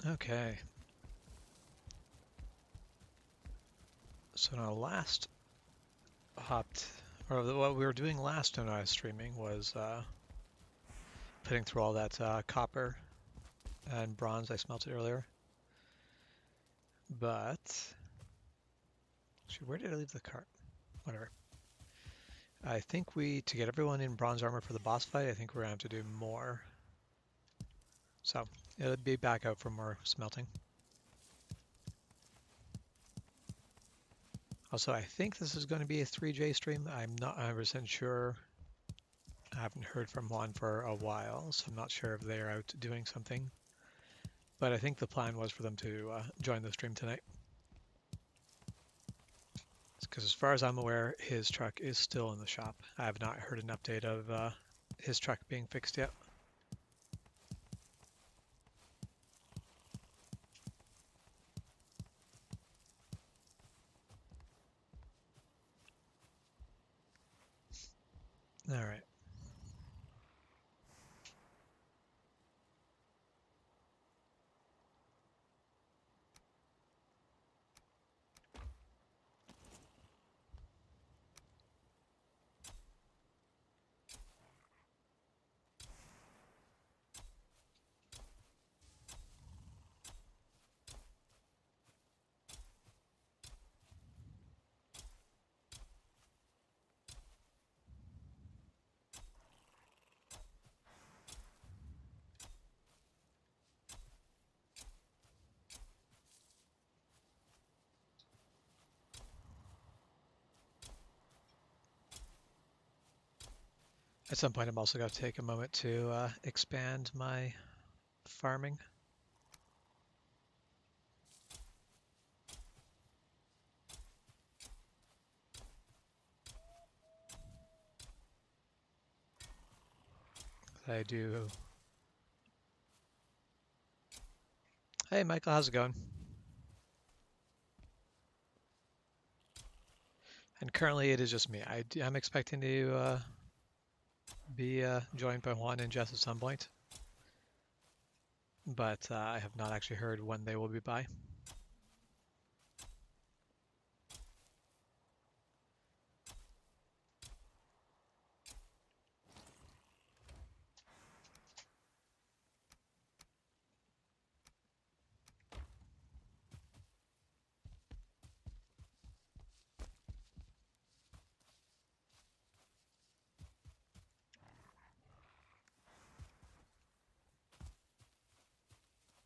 Okay. So now last hopped, or what we were doing last when I was streaming was putting through all that copper and bronze I smelted earlier. But, actually, where did I leave the cart? Whatever. I think to get everyone in bronze armor for the boss fight, I think we're gonna have to do more. So, it'll be back out for more smelting. Also, I think this is going to be a 3J stream. I'm not 100% sure. I haven't heard from Juan for a while, so I'm not sure if they're out doing something. But I think the plan was for them to join the stream tonight. Because as far as I'm aware, his truck is still in the shop. I have not heard an update of his truck being fixed yet. All right. At some point, I'm also going to take a moment to expand my farming. I do. Hey, Michael, how's it going? And currently, it is just me. I'm expecting to be joined by Juan and Jess at some point, but I have not actually heard when they will be by.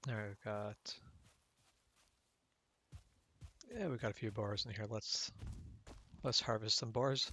All right, we've got a few boars in here. Let's harvest some boars.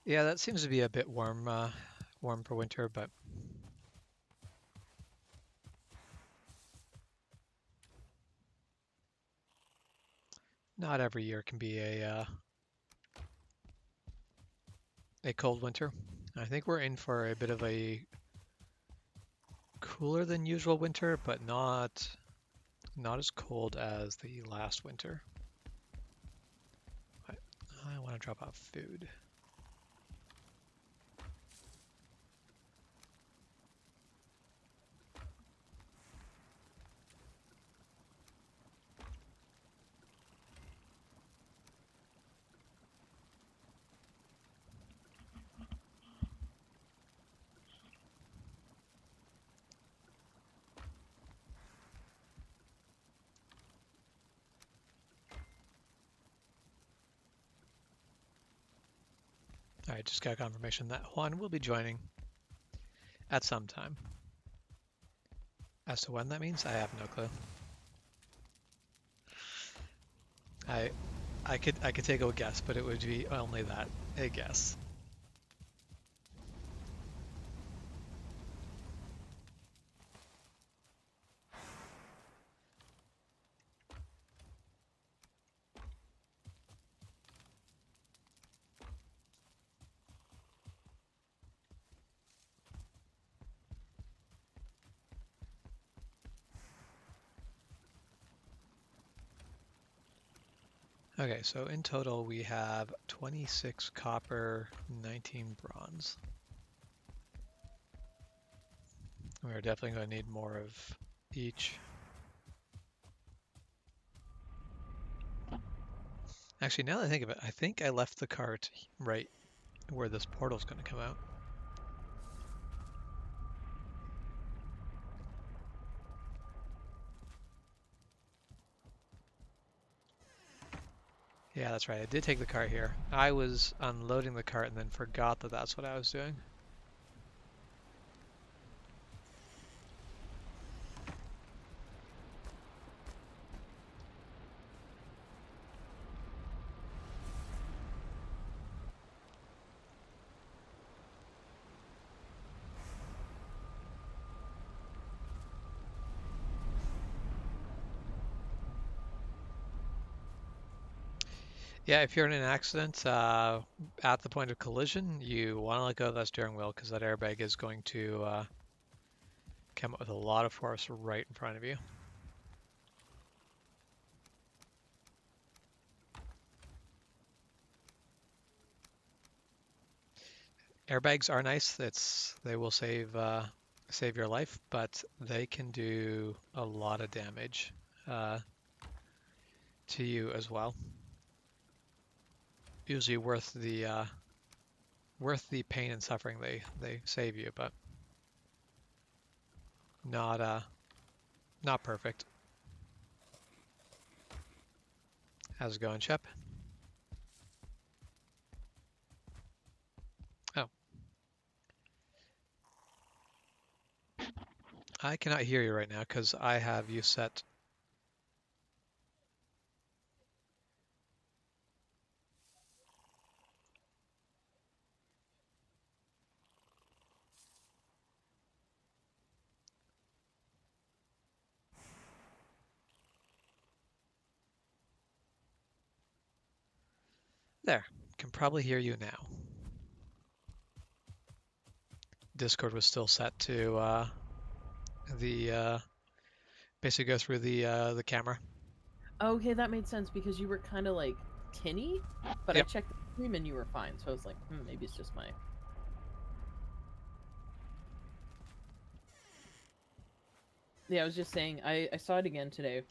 Yeah, that seems to be a bit warm, warm for winter, but not every year can be a cold winter. I think we're in for a bit of a cooler than usual winter, but not as cold as the last winter. I want to drop off food. I just got confirmation that Juan will be joining at some time. As to when that means, I have no clue. I I could take a guess, but it would be only that, a guess. Okay, so in total we have 26 copper, 19 bronze. We're definitely going to need more of each. Actually, now that I think of it, I think I left the cart right where this portal's going to come out. Yeah, that's right. I did take the cart here. I was unloading the cart and then forgot that that's what I was doing. Yeah, if you're in an accident at the point of collision, you want to let go of that steering wheel because that airbag is going to come up with a lot of force right in front of you. Airbags are nice. They will save your life, but they can do a lot of damage uh, to you as well. Usually worth the pain and suffering they save you, but not not perfect. How's it going, Shep? Oh, I cannot hear you right now because I have you set. There, can probably hear you now. Discord was still set to the basically go through the camera. Okay, that made sense because you were kind of like tinny, but I Yep. checked the stream and you were fine. So I was like, maybe it's just my. Yeah, I was just saying, I saw it again today,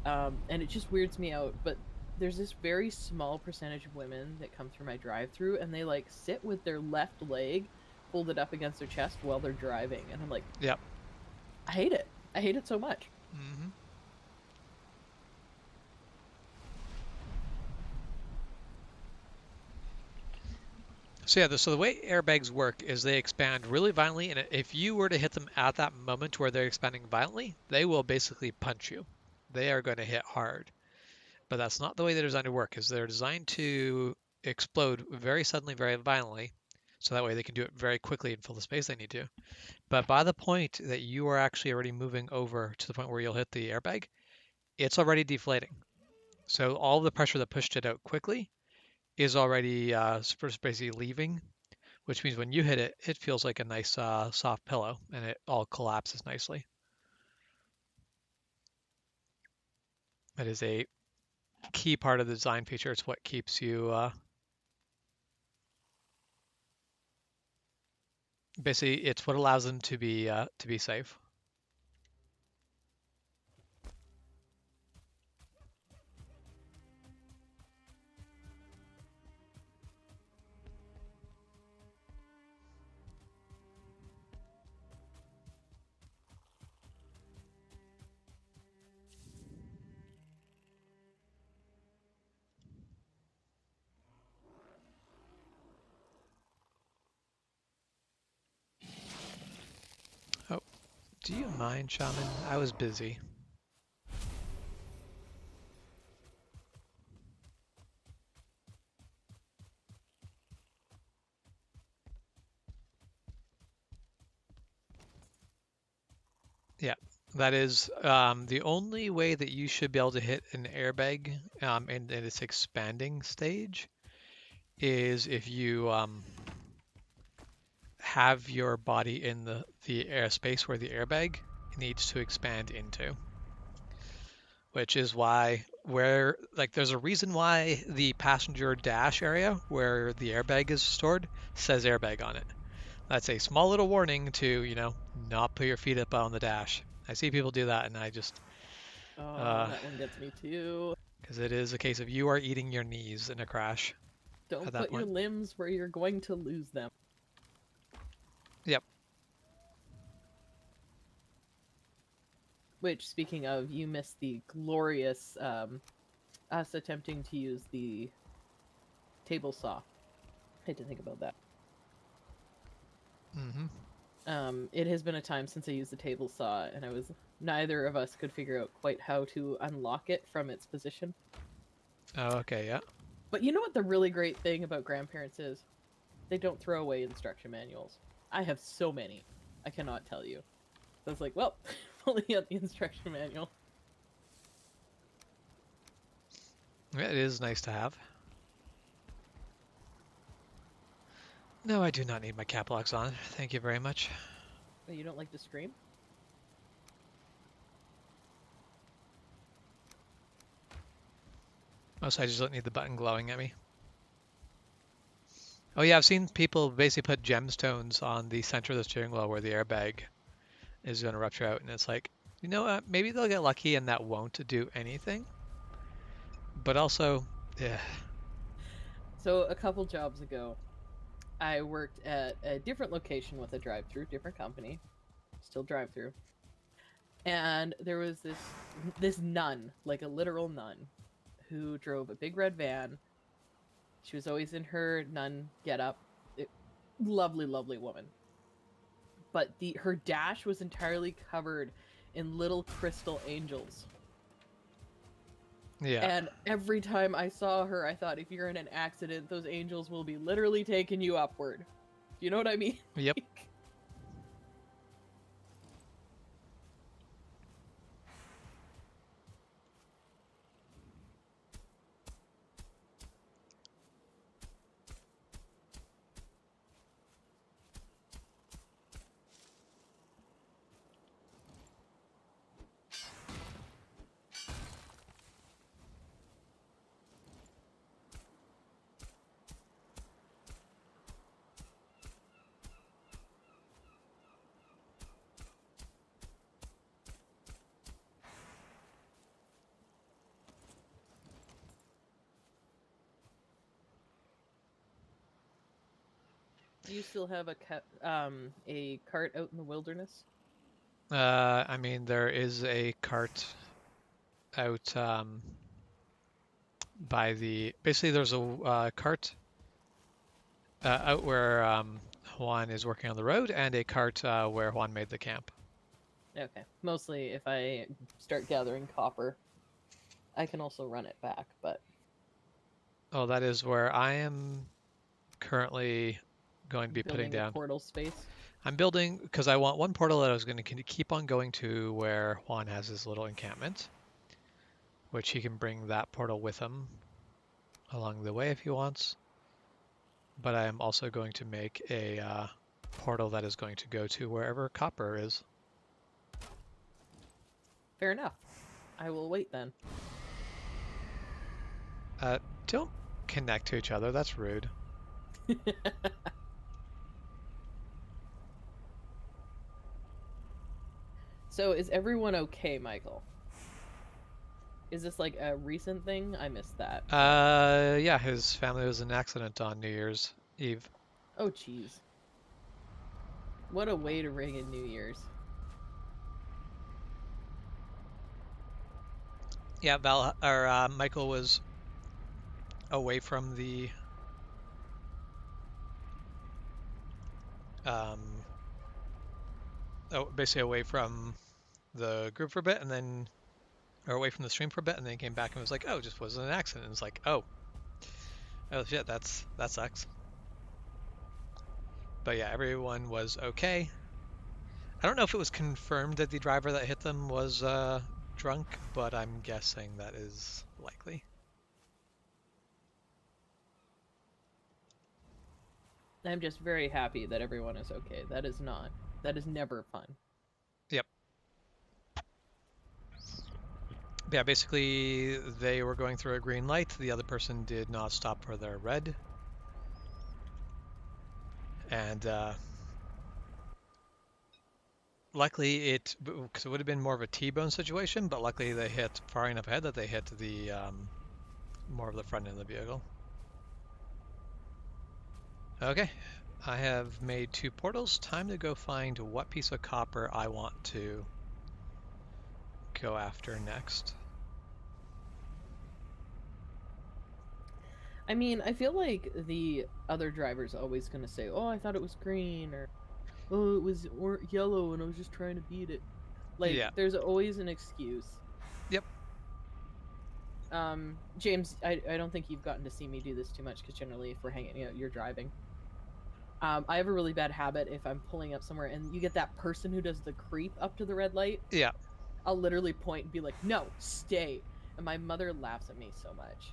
and it just weirds me out. But there's this very small percentage of women that come through my drive-through, and they like sit with their left leg folded up against their chest while they're driving, and I'm like, Yep. I hate it. I hate it so much. hmm So yeah, so the way airbags work is they expand really violently, and if you were to hit them at that moment where they're expanding violently, they will basically punch you. They are going to hit hard. But that's not the way they're designed to work, is they're designed to explode very suddenly, very violently, so that way they can do it very quickly and fill the space they need to. But by the point that you are actually already moving over to the point where you'll hit the airbag, it's already deflating. So all the pressure that pushed it out quickly is already basically leaving, which means when you hit it, it feels like a nice soft pillow and it all collapses nicely. That is a key part of the design feature. It's what keeps you basically it's what allows them to be safe. Oh, do you mind, Shaman? I was busy. Yeah, that is the only way that you should be able to hit an airbag in its expanding stage is if you have your body in the airspace where the airbag needs to expand into, which is why where like there's a reason why the passenger dash area where the airbag is stored says airbag on it. That's a small little warning to, not put your feet up on the dash. I see people do that and I just Oh, uh that one gets me too. because it is a case of you are eating your knees in a crash at Don't that put your point. limbs where you're going to lose them. Yep. Which, speaking of, you missed the glorious us attempting to use the table saw. I had to think about that. Hmm. It has been a time since I used the table saw, and neither of us could figure out quite how to unlock it from its position. Oh, okay, yeah. But you know what the really great thing about grandparents is? They don't throw away instruction manuals. I have so many. I cannot tell you. So I was like, well, only got the instruction manual. Yeah, it is nice to have. No, I do not need my cap locks on. Thank you very much. Oh, you don't like to scream? Also, I just don't need the button glowing at me. Oh yeah, I've seen people basically put gemstones on the center of the steering wheel where the airbag is going to rupture out, and it's like, you know what? Maybe they'll get lucky and that won't do anything. But also, yeah. So a couple jobs ago, I worked at a different location with a drive-through, different company, still drive-through. And there was this nun, like a literal nun, who drove a big red van. She was always in her nun getup. Lovely, lovely woman. But her dash was entirely covered in little crystal angels. Yeah. And every time I saw her, I thought, if you're in an accident, those angels will be literally taking you upward. Do you know what I mean? Yep. Do you still have a cart out in the wilderness? I mean, there is a cart out by basically there's a cart out where Juan is working on the road, and a cart where Juan made the camp. Okay. Mostly if I start gathering copper, I can also run it back, but Oh, that is where I am currently going to be putting building a down. portal space. I'm building because I want one portal that I was going to keep on going to where Juan has his little encampment, which he can bring that portal with him along the way if he wants. But I am also going to make a portal that is going to go to wherever copper is. Fair enough. I will wait then. Don't connect to each other. That's rude. So is everyone okay, Michael? Is this like a recent thing? I missed that. Yeah, his family was in an accident on New Year's Eve. Oh, jeez. What a way to ring in New Year's. Yeah, Michael was away from the um, basically away from the group for a bit, and then or away from the stream for a bit, and then came back and was like, "Oh, just was an accident." And it's like, "Oh, shit, that sucks." But yeah, everyone was okay. I don't know if it was confirmed that the driver that hit them was drunk, but I'm guessing that is likely. I'm just very happy that everyone is okay. That is not. That is never fun. Yep. Yeah, basically they were going through a green light. The other person did not stop for their red. And luckily because it would have been more of a T-bone situation, but luckily they hit far enough ahead that they hit the more of the front end of the vehicle. Okay, I have made 2 portals. Time to go find what piece of copper I want to go after next. I mean, I feel like the other driver's always going to say, "Oh, I thought it was green," or "Oh, it was yellow and I was just trying to beat it." Like, Yeah. there's always an excuse. Yep. James, I don't think you've gotten to see me do this too much because generally if we're hanging out, you're driving. I have a really bad habit if I'm pulling up somewhere and you get that person who does the creep up to the red light. Yeah. I'll literally point and be like, "No, stay." And my mother laughs at me so much.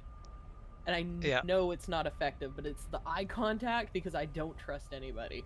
And I Yeah. know it's not effective, but it's the eye contact because I don't trust anybody.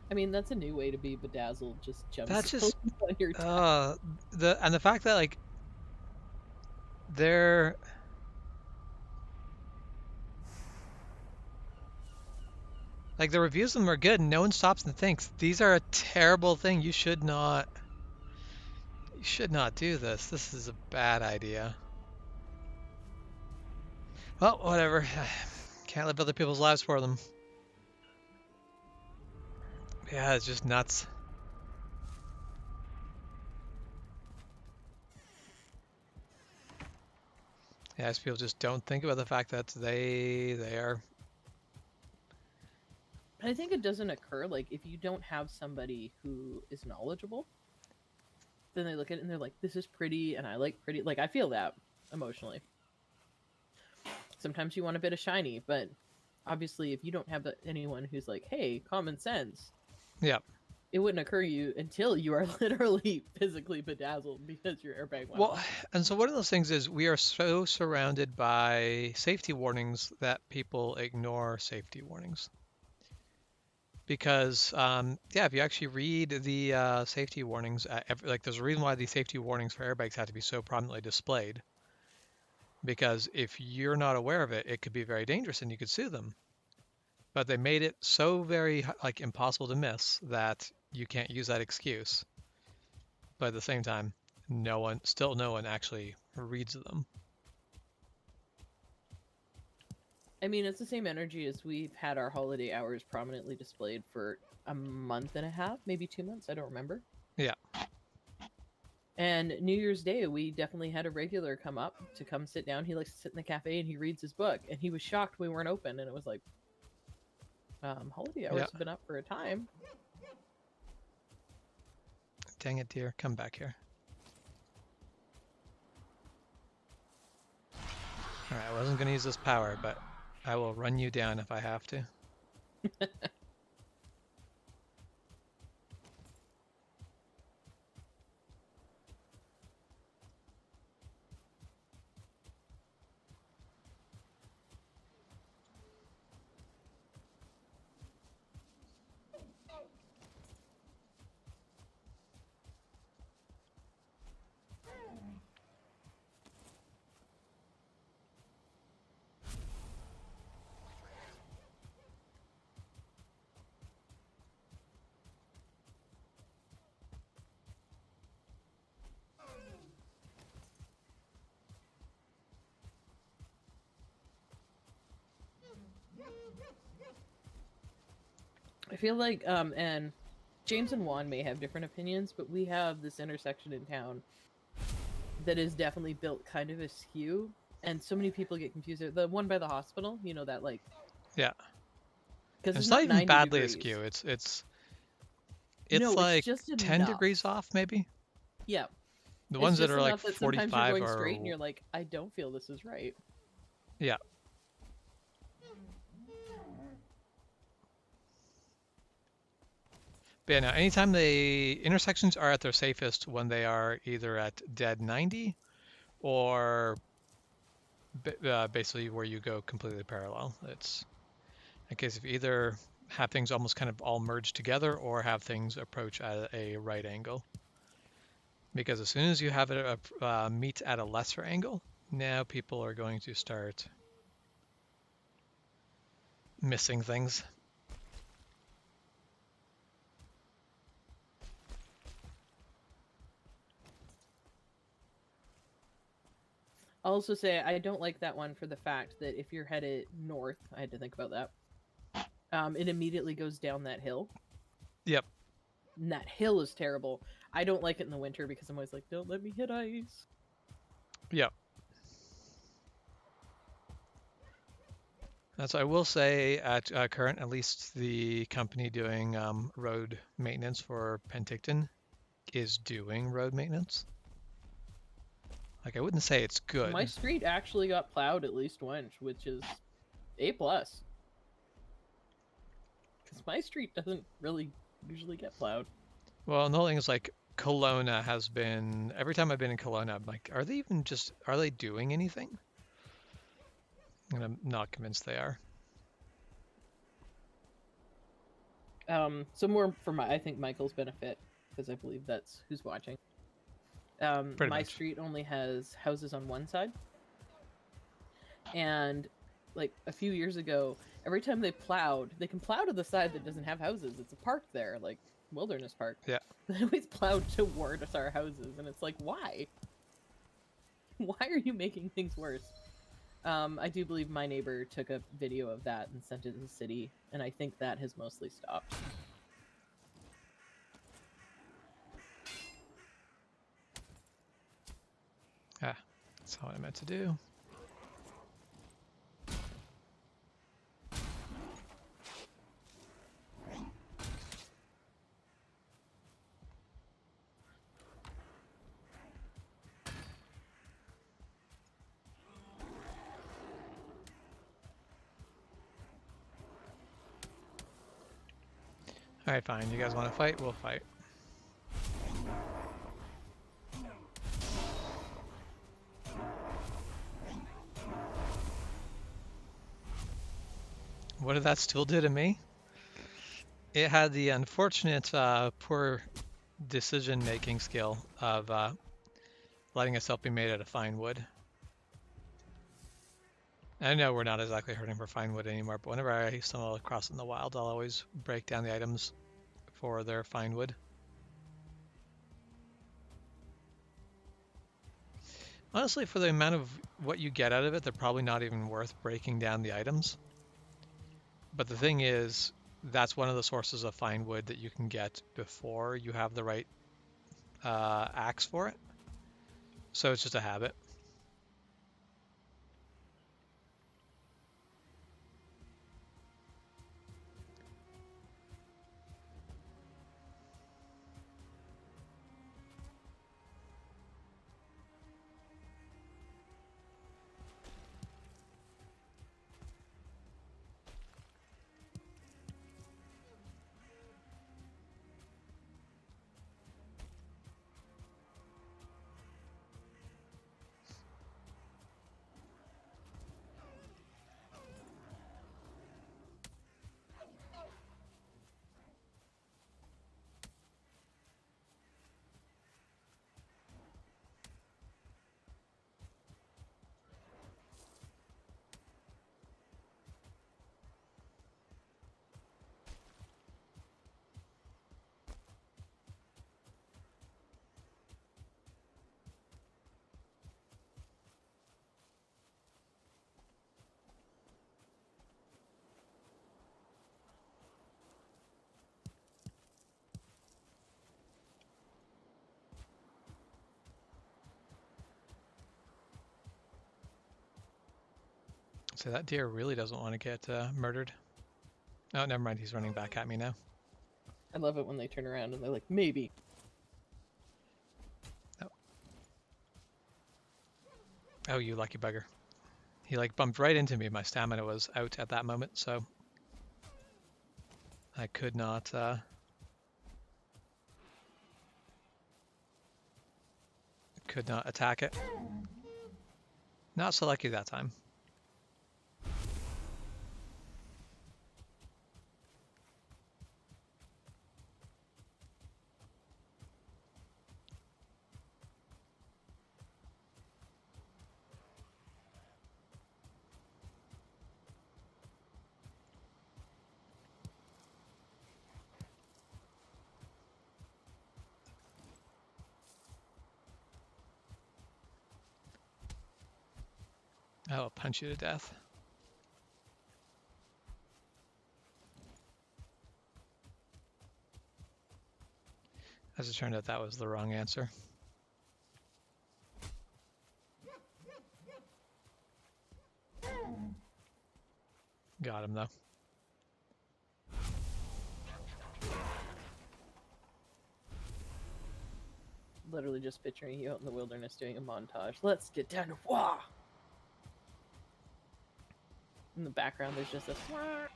I mean, that's a new way to be bedazzled. Just That's gemstones just on your tab. the fact that like they're like the reviews of them are good and no one stops and thinks these are a terrible thing. You should not do this. This is a bad idea. Well, whatever. Can't live other people's lives for them. Yeah, it's just nuts. Yeah, people just don't think about the fact that they are. I think it doesn't occur like if you don't have somebody who is knowledgeable, then they look at it and they're like, "This is pretty," and I like pretty. Like I feel that emotionally. Sometimes you want a bit of shiny, but obviously, if you don't have anyone who's like, "Hey, common sense," Yeah. it wouldn't occur to you until you are literally physically bedazzled because your airbag went Well, off. and so one of those things is we are so surrounded by safety warnings that people ignore safety warnings. Because, yeah, if you actually read the safety warnings, like there's a reason why the safety warnings for airbags have to be so prominently displayed. Because if you're not aware of it, it could be very dangerous and you could sue them. But they made it so very like impossible to miss that you can't use that excuse. But at the same time, no one actually reads them. I mean, it's the same energy as we've had our holiday hours prominently displayed for a month and a half, maybe 2 months. I don't remember. Yeah. And New Year's Day, we definitely had a regular come up to come sit down. He likes to sit in the cafe and he reads his book. And he was shocked we weren't open. And it was like, holiday hours Yeah. have been up for a time. Dang it, dear. Come back here. All right, I wasn't going to use this power, but I will run you down if I have to. I feel like, and James and Juan may have different opinions, but we have this intersection in town that is definitely built kind of askew, and so many people get confused. The one by the hospital, you know, that like, Yeah. because And it's it's not not even 90 badly degrees. askew. It's No, it's like just 10 enough. degrees off, maybe. Yeah, The it's ones that just are like enough that sometimes you're 45 going straight and are, you're like, I don't feel this is right. yeah. But yeah, now anytime the intersections are at their safest when they are either at dead 90 or basically where you go completely parallel. It's in case of either have things almost kind of all merge together or have things approach at a right angle. Because as soon as you have it meet at a lesser angle, now people are going to start missing things. I'll also say I don't like that one for the fact that if you're headed north, I had to think about that. It immediately goes down that hill. Yep. And that hill is terrible. I don't like it in the winter because I'm always like, don't let me hit ice. Yep. So I will say at current, at least the company doing road maintenance for Penticton is doing road maintenance. Like I wouldn't say it's My good. street actually got plowed at least once, which is A plus. Because my street doesn't really usually get plowed. Well, the whole thing is like Kelowna has been, every time I've been in Kelowna, I'm like, are they doing anything? And I'm not convinced they are. So more for I think Michael's benefit, because I believe that's who's watching. Pretty My much. street only has houses on one side, and like a few years ago, every time they plowed, they can plow to the side that doesn't have houses. It's a park there, like wilderness park. Yeah. They always plowed toward us our houses, and it's like, why? Why are you making things worse? I do believe my neighbor took a video of that and sent it to the city, and I think that has mostly stopped. Ah, that's what I meant to do. All right, fine. You guys want to fight? We'll fight. What did that still do to me? It had the unfortunate poor decision-making skill of letting itself be made out of fine wood. I know we're not exactly hurting for fine wood anymore, but whenever I stumble across it in the wild, I'll always break down the items for their fine wood. Honestly, for the amount of what you get out of it, they're probably not even worth breaking down the items. But the thing is, that's one of the sources of fine wood that you can get before you have the right axe for it. So it's just a habit. So that deer really doesn't want to get murdered. Oh, never mind. He's running back at me now. I love it when they turn around and they're like, maybe. Oh, oh, you lucky bugger. He like bumped right into me. My stamina was out at that moment, so I could not attack it. Not so lucky that time. I'll punch you to death. As it turned out, that was the wrong answer. Got him, though. Literally just picturing you out in the wilderness doing a montage. Let's get down to wah! In the background, there's just a swat.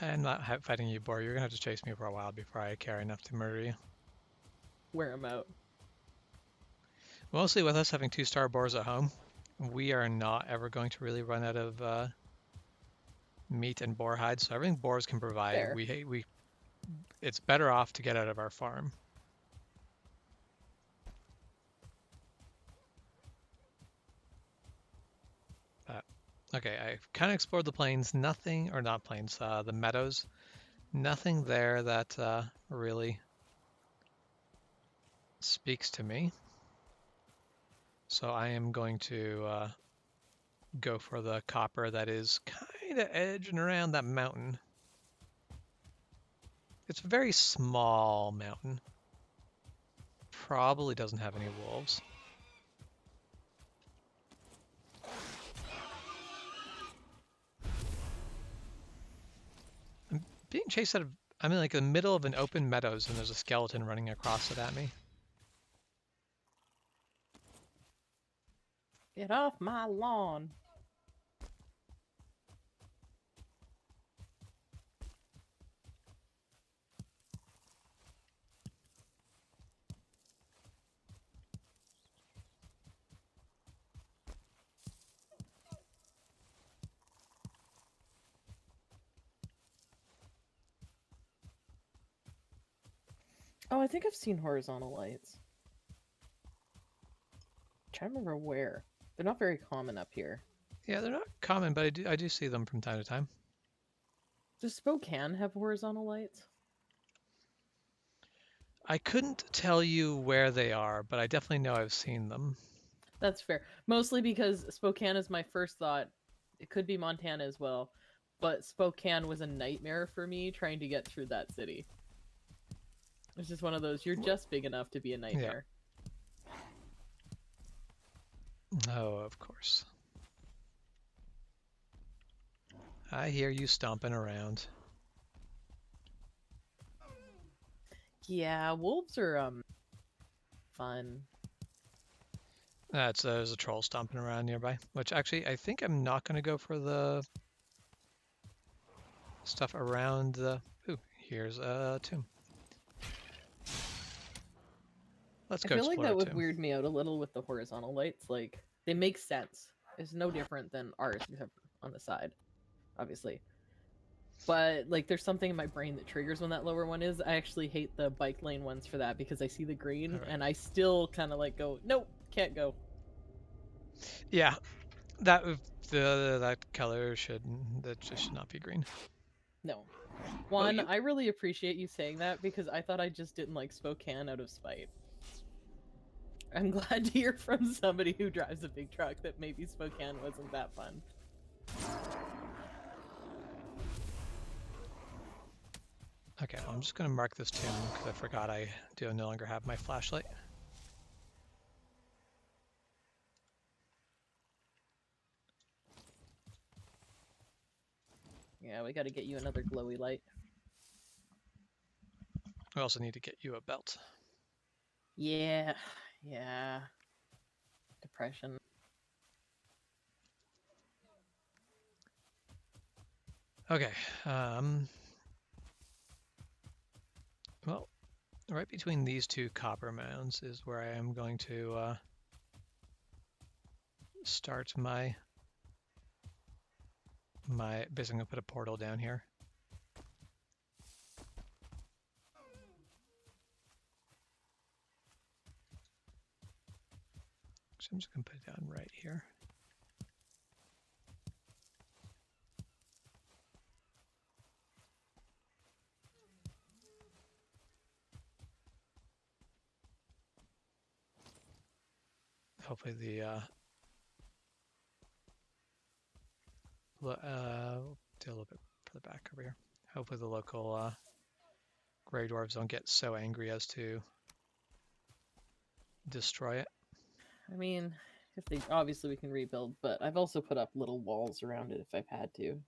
I'm not fighting you, boar. You're gonna have to chase me for a while before I care enough to murder you. Wear them out. Mostly with us having 2-star boars at home, we are not ever going to really run out of meat and boar hides. So everything boars can provide, Fair. it's better off to get out of our farm. Okay, I've kind of explored the plains. Nothing, or not plains, the meadows. Nothing there that really speaks to me. So I am going to go for the copper that is kind of edging around that mountain. It's a very small mountain. Probably doesn't have any wolves. I'm being chased out of, I'm in like the middle of an open meadows and there's a skeleton running across it at me. Get off my lawn. Oh, I think I've seen horizontal lights. I'm trying to remember where. They're not very common up here. Yeah, they're not common, but I do see them from time to time. Does Spokane have horizontal lights? I couldn't tell you where they are, but I definitely know I've seen them. That's fair. Mostly because Spokane is my first thought. It could be Montana as well. But Spokane was a nightmare for me trying to get through that city. It's just one of those, you're just big enough to be a nightmare. Yeah. Oh, of course. I hear you stomping around. Yeah, wolves are fun. There's a troll stomping around nearby, which actually I think I'm not going to go for the stuff around the... Ooh, here's a tomb. Let's go I feel like that would tomb. weird me out a little with the horizontal lights. Like, they make sense. It's no different than ours, except on the side, obviously. But, like, there's something in my brain that triggers when that lower one is. I actually hate the bike lane ones for that because I see the green and I still kind of like go, nope, can't go. Yeah, that color should not be green. No. I really appreciate you saying that because I thought I just didn't like Spokane out of spite. I'm glad to hear from somebody who drives a big truck that maybe Spokane wasn't that fun. Okay, well, I'm just going to mark this tomb because I forgot I do no longer have my flashlight. Yeah, we got to get you another glowy light. We also need to get you a belt. Yeah, yeah. Depression. Okay. Well, right between these two copper mounds is where I am going to start my basically gonna put a portal down here. So I'm just gonna put it down right here. Hopefully the we'll do a little bit further back over here. Hopefully the local gray dwarves don't get so angry as to destroy it. I mean, if they obviously we can rebuild, but I've also put up little walls around it if I've had to.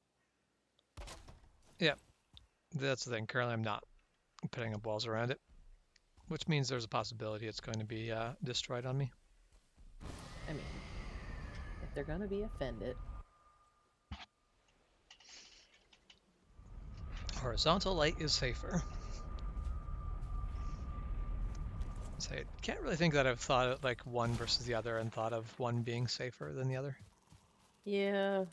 Yeah, that's the thing. Currently, I'm not putting up walls around it, which means there's a possibility it's going to be destroyed on me. I mean, if they're gonna be offended. Horizontal light is safer. So I can't really think that I've thought of like one versus the other and thought of one being safer than the other. Yeah.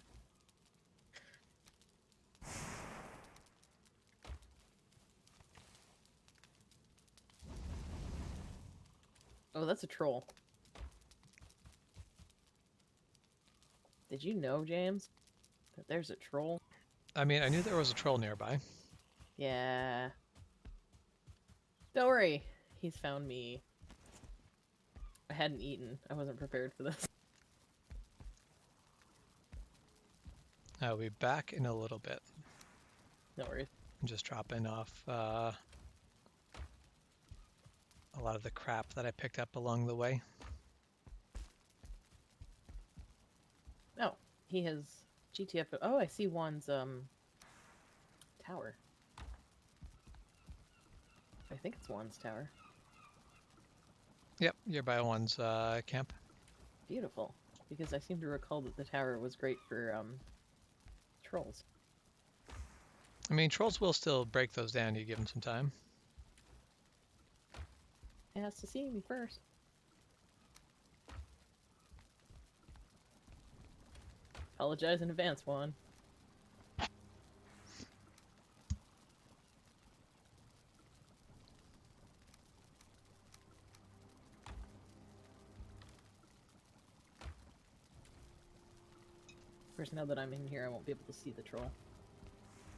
Oh, that's a troll. Did you know, James, that there's a troll? I mean, I knew there was a troll nearby. Yeah. Don't worry. He's found me. I hadn't eaten. I wasn't prepared for this. I'll be back in a little bit. No worries. I'm just dropping off a lot of the crap that I picked up along the way. Oh, he has GTF. Oh, I see Juan's tower. I think it's Juan's tower. Yep, you're by one's camp. Beautiful. Because I seem to recall that the tower was great for trolls. I mean, trolls will still break those down. You give them some time. It has to see me first. Apologize in advance, Juan. Of course, now that I'm in here, I won't be able to see the troll.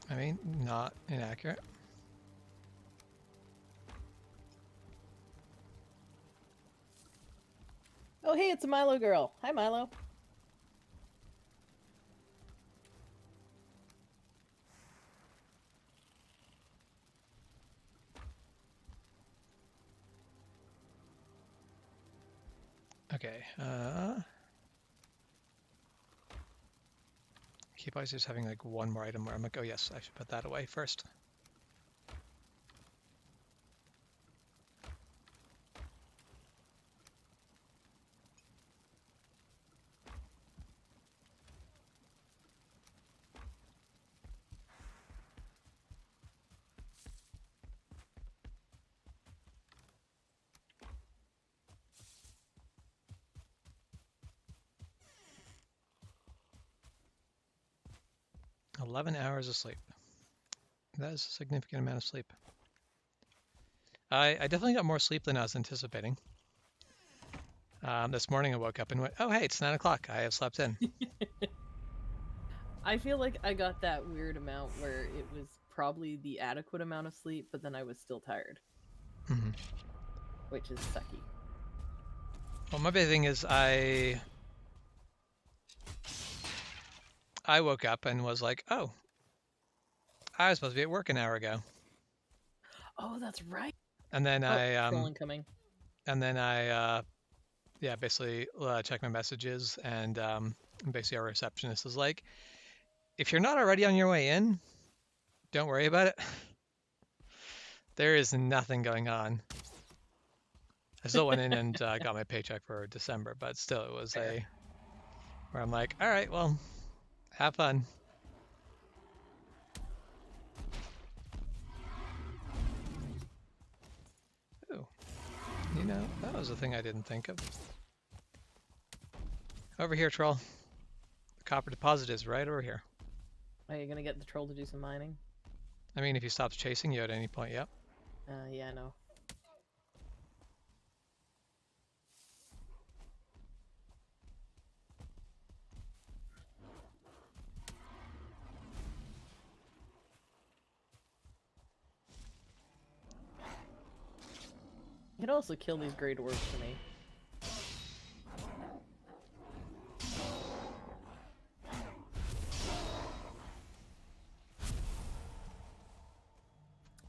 I mean, not inaccurate. Oh, hey, it's a Milo girl. Hi, Milo. Okay. Keep always just having like one more item where I'm like, oh yes, I should put that away first. "11 hours of sleep. That is a significant amount of sleep. I definitely got more sleep than I was anticipating. This morning I woke up and went, oh hey, it's 9 o'clock. I have slept in. I feel like I got that weird amount where it was probably the adequate amount of sleep, but then I was still tired. Mm-hmm. Which is sucky. Well, my big thing is I woke up and was like, oh, I was supposed to be at work an hour ago. Oh, that's right. And then Troll incoming. and then basically checked my messages and basically our receptionist is like, If you're not already on your way in, don't worry about it. There is nothing going on. I still went in and got my paycheck for December, but still it was Fair. where I'm like, all right, well, have fun. Ooh, you know, that was a thing I didn't think of. Over here, troll. The copper deposit is right over here. Are you gonna get the troll to do some mining? I mean, if he stops chasing you at any point, yep. Yeah, I know. You could also kill these grey dwarves for me.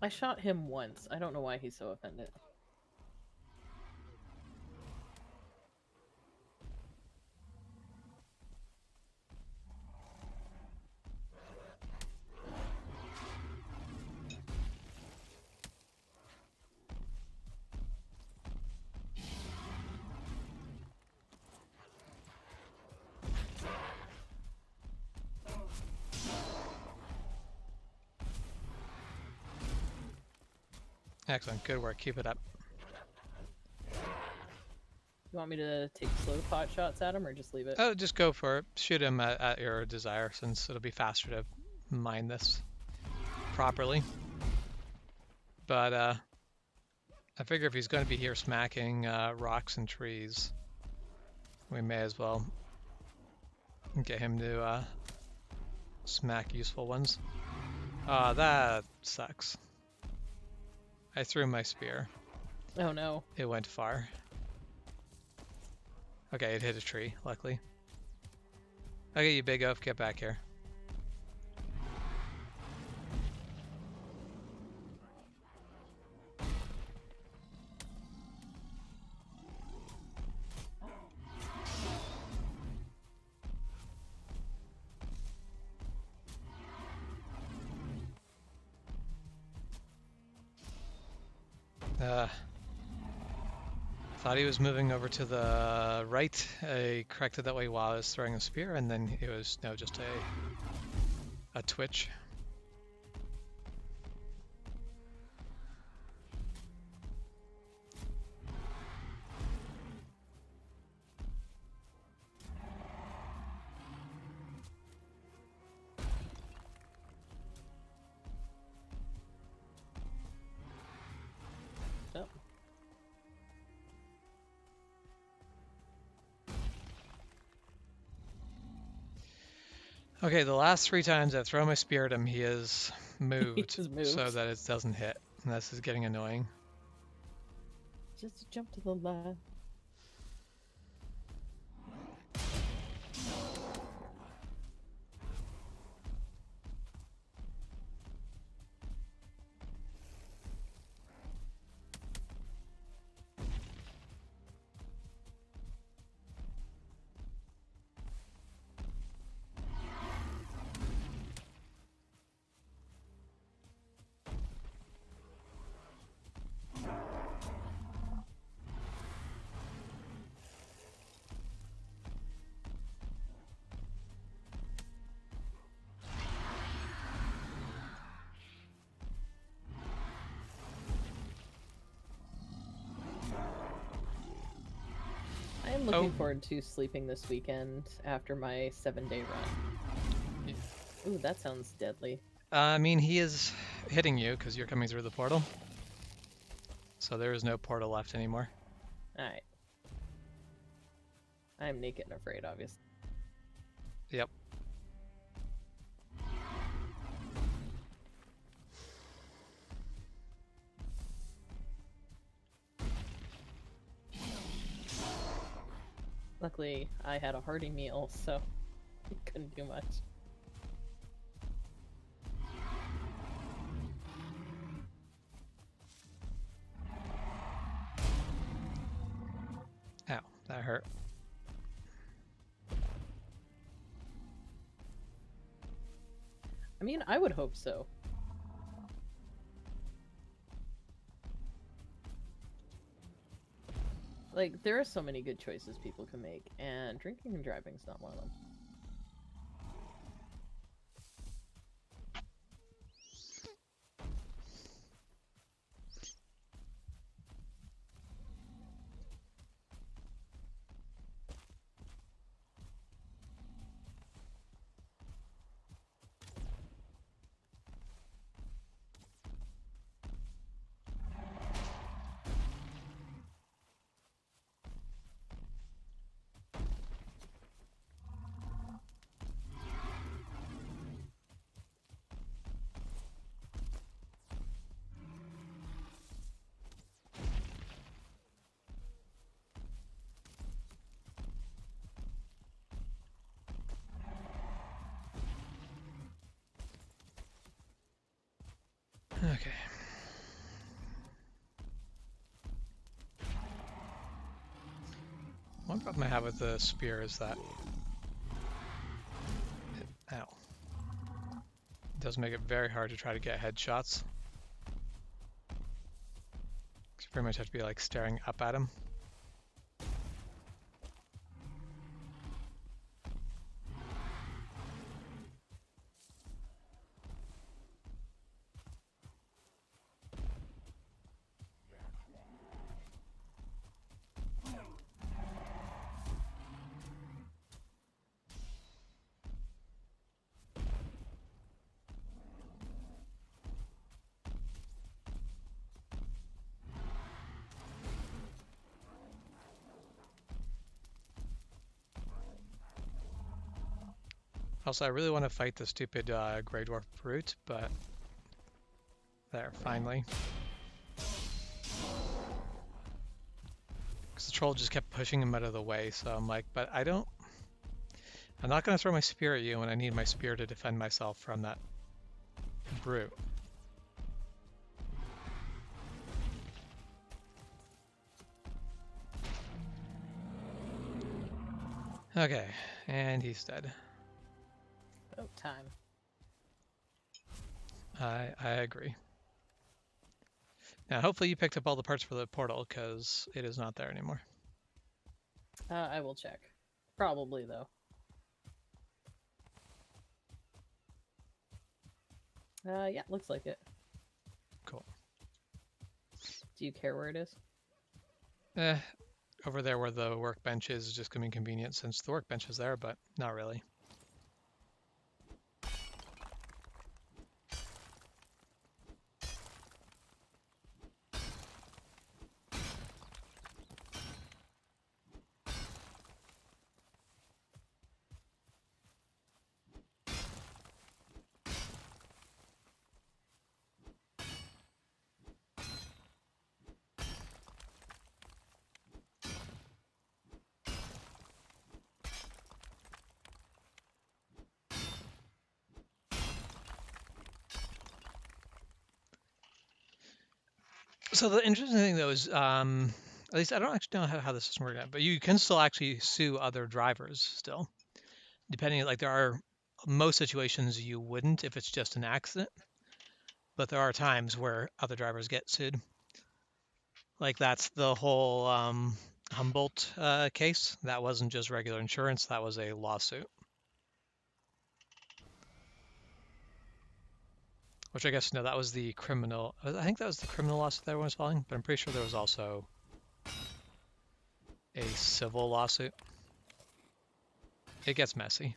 I shot him once. I don't know why he's so offended. Excellent, good work. Keep it up. You want me to take slow pot shots at him or just leave it? Oh, just go for it. Shoot him at your desire, since it'll be faster to mine this properly. But I figure if he's going to be here smacking rocks and trees, we may as well get him to smack useful ones. That sucks. I threw my spear. Oh no. It went far. Okay, it hit a tree, luckily. Okay, you big oaf, get back here. Thought he was moving over to the right. I corrected that way while I was throwing a spear, and then it was no, just a twitch. Oh. Okay, the last 3 times I've thrown my spear at him, he has moved, just moved. so that it doesn't hit. And this is getting annoying. Just jump to the left. I'm looking forward to sleeping this weekend after my 7-day run. Ooh, that sounds deadly. I mean, he is hitting you because you're coming through the portal. So there is no portal left anymore. Alright. I'm naked and afraid, obviously. Yep. Luckily, I had a hearty meal, so I couldn't do much. Ow, that hurt. I mean, I would hope so. Like, there are so many good choices people can make, and drinking and driving is not one of them. Okay. One problem I have with the spear is that ow, it does make it very hard to try to get headshots. You pretty much have to be like staring up at him. Also, I really want to fight the stupid Grey Dwarf brute, but there, finally. Because the troll just kept pushing him out of the way, so I'm like, but I'm not going to throw my spear at you when I need my spear to defend myself from that brute. Okay, and he's dead. Oh, time. I agree. Now, hopefully you picked up all the parts for the portal, because it is not there anymore. I will check. Probably, though. Yeah, looks like it. Cool. Do you care where it is? Over there where the workbench is just going to be convenient since the workbench is there, but not really. So the interesting thing though is, at least I don't actually know how this system works out, but you can still actually sue other drivers still, depending. Like there are most situations you wouldn't if it's just an accident, but there are times where other drivers get sued. Like that's the whole Humboldt case. That wasn't just regular insurance; that was a lawsuit. Which I guess no, that was the criminal. I think that was the criminal lawsuit that everyone was filing, but I'm pretty sure there was also a civil lawsuit. It gets messy.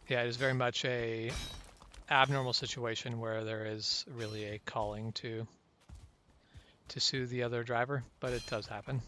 Yeah, it is very much a abnormal situation where there is really a calling to sue the other driver, but it does happen.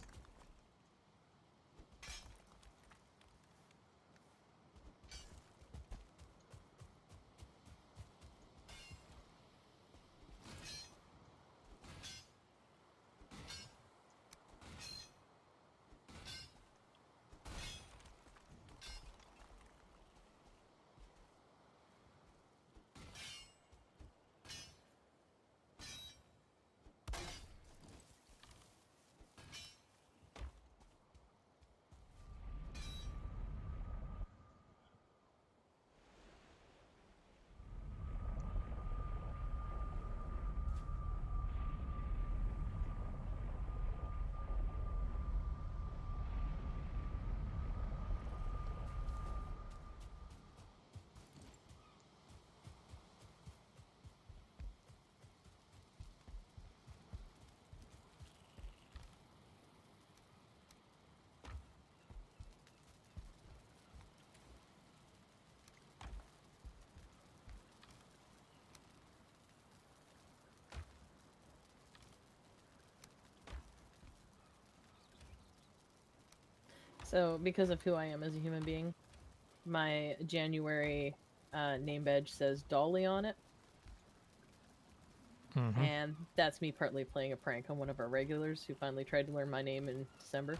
So, because of who I am as a human being, my January name badge says Dolly on it. Mm-hmm. And that's me partly playing a prank on one of our regulars who finally tried to learn my name in December.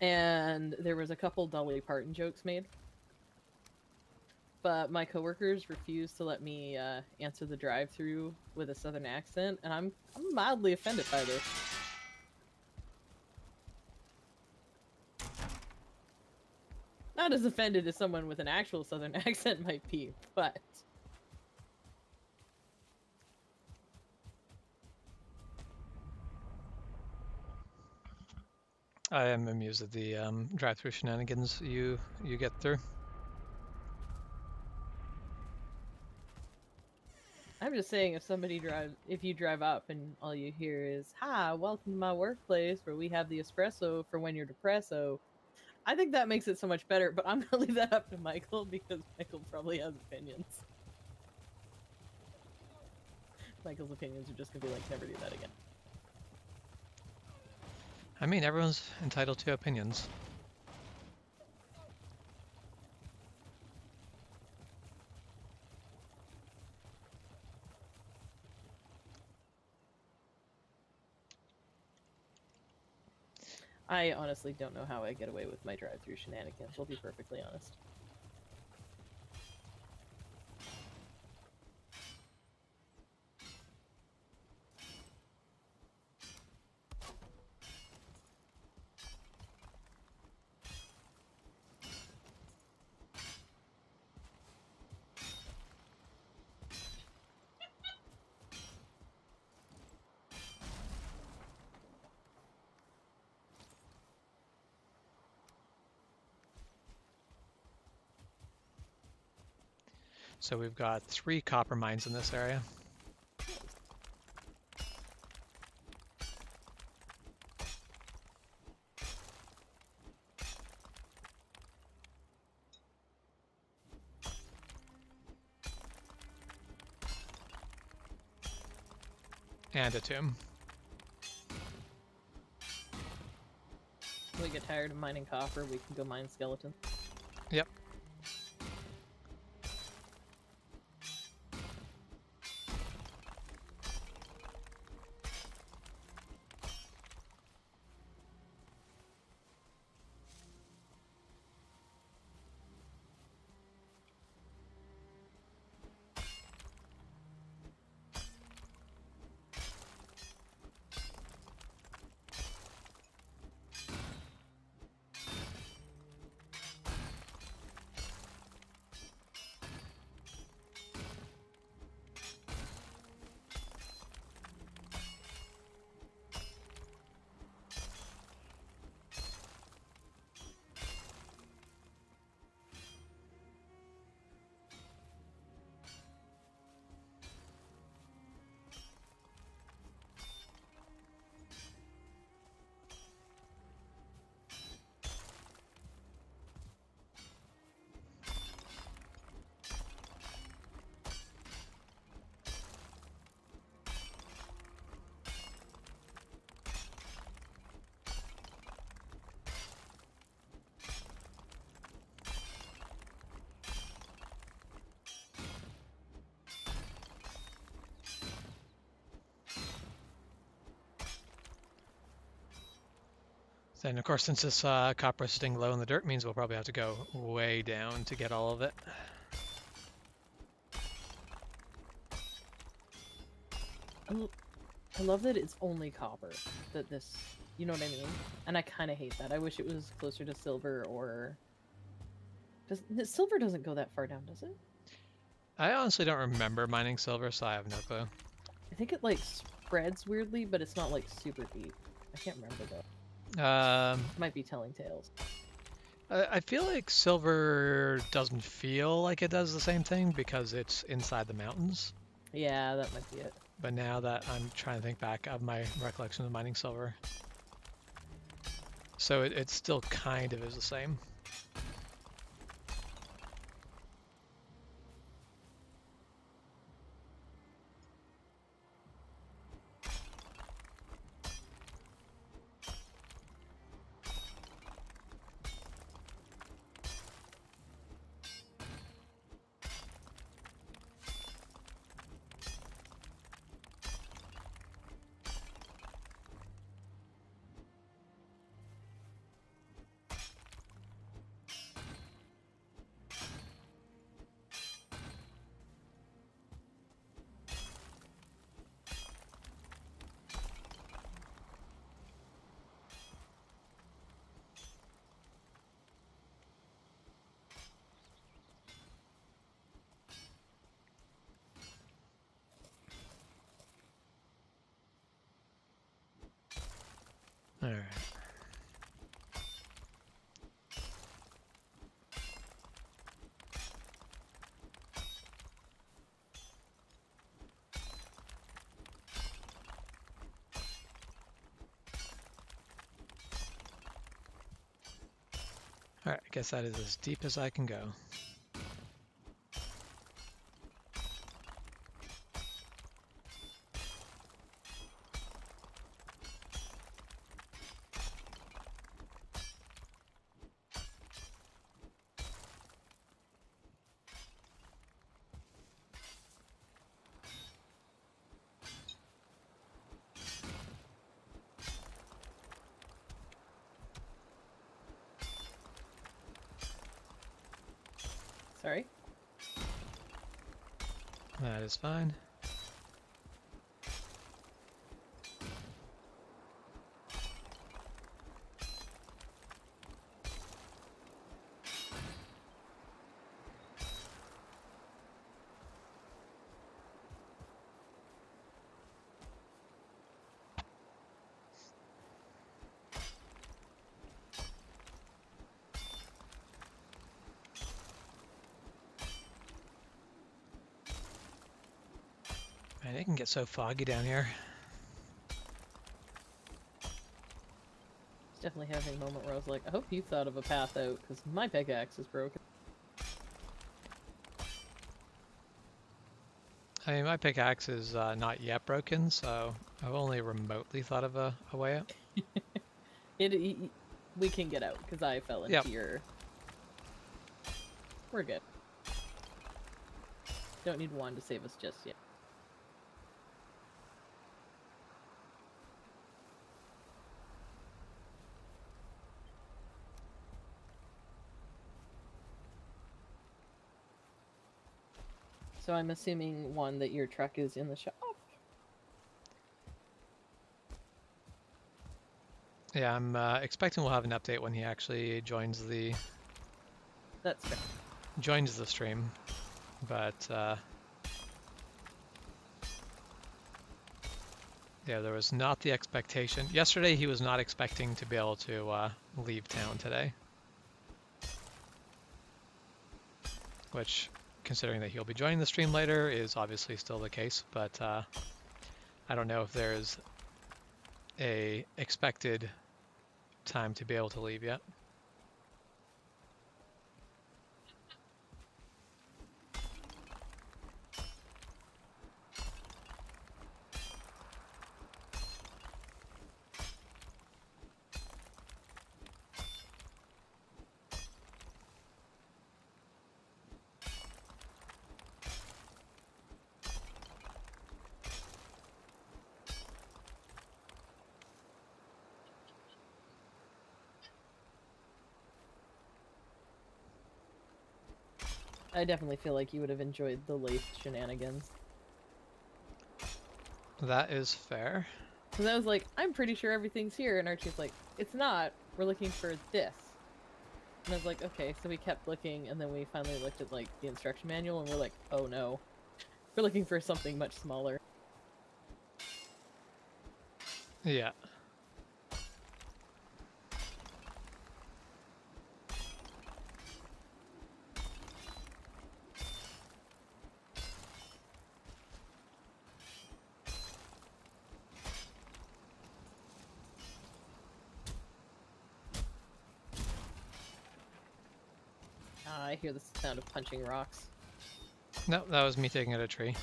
And there was a couple Dolly Parton jokes made. But my coworkers refused to let me answer the drive-through with a southern accent, and I'm mildly offended by this. Not as offended as someone with an actual southern accent might be, but I am amused at the drive-through shenanigans you get through. I'm just saying if you drive up and all you hear is, "Hi, welcome to my workplace where we have the espresso for when you're depresso," I think that makes it so much better, but I'm gonna leave that up to Michael because Michael probably has opinions. Michael's opinions are just gonna be like, never do that again. I mean, everyone's entitled to opinions. I honestly don't know how I get away with my drive-through shenanigans, I'll be perfectly honest. So we've got 3 copper mines in this area. And a tomb. When we get tired of mining copper, we can go mine skeletons. Yep. Then, of course, since this copper is sitting low in the dirt, means we'll probably have to go way down to get all of it. I love that it's only copper. That this, you know what I mean? And I kind of hate that. I wish it was closer to silver or... Silver doesn't go that far down, does it? I honestly don't remember mining silver, so I have no clue. I think it, like, spreads weirdly, but it's not, like, super deep. I can't remember, though. Might be telling tales. I feel like silver doesn't feel like it does the same thing because it's inside the mountains. Yeah, that might be it. But now that I'm trying to think back of my recollection of mining silver, so it still kind of is the same. All right. All right, I guess that is as deep as I can go. Sorry? That is fine. Man, it can get so foggy down here. It's definitely having a moment where I was like, I hope you thought of a path out, because my pickaxe is broken. I mean, my pickaxe is not yet broken, so I've only remotely thought of a way out. We can get out, because I fell into your... We're good. Don't need one to save us just yet. So I'm assuming, one, that your truck is in the shop? Yeah, I'm expecting we'll have an update when he actually joins the... That's fair. Joins the stream, but yeah, there was not the expectation. Yesterday he was not expecting to be able to leave town today. Which, considering that he'll be joining the stream later, is obviously still the case, but I don't know if there's a expected time to be able to leave yet. I definitely feel like you would have enjoyed the lathe shenanigans. That is fair. Because I was like, I'm pretty sure everything's here, and Archie's like, it's not. We're looking for this. And I was like, okay. So we kept looking, and then we finally looked at like the instruction manual, and we're like, oh no, we're looking for something much smaller. Yeah. I hear the sound of punching rocks. No, that was me taking out a tree.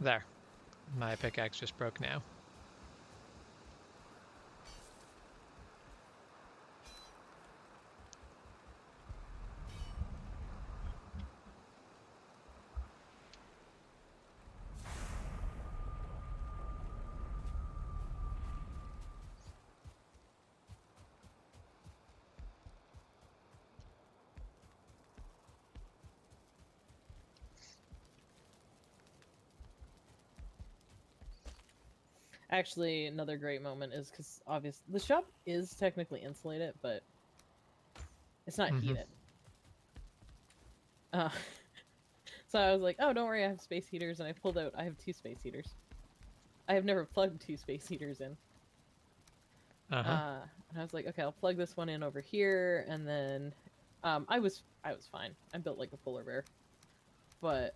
There. My pickaxe just broke now. Actually, another great moment is because obviously the shop is technically insulated, but it's not heated. Uh, so I was like, oh, don't worry, I have space heaters, and I pulled out, I have 2 space heaters. I have never plugged 2 space heaters in. And I was like, okay, I'll plug this one in over here, and then I was fine. I'm built like a polar bear. But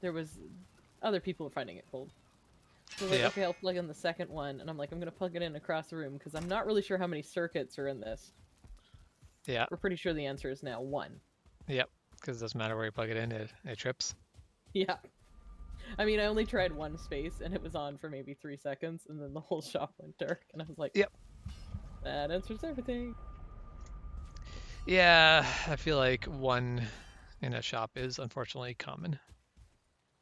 there was other people finding it cold. So I was like, Yep. okay, I'll plug in the second one, and I'm like, I'm gonna plug it in across the room because I'm not really sure how many circuits are in this. Yeah. We're pretty sure the answer is now 1. Yep. Because it doesn't matter where you plug it in, it trips. Yeah. I mean, I only tried one space, and it was on for maybe 3 seconds, and then the whole shop went dark, and I was like, Yep. That answers everything. Yeah, I feel like 1 in a shop is unfortunately common.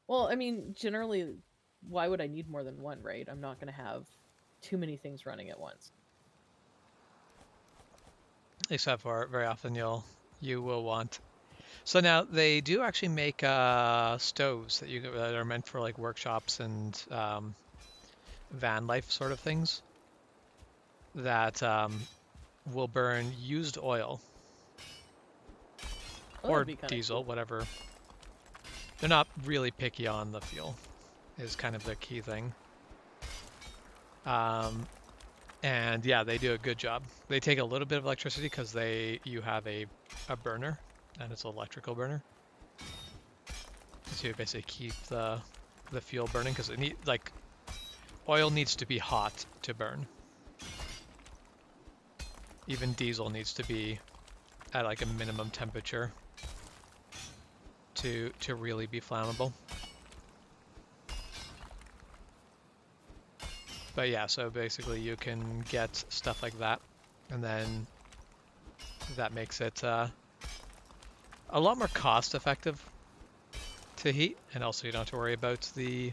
Well, I mean, generally, why would I need more than 1, right? I'm not going to have too many things running at once. Except for very often you will want. So now they do actually make stoves that are meant for like workshops and van life sort of things that will burn used oil Well, or that'd be kind of diesel, cool. whatever. They're not really picky on the fuel, is kind of the key thing. And yeah, they do a good job. They take a little bit of electricity because you have a burner, and it's an electrical burner to basically keep the fuel burning because oil needs to be hot to burn. Even diesel needs to be at like a minimum temperature to really be flammable. But yeah, so basically you can get stuff like that, and then that makes it a lot more cost effective to heat, and also you don't have to worry about the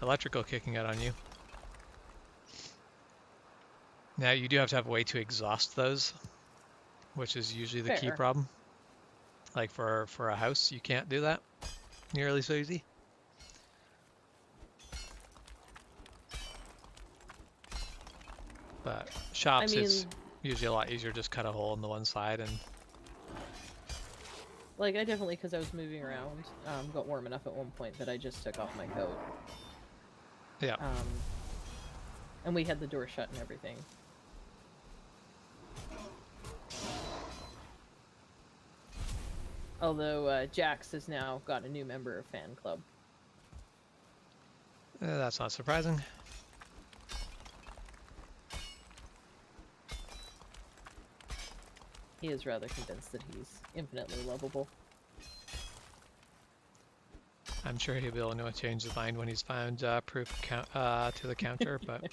electrical kicking out on you. Now you do have to have a way to exhaust those, which is usually the key Fair. problem. Like for a house, you can't do that nearly so easy. But shops, I mean, it's usually a lot easier. Just cut a hole in the one side and. like, I definitely, because I was moving around, got warm enough at one point that I just took off my coat. Yeah. And we had the door shut and everything. Although Jax has now got a new member of fan club. That's not surprising. He is rather convinced that he's infinitely lovable. I'm sure he'll be able to change his mind when he's found proof to the counter, but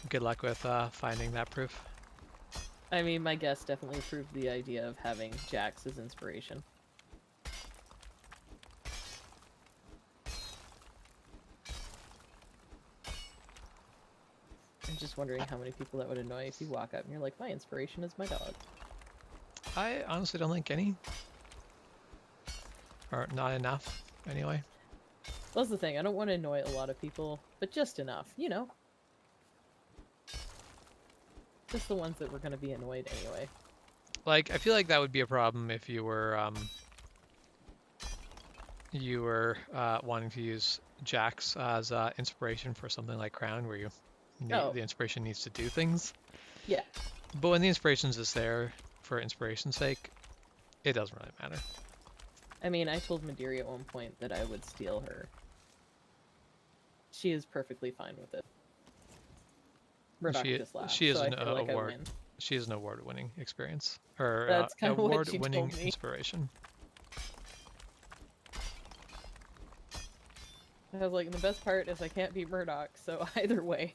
good luck with finding that proof. I mean, my guess definitely proved the idea of having Jax as inspiration. I'm just just wondering how many people that would annoy if you walk up and you're like, my inspiration is my dog. I honestly don't think any. Or not enough, anyway. Well, that's the thing. I don't want to annoy a lot of people, but just enough, you know? Just the ones that were going to be annoyed anyway. Like, I feel like that would be a problem if you were wanting to use Jax as inspiration for something like Crown, where the inspiration needs to do things. Yeah. But when the inspiration's just there for inspiration's sake, it doesn't really matter. I mean, I told Madeira at one point that I would steal her. She is perfectly fine with it. Murdoch just laughed, she is so I an feel like award. I win. She is an award-winning experience, or That's kind of what she award-winning told me. inspiration. I was like, the best part is I can't beat Murdoch, so either way.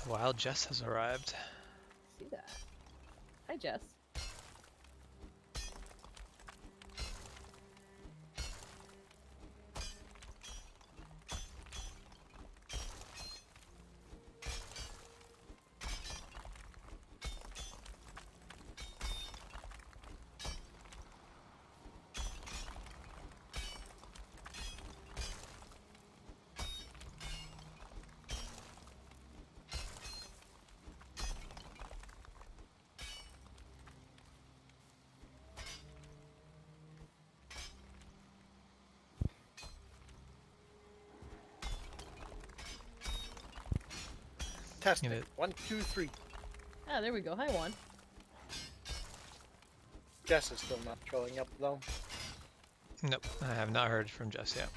Wild Jess has arrived. See that? Hi, Jess. Testing. It. 1, 2, 3. Ah, there we go. Hi, Juan. Jess is still not showing up though. Nope, I have not heard from Jess yet.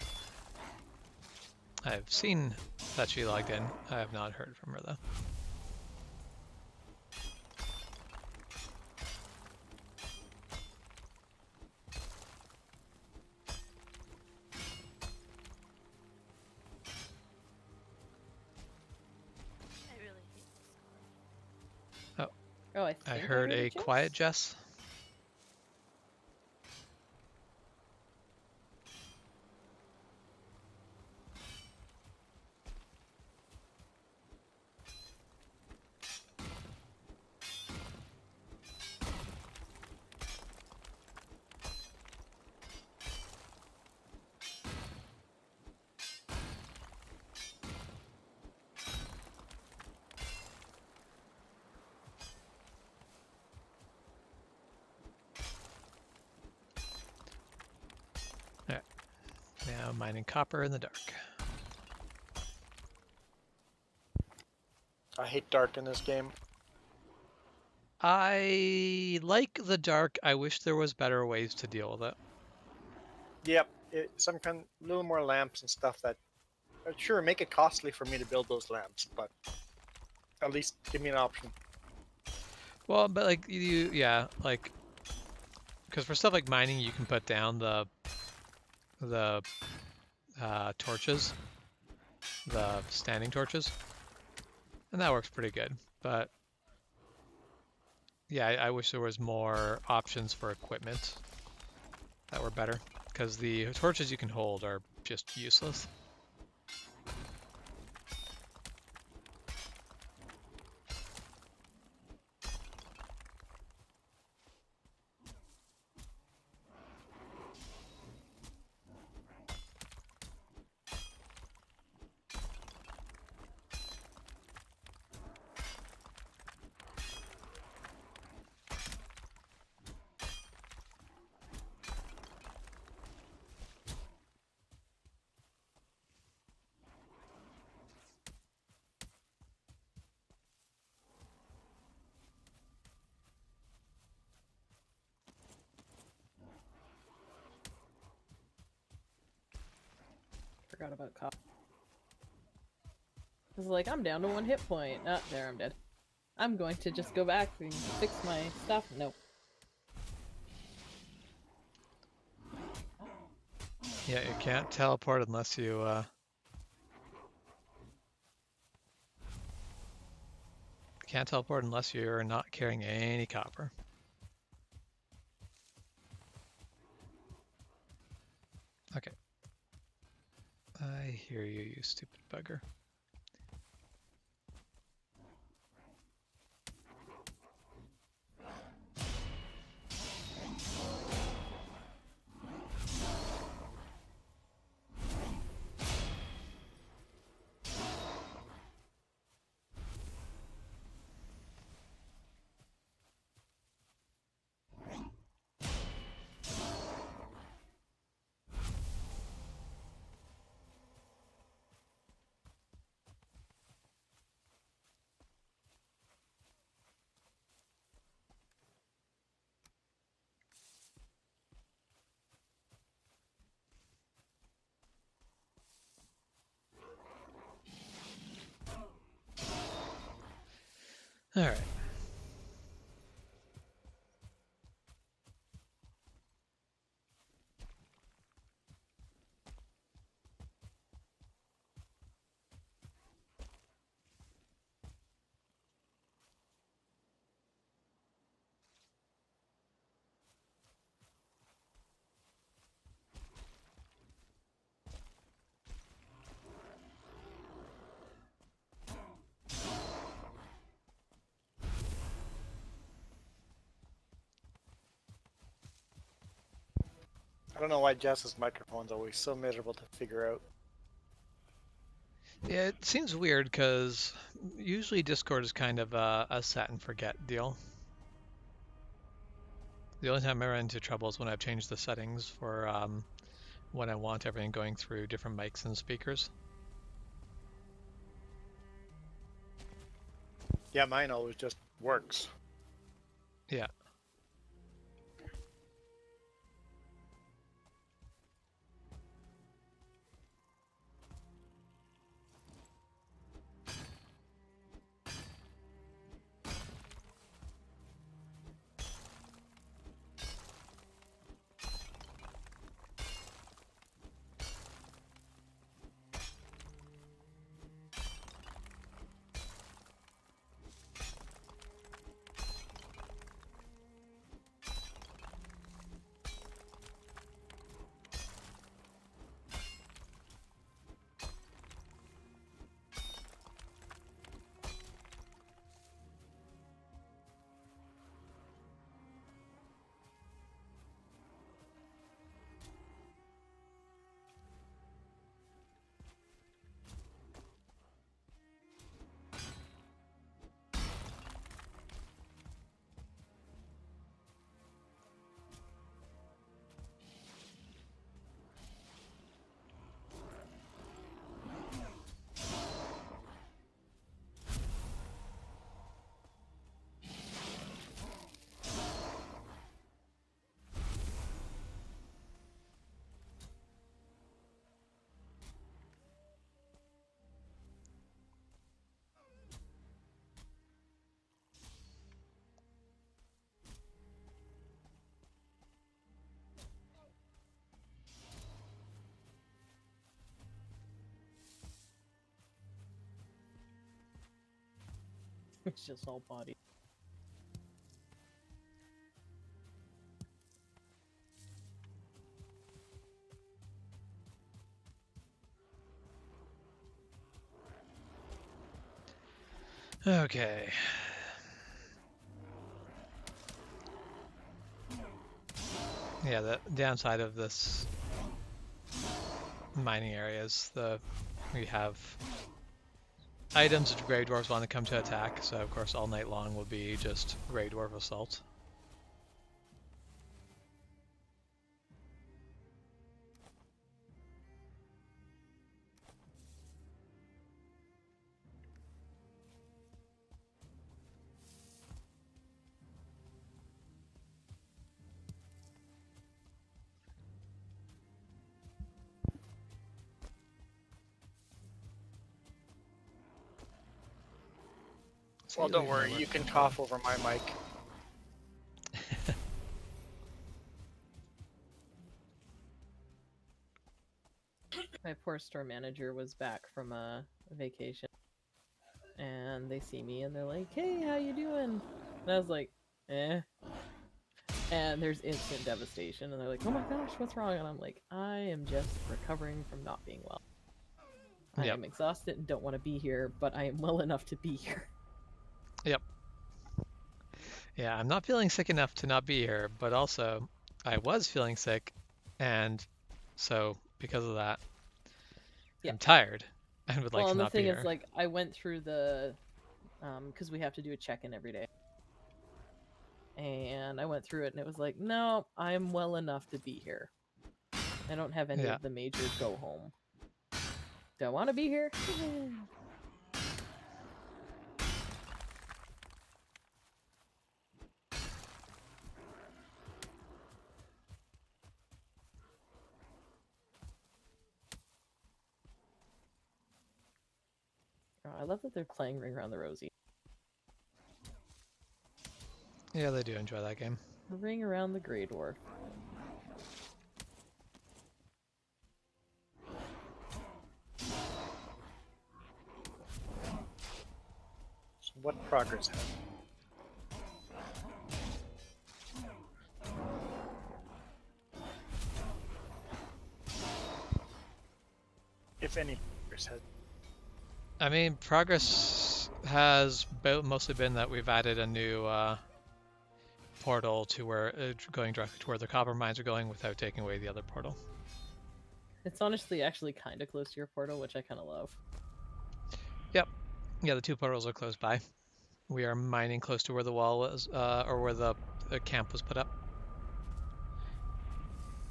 I've seen that she logged in. I have not heard from her though. Oh, I heard a quiet Jess. Now mining copper in the dark. I hate dark in this game. I like the dark. I wish there was better ways to deal with it. Yep, some kind, little more lamps and stuff that. Sure, make it costly for me to build those lamps, but at least give me an option. Well, but like yeah, like, because for stuff like mining, you can put down the torches, the standing torches, and that works pretty good. But yeah, I wish there was more options for equipment that were better, because the torches you can hold are just useless. Forgot about cop. was like, I'm down to 1 hit point. Ah, there, I'm dead. I'm going to just go back and fix my stuff. Nope. Yeah, you can't teleport unless you can't teleport unless you're not carrying any copper. Okay. I hear you, you stupid bugger. All right. I don't know why Jess's microphone's always so miserable to figure out. Yeah, it seems weird because usually Discord is kind of a set and forget deal. The only time I run into trouble is when I've changed the settings for when I want everything going through different mics and speakers. Yeah, mine always just works. Yeah. It's just all body. Okay. Yeah, the downside of this mining area is we have items that Grey Dwarves want to come to attack, so of course all night long will be just Grey Dwarf assault. Well, don't worry, you can cough over my mic. My poor store manager was back from a vacation, and they see me and they're like, "Hey, how you doing?" And I was like, "Eh." And there's instant devastation, and they're like, "Oh my gosh, what's wrong?" And I'm like, "I am just recovering from not being well. I Yep. am exhausted and don't want to be here, but I am well enough to be here." Yep. Yeah, I'm not feeling sick enough to not be here, but also I was feeling sick, and so because of that, Yeah. I'm tired and would like Well, to and the not be thing is, here. like, I went through the, because we have to do a check-in every day, and I went through it, and it was like, no, I'm well enough to be here. I don't have any Yeah. of the major go home. Do I want to be here? Oh, I love that they're playing Ring Around the Rosie. Yeah, they do enjoy that game. Ring Around the Grey Dwarf. So what progress have you? If any progress has. I mean, progress has mostly been that we've added a new portal to where going directly to where the copper mines are going without taking away the other portal. It's honestly actually kind of close to your portal, which I kind of love. Yep. Yeah, the two portals are close by. We are mining close to where the wall was, or where the camp was put up,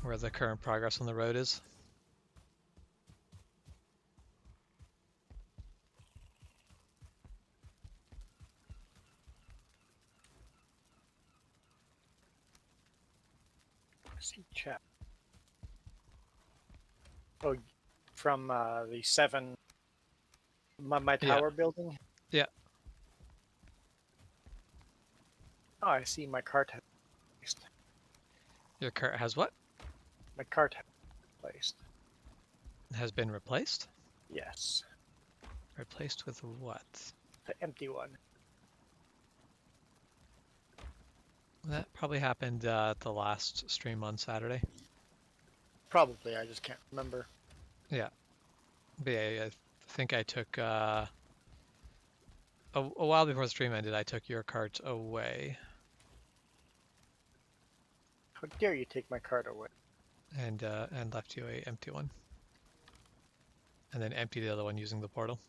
where the current progress on the road is. See chat. Oh, from the 7, my tower building? Yeah. Oh, I see my cart has placed. Your cart has what? My cart has placed. Has been replaced? Yes. Replaced with what? The empty one. That probably happened at the last stream on Saturday. Probably, I just can't remember. Yeah. But yeah, I think I took a while before the stream ended, I took your cart away How dare you take my cart away? and left you a empty one, and then empty the other one using the portal.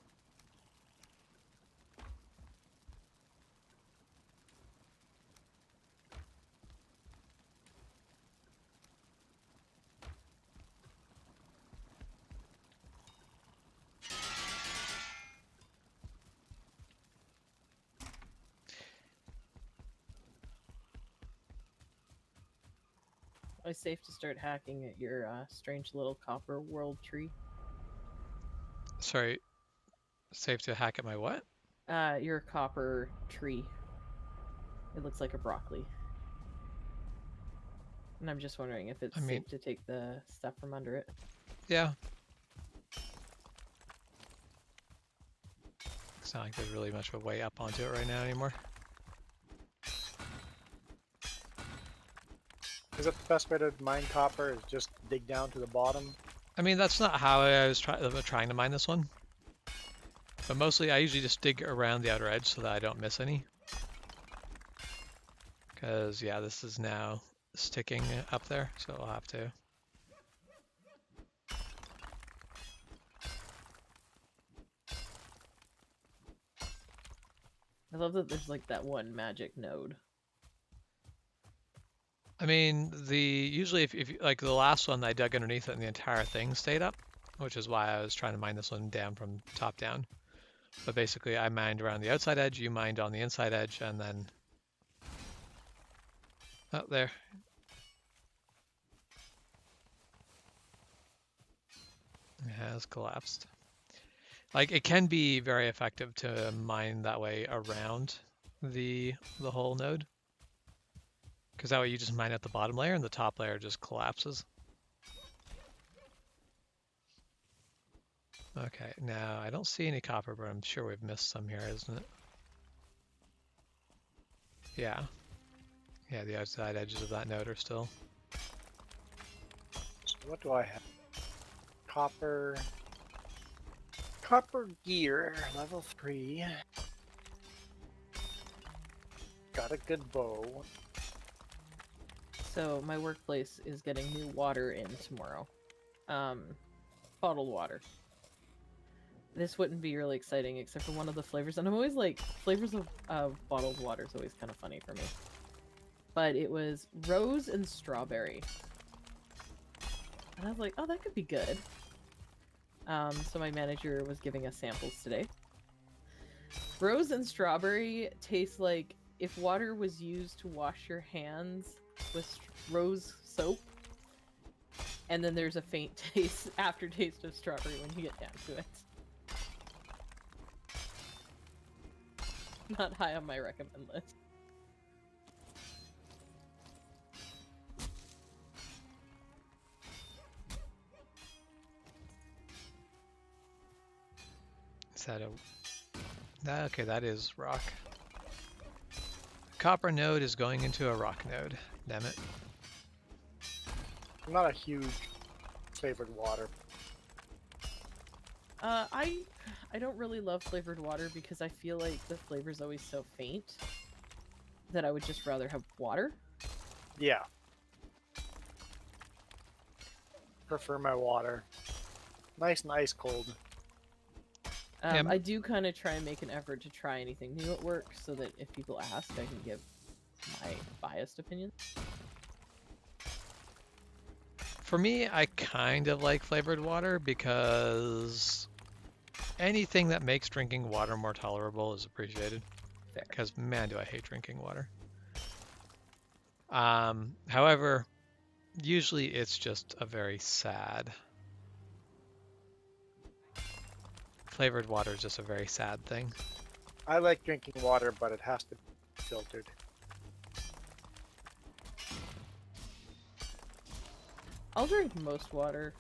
It's safe to start hacking at your strange little copper world tree. Sorry, safe to hack at my what? Your copper tree. It looks like a broccoli. And I'm just wondering if it's safe to take the stuff from under it. Yeah. It's not like there's really much of a way up onto it right now anymore. Is that the best way to mine copper? Is just dig down to the bottom? I mean, that's not how I was trying to mine this one. But mostly, I usually just dig around the outer edge so that I don't miss any. Because, yeah, this is now sticking up there, so I'll have to. I love that there's like that one magic node. I mean, usually if like the last one, I dug underneath it and the entire thing stayed up, which is why I was trying to mine this one down from top down. But basically, I mined around the outside edge, you mined on the inside edge, and then up there. It has collapsed. Like it can be very effective to mine that way around the whole node, because that way you just mine at the bottom layer and the top layer just collapses. Okay, now I don't see any copper, but I'm sure we've missed some here, isn't it? Yeah. Yeah, the outside edges of that node are still. So what do I have? Copper. Copper gear, level 3. Got a good bow. So my workplace is getting new water in tomorrow. Bottled water. This wouldn't be really exciting except for one of the flavors, and I'm always like, flavors of bottled water is always kind of funny for me. But it was rose and strawberry. And I was like, oh, that could be good. So my manager was giving us samples today. Rose and strawberry taste like if water was used to wash your hands with rose soap, and then there's a faint taste, aftertaste of strawberry when you get down to it. Not high on my recommend list. Is that a... Okay, that is rock. Copper node is going into a rock node. Damn it. I'm not a huge flavored water. I don't really love flavored water because I feel like the flavor's always so faint that I would just rather have water. Yeah. Prefer my water. Nice and ice cold. I do kind of try and make an effort to try anything new at work so that if people ask, I can give my biased opinion. For me, I kind of like flavored water because anything that makes drinking water more tolerable is appreciated. Fair. Because man, do I hate drinking water. However, usually it's just a very sad... Flavored water is just a very sad thing. I like drinking water, but it has to be filtered. I'll drink most water,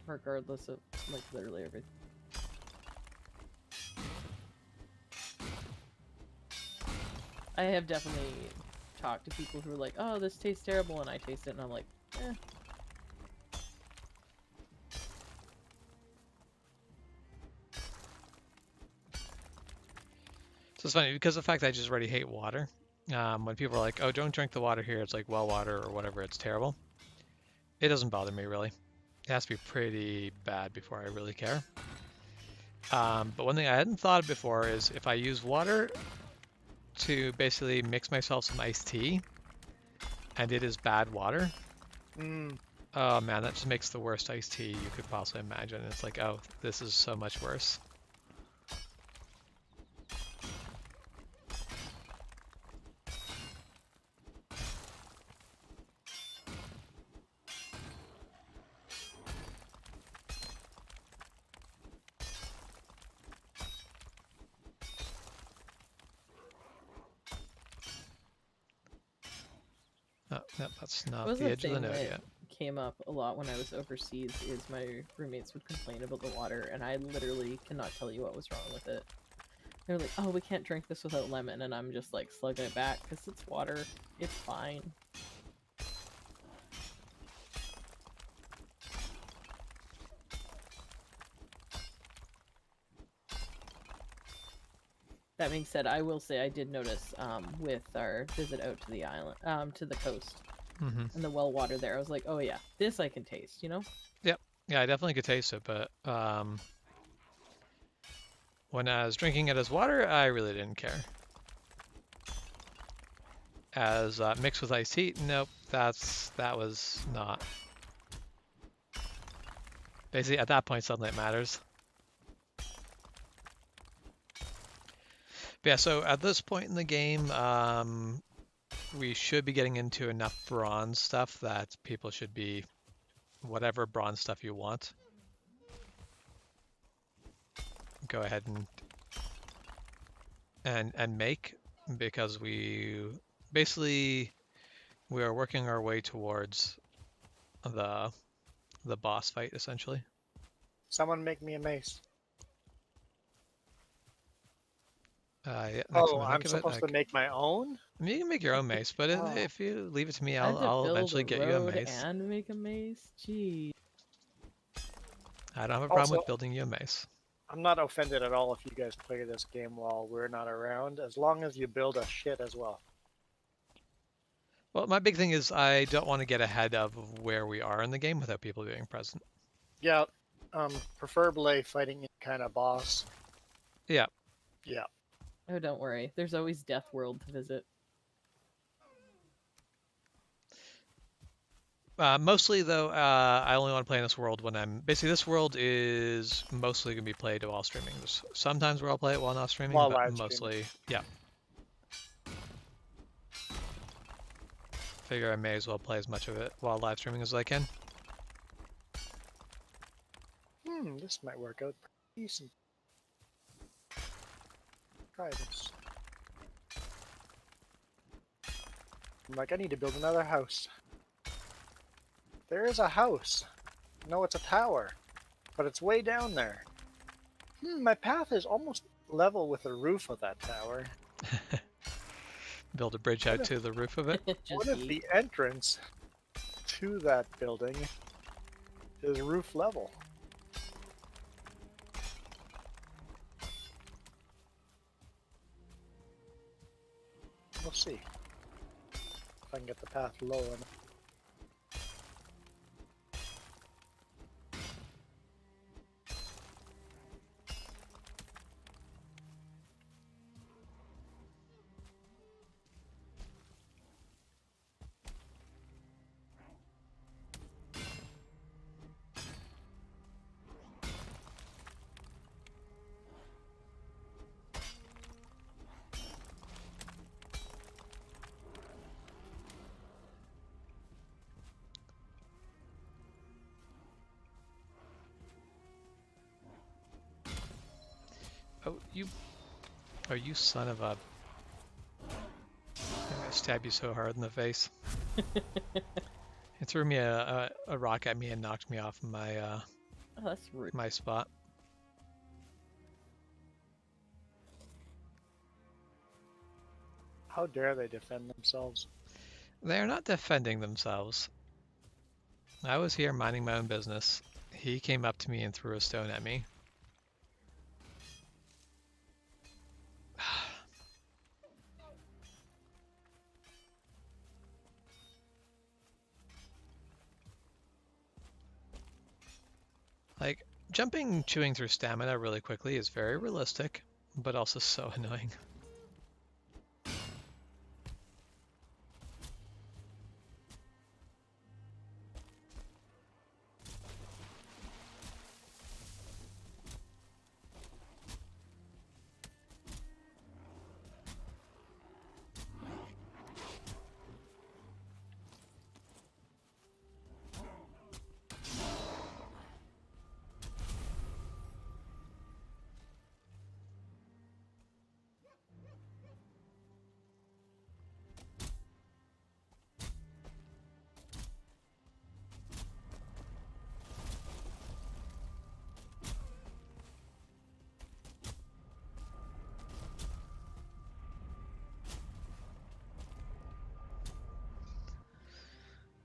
regardless of, like, literally everything. I have definitely talked to people who are like, oh, this tastes terrible, and I taste it, and I'm like, eh. So it's funny because of the fact that I just already hate water. When people are like, oh, don't drink the water here, it's like well water or whatever, it's terrible. It doesn't bother me really. It has to be pretty bad before I really care. But one thing I hadn't thought of before is if I use water to basically mix myself some iced tea and it is bad water, oh man, that just makes the worst iced tea you could possibly imagine. It's like, oh, this is so much worse. Oh, no, that's not Was the the edge of the thing node that yet. came up a lot when I was overseas is my roommates would complain about the water, and I literally cannot tell you what was wrong with it. They're like, oh, we can't drink this without lemon, and I'm just like slugging it back because it's water. It's fine. That being said, I will say I did notice with our visit out to the island, to the coast, and the well water there, I was like, oh yeah, this I can taste, you know? Yep. Yeah, I definitely could taste it, but when I was drinking it as water, I really didn't care. As mixed with iced tea, nope, that was not. Basically, at that point, suddenly it matters. But yeah, so at this point in the game, we should be getting into enough bronze stuff that people should be whatever bronze stuff you want. go ahead and make, because we basically we are working our way towards the boss fight essentially. Someone make me a mace. Yeah, next Oh, time I I'm think of it, supposed to make my own? I mean, you can make your own mace, but Oh. if you leave it to me, I have to I'll build eventually a get you a road mace. and make a mace. Gee. I don't have a problem Also, with building you a mace. I'm not offended at all if you guys play this game while we're not around, as long as you build a shit as well. Well, my big thing is I don't want to get ahead of where we are in the game without people being present. Yeah, preferably fighting any kind of boss. Yeah. Yeah. Oh, don't worry. There's always Death World to visit. Mostly though, I only want to play in this world when I'm basically this world is mostly gonna be played while streaming. There's sometimes where I'll play it while not streaming, While but live streaming. mostly, yeah. Figure I may as well play as much of it while live streaming as I can. This might work out pretty decent. Try this. I'm like, I need to build another house. There is a house. No, it's a tower, but it's way down there. My path is almost level with the roof of that tower. Build a bridge out to the roof of it. What if the entrance to that building is roof level? We'll see. If I can get the path low enough. Oh, you son of a! I'm gonna stab you so hard in the face. It threw me a rock at me and knocked me off my Oh, that's rude. my spot. How dare they defend themselves? They are not defending themselves. I was here minding my own business. He came up to me and threw a stone at me. Like, jumping, chewing through stamina really quickly is very realistic, but also so annoying.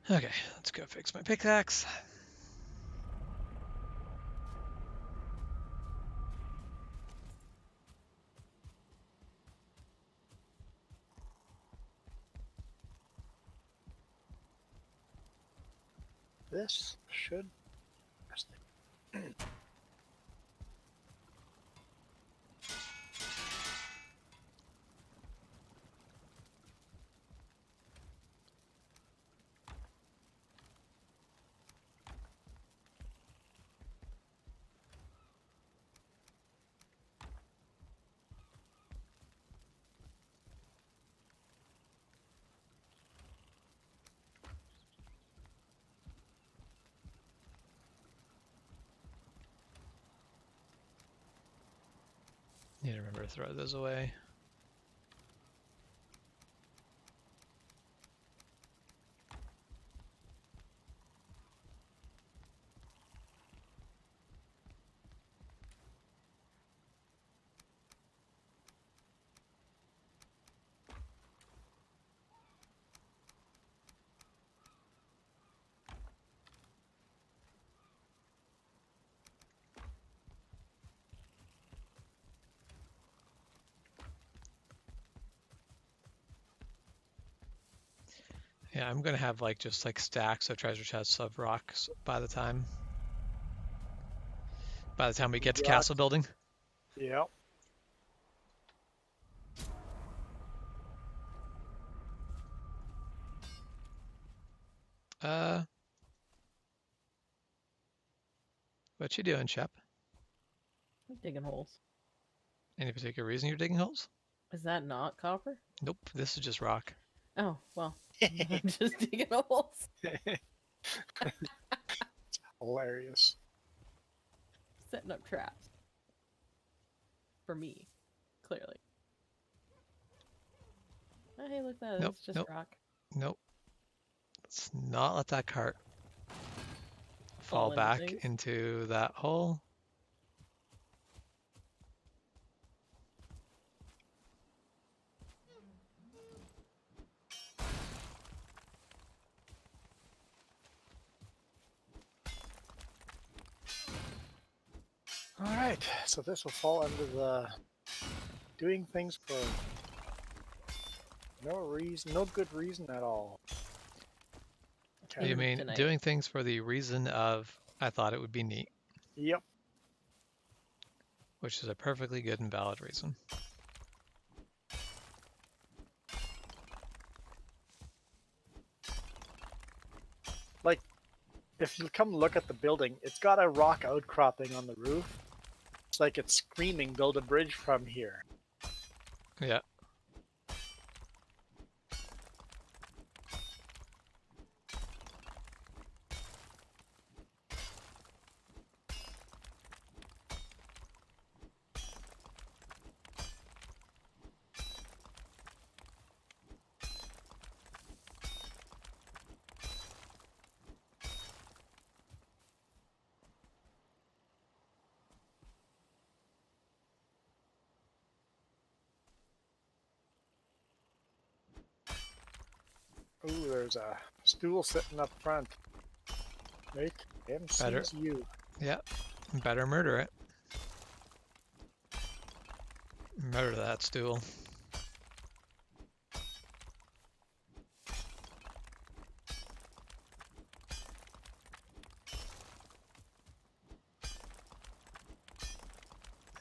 Okay, let's go fix my pickaxe. This should... Need to remember to throw those away. Yeah, I'm gonna have like just like stacks of treasure chests of rocks by the time we get to Yeah. castle building. Yep. Uh, what you doing, Shep? I'm digging holes. Any particular reason you're digging holes? Is that not copper? Nope, this is just rock. Oh, well. I'm just digging holes. Hilarious. Setting up traps. For me. Clearly. Oh, hey, look at that. Nope, It's just nope, rock. nope. Let's not let that cart fall Into back things. into that hole. Alright, so this will fall under the doing things for no reason, no good reason at all. Okay. You mean Tonight. doing things for the reason of I thought it would be neat, Yep. which is a perfectly good and valid reason. Like, if you come look at the building, it's got a rock outcropping on the roof. It's like it's screaming, build a bridge from here. Yeah. Ooh, there's a stool sitting up front. Right? M Better. sees you. Yeah. Better murder it. Murder that stool.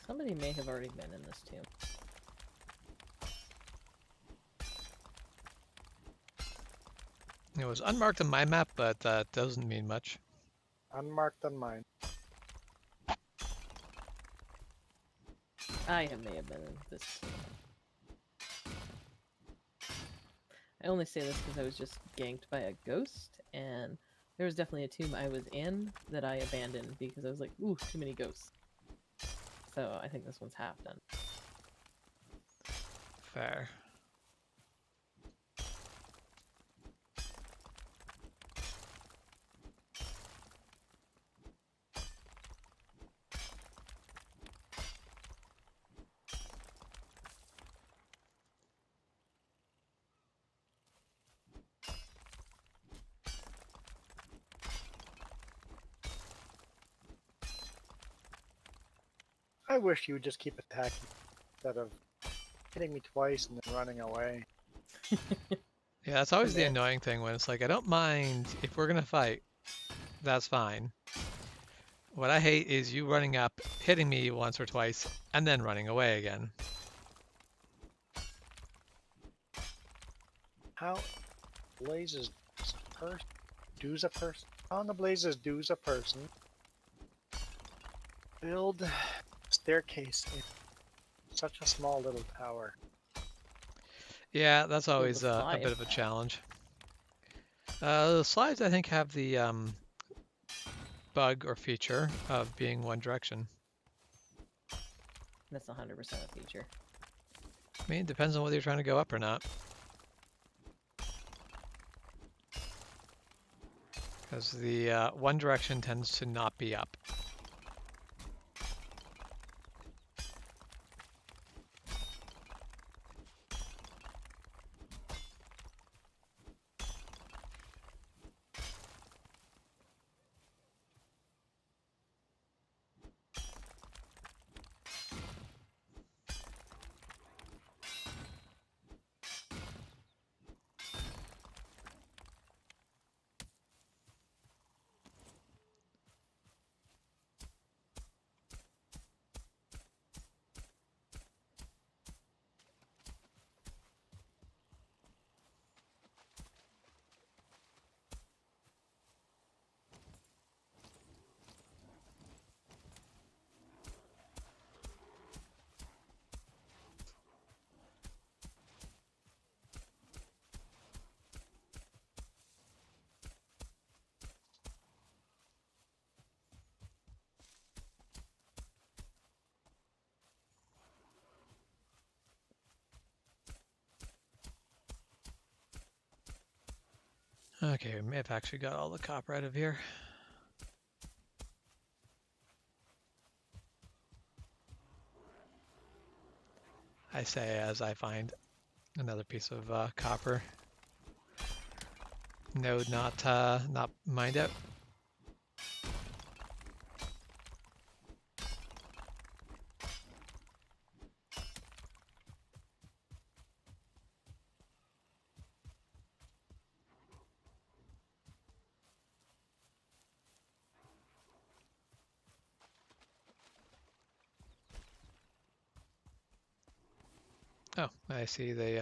Somebody may have already been in this tomb. It was unmarked on my map, but that doesn't mean much. Unmarked on mine. I may have been in this tomb. I only say this because I was just ganked by a ghost, and there was definitely a tomb I was in that I abandoned because I was like, ooh, too many ghosts. So I think this one's half done. Fair. I wish you would just keep attacking instead of hitting me twice and then running away. Yeah, that's always the Yeah. annoying thing when it's like, I don't mind if we're gonna fight. That's fine. What I hate is you running up, hitting me once or twice, and then running away again. How blazes a person? Do's a person? How in the blazes do's a person? Build staircase in such a small little tower. Yeah, that's always the a slide. bit of a challenge. The slides, I think, have the bug or feature of being one direction. That's 100% a feature. I mean, it depends on whether you're trying to go up or not. Because the one direction tends to not be up. Okay, we may have actually got all the copper out of here. I say as I find another piece of copper. Node not mined out. Oh, I see they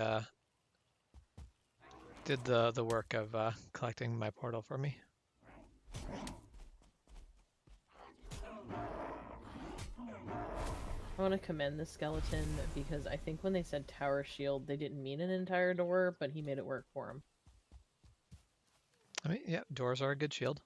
did the work of collecting my portal for me. I want to commend the skeleton because I think when they said tower shield, they didn't mean an entire door, but he made it work for him. I mean, yeah, doors are a good shield.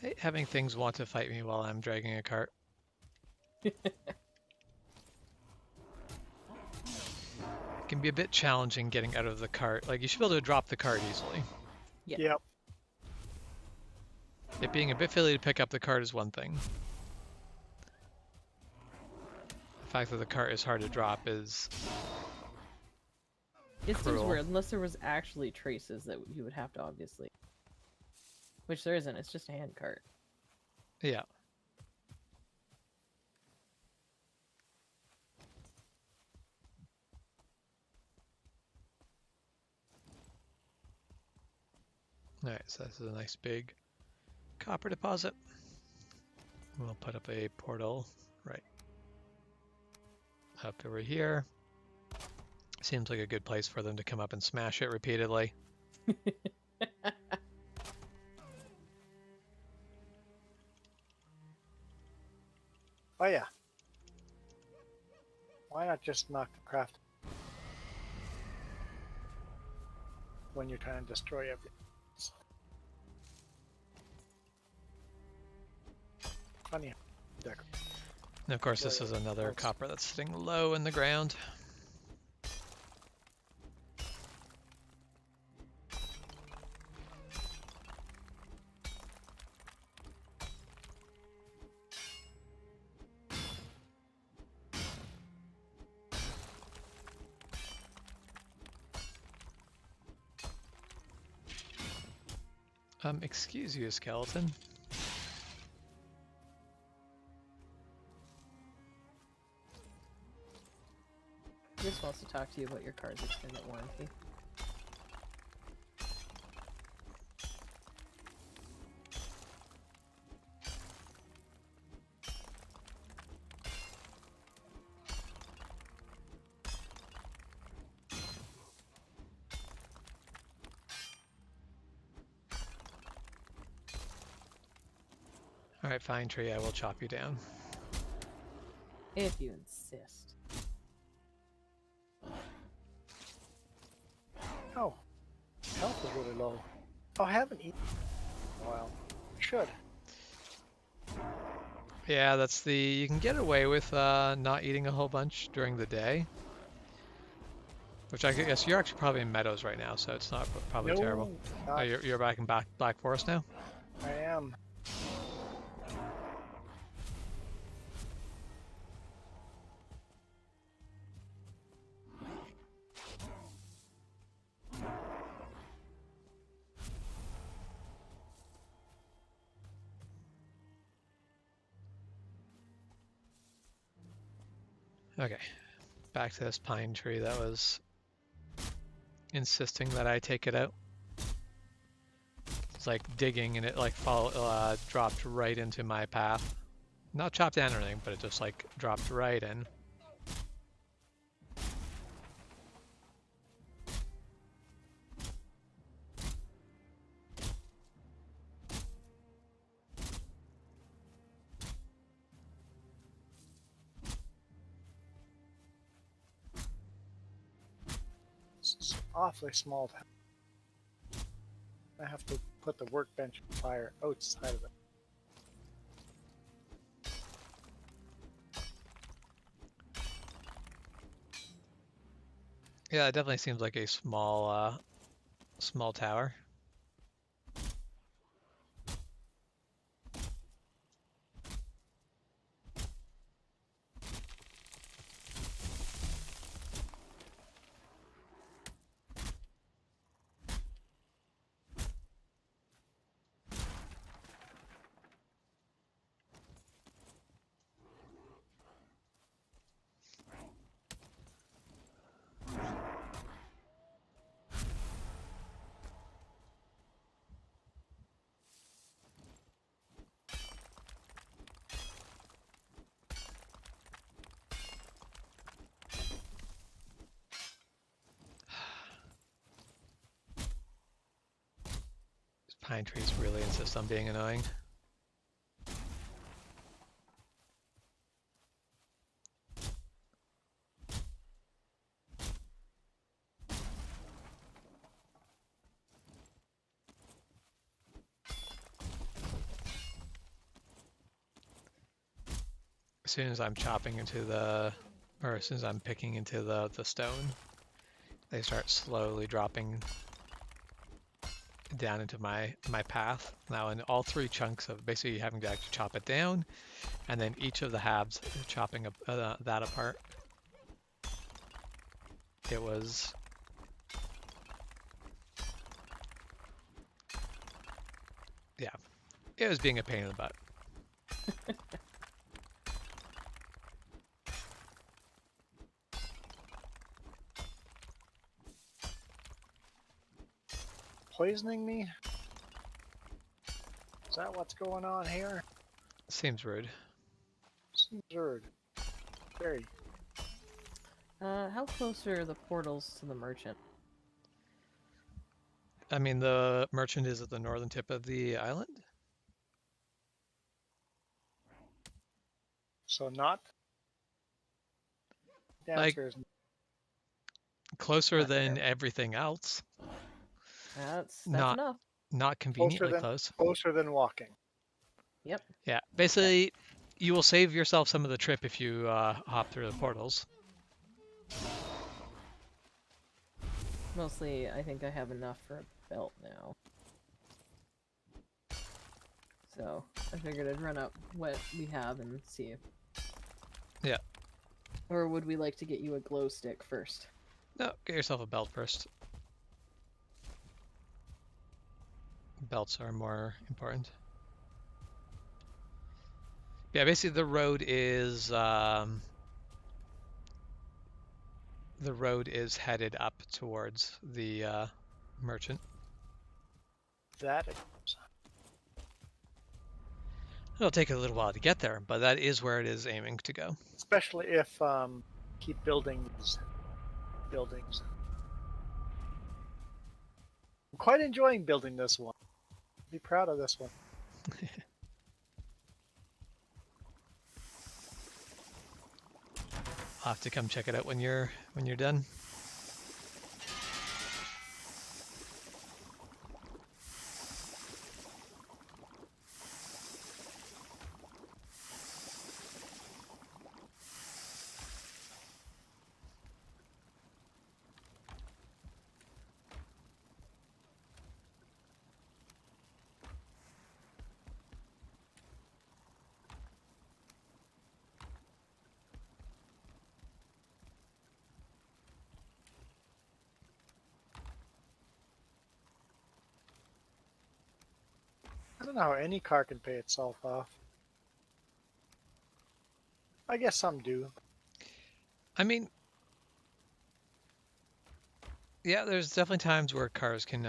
I hate having things want to fight me while I'm dragging a cart. It can be a bit challenging getting out of the cart. Like, you should be able to drop the cart easily. Yeah. Yep. It being a bit fiddly to pick up the cart is one thing. The fact that the cart is hard to drop is It seems cruel. weird, unless there was actually traces that you would have to obviously. Which there isn't, it's just a hand cart. Yeah. Alright, so this is a nice big copper deposit. We'll put up a portal right up over here. Seems like a good place for them to come up and smash it repeatedly. Oh yeah. Why not just knock the craft when you're trying to destroy everything? Funny. And of course, this is another copper that's sitting low in the ground. Excuse you, skeleton. He just wants to talk to you about your car's extended warranty. Alright, fine tree, I will chop you down. If you insist. Oh, health is really low. Oh, I haven't eaten in a while. I should. Yeah, that's the... You can get away with not eating a whole bunch during the day. Which I guess you're actually probably in meadows right now, so it's not probably No, terrible. Oh, not, you're back in Black Forest now? I am. Okay, back to this pine tree that was insisting that I take it out. It's like digging and it like dropped right into my path. Not chopped down or anything, but it just like dropped right in. This is awfully small town. I have to put the workbench fire outside of it. Yeah, it definitely seems like a small tower. These pine trees really insist on being annoying. As soon as I'm chopping into or as soon as I'm picking into the stone, they start slowly dropping down into my path. Now in all three chunks of basically having to actually chop it down, and then each of the halves chopping that apart. It was yeah, it was being a pain in the butt. Poisoning me? Is that what's going on here? Seems rude. Seems rude. Very. How close are the portals to the merchant? I mean, the merchant is at the northern tip of the island. So not? The Like answer is closer not than there. everything else. That's Not enough. conveniently close. Closer than walking. Yep. Yeah, basically, you will save yourself some of the trip if you hop through the portals. Mostly, I think I have enough for a belt now. So, I figured I'd run up what we have and see. Yeah. Or would we like to get you a glow stick first? No, get yourself a belt first. Belts are more important. Yeah, basically the road is headed up towards the merchant. That is. It'll take a little while to get there, but that is where it is aiming to go. Especially if keep building these buildings. I'm quite enjoying building this one. Be proud of this one. I'll have to come check it out when you're done. I don't know how any car can pay itself off. I guess some do. I mean, yeah, there's definitely times where cars can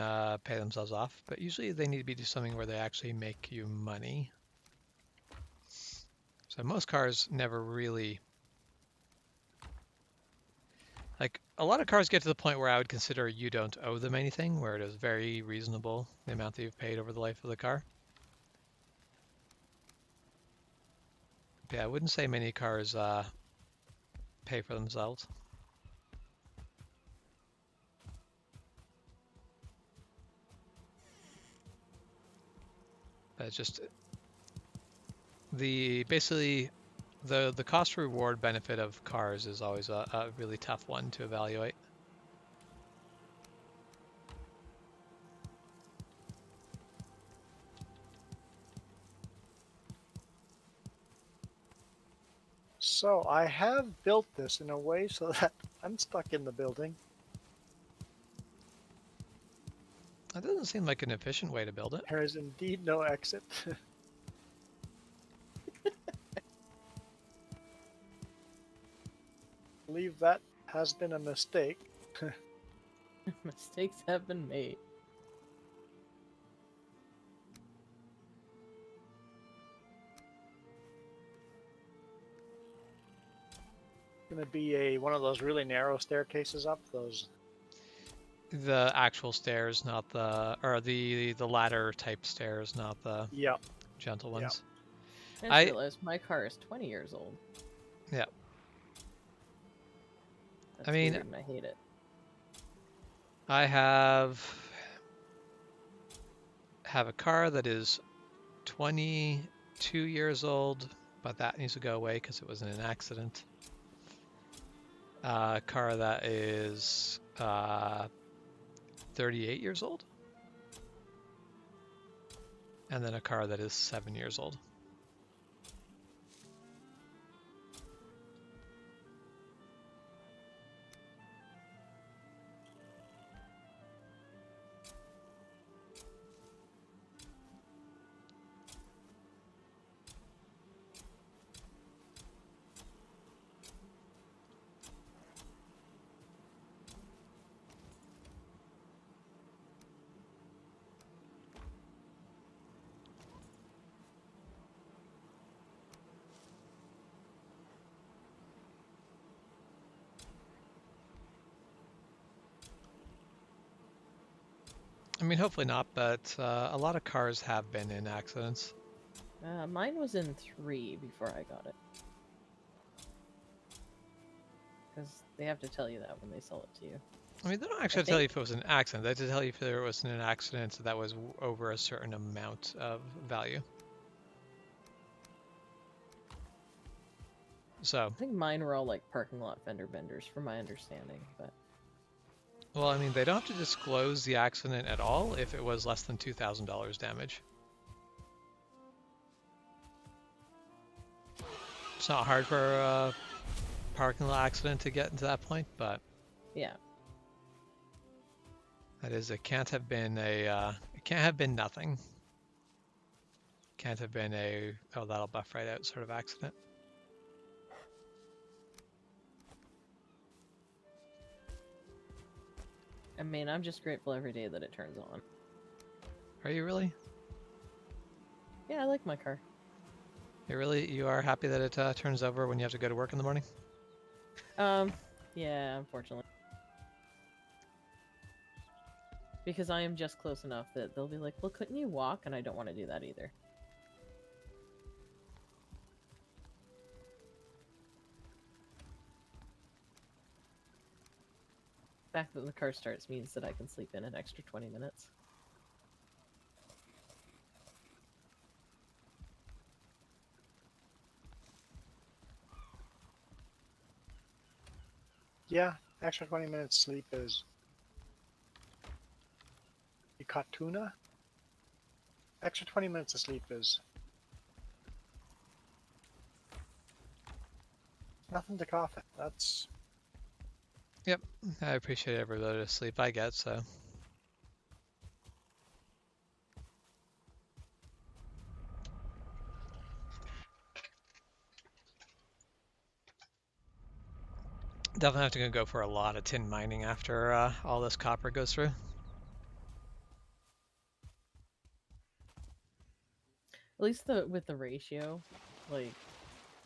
pay themselves off, but usually they need to be do something where they actually make you money. So most cars never really, like a lot of cars get to the point where I would consider you don't owe them anything, where it is very reasonable the amount that you've paid over the life of the car. But yeah, I wouldn't say many cars pay for themselves. But it's just basically the cost reward benefit of cars is always a really tough one to evaluate. So I have built this in a way so that I'm stuck in the building. That doesn't seem like an efficient way to build it. There is indeed no exit. I believe that has been a mistake. Mistakes have been made. Gonna be one of those really narrow staircases up those. The actual stairs, not the ladder type stairs, not the Yeah. gentle ones. I just realized my car is 20 years old. Yeah. That's mean, weird and I hate it. I have a car that is 22 years old, but that needs to go away because it was in an accident. A car that is 38 years old. And then a car that is 7 years old. I mean, hopefully not, but a lot of cars have been in accidents. Mine was in 3 before I got it. Because they have to tell you that when they sell it to you. I mean, they don't actually tell you if it was an accident. They have to tell you if there was an accident that was over a certain amount of value. So I think mine were all like parking lot fender benders, from my understanding, but... Well, I mean, they don't have to disclose the accident at all if it was less than $2,000 damage. It's not hard for a parking lot accident to get into that point, but yeah, that is, it can't have been it can't have been nothing. Can't have been oh, that'll buff right out sort of accident. I mean, I'm just grateful every day that it turns on. Are you really? Yeah, I like my car. You are happy that it turns over when you have to go to work in the morning? Yeah, unfortunately. Because I am just close enough that they'll be like, well, couldn't you walk? And I don't want to do that either. The fact that the car starts means that I can sleep in an extra 20 minutes. Yeah, extra 20 minutes sleep is... You caught tuna? Extra 20 minutes of sleep is... nothing to cough at. That's... Yep, I appreciate every bit of sleep I get, so. Definitely have to go for a lot of tin mining after all this copper goes through. At least with the ratio, like,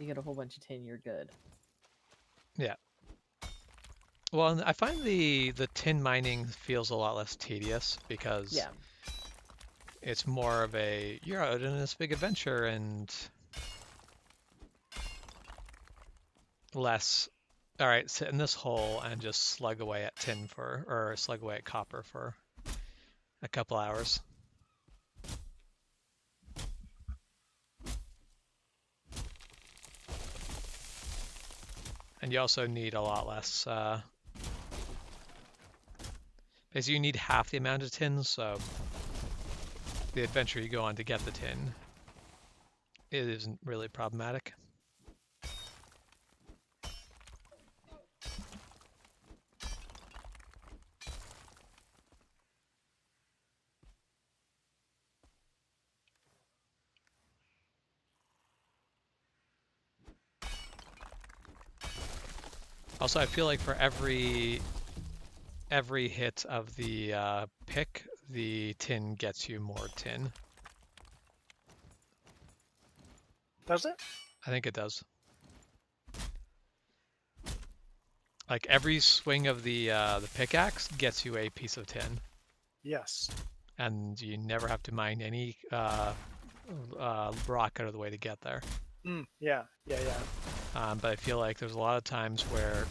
you get a whole bunch of tin, you're good. Yeah. Well, and I find the tin mining feels a lot less tedious because Yeah. it's more of a, you're out in this big adventure and less, all right, sit in this hole and just slug away at tin for, or slug away at copper for a couple hours. And you also need a lot less, because you need half the amount of tin, so the adventure you go on to get the tin, it isn't really problematic. Also, I feel like for every hit of the pick, the tin gets you more tin. Does it? I think it does. Like every swing of the pickaxe gets you a piece of tin, Yes. and you never have to mine any rock out of the way to get there. Yeah. But I feel like there's a lot of times where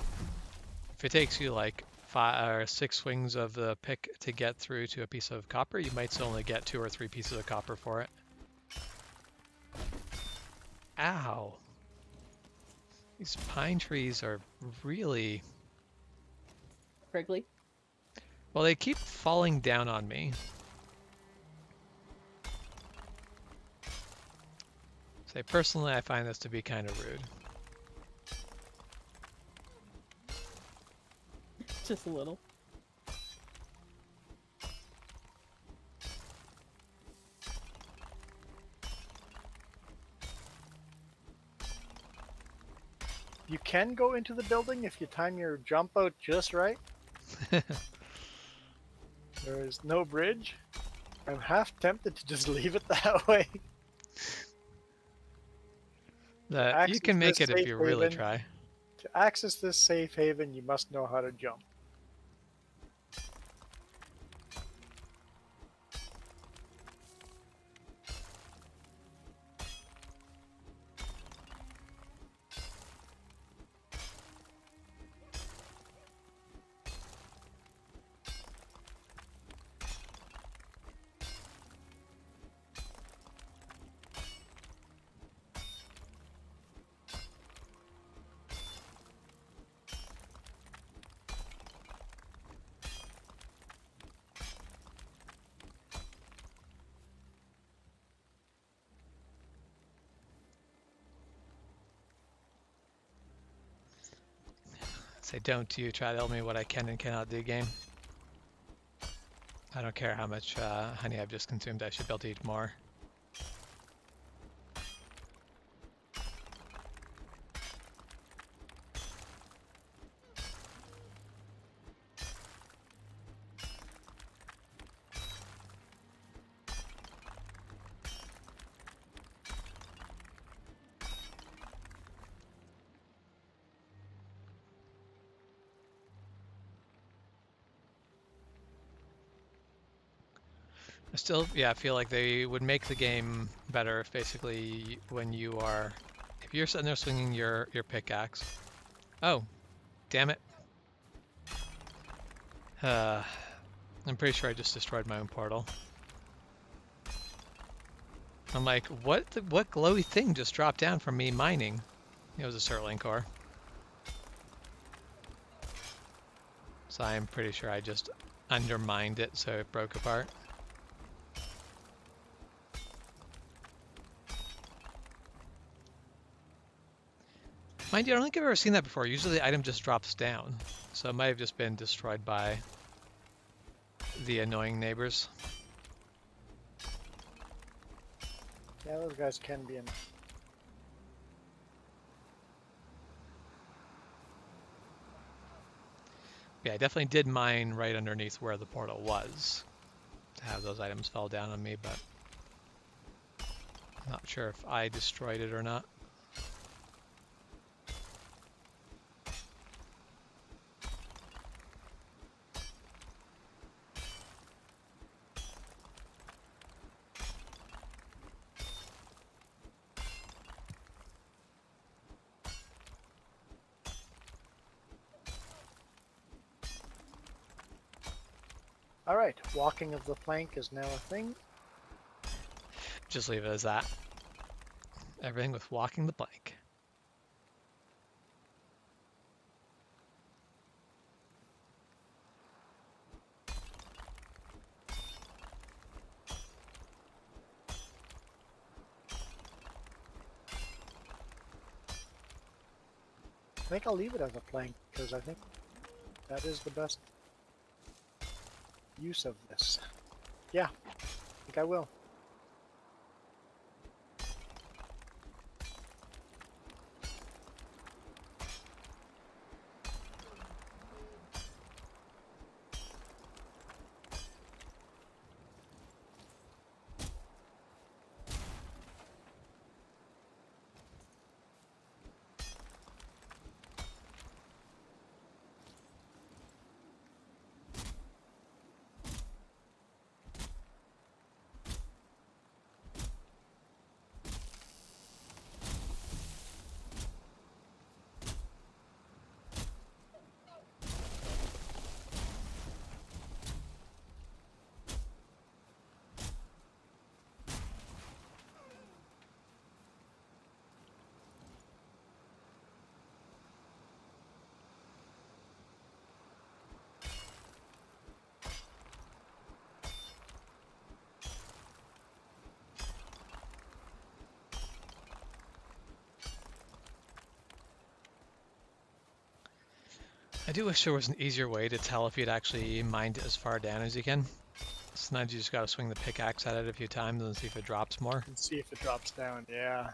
if it takes you like 5 or 6 swings of the pick to get through to a piece of copper, you might still only get 2 or 3 pieces of copper for it. Ow. These pine trees are really... Prickly? Well, they keep falling down on me. Say, personally, I find this to be kind of rude. Just a little. You can go into the building if you time your jump out just right. There is no bridge. I'm half tempted to just leave it that way. You can make it if you really try. To access this safe haven, you must know how to jump. Say, don't you try to tell me what I can and cannot do, game. I don't care how much honey I've just consumed, I should be able to eat more. I still, yeah, I feel like they would make the game better if basically when you are, if you're sitting there swinging your pickaxe. Oh, damn it. I'm pretty sure I just destroyed my own portal. I'm like, what glowy thing just dropped down from me mining? It was a Sterling core. So I'm pretty sure I just undermined it so it broke apart. Mind you, I don't think I've ever seen that before. Usually the item just drops down. So it might have just been destroyed by the annoying neighbors. Yeah, those guys can be in. Yeah, I definitely did mine right underneath where the portal was to have those items fall down on me, but I'm not sure if I destroyed it or not. Alright, walking of the plank is now a thing. Just leave it as that. Everything with walking the plank. I think I'll leave it as a plank, because I think that is the best use of this. Yeah, I think I will. I do wish there was an easier way to tell if you'd actually mined it as far down as you can. Sometimes you just gotta swing the pickaxe at it a few times and see if it drops more. And see if it drops down, yeah.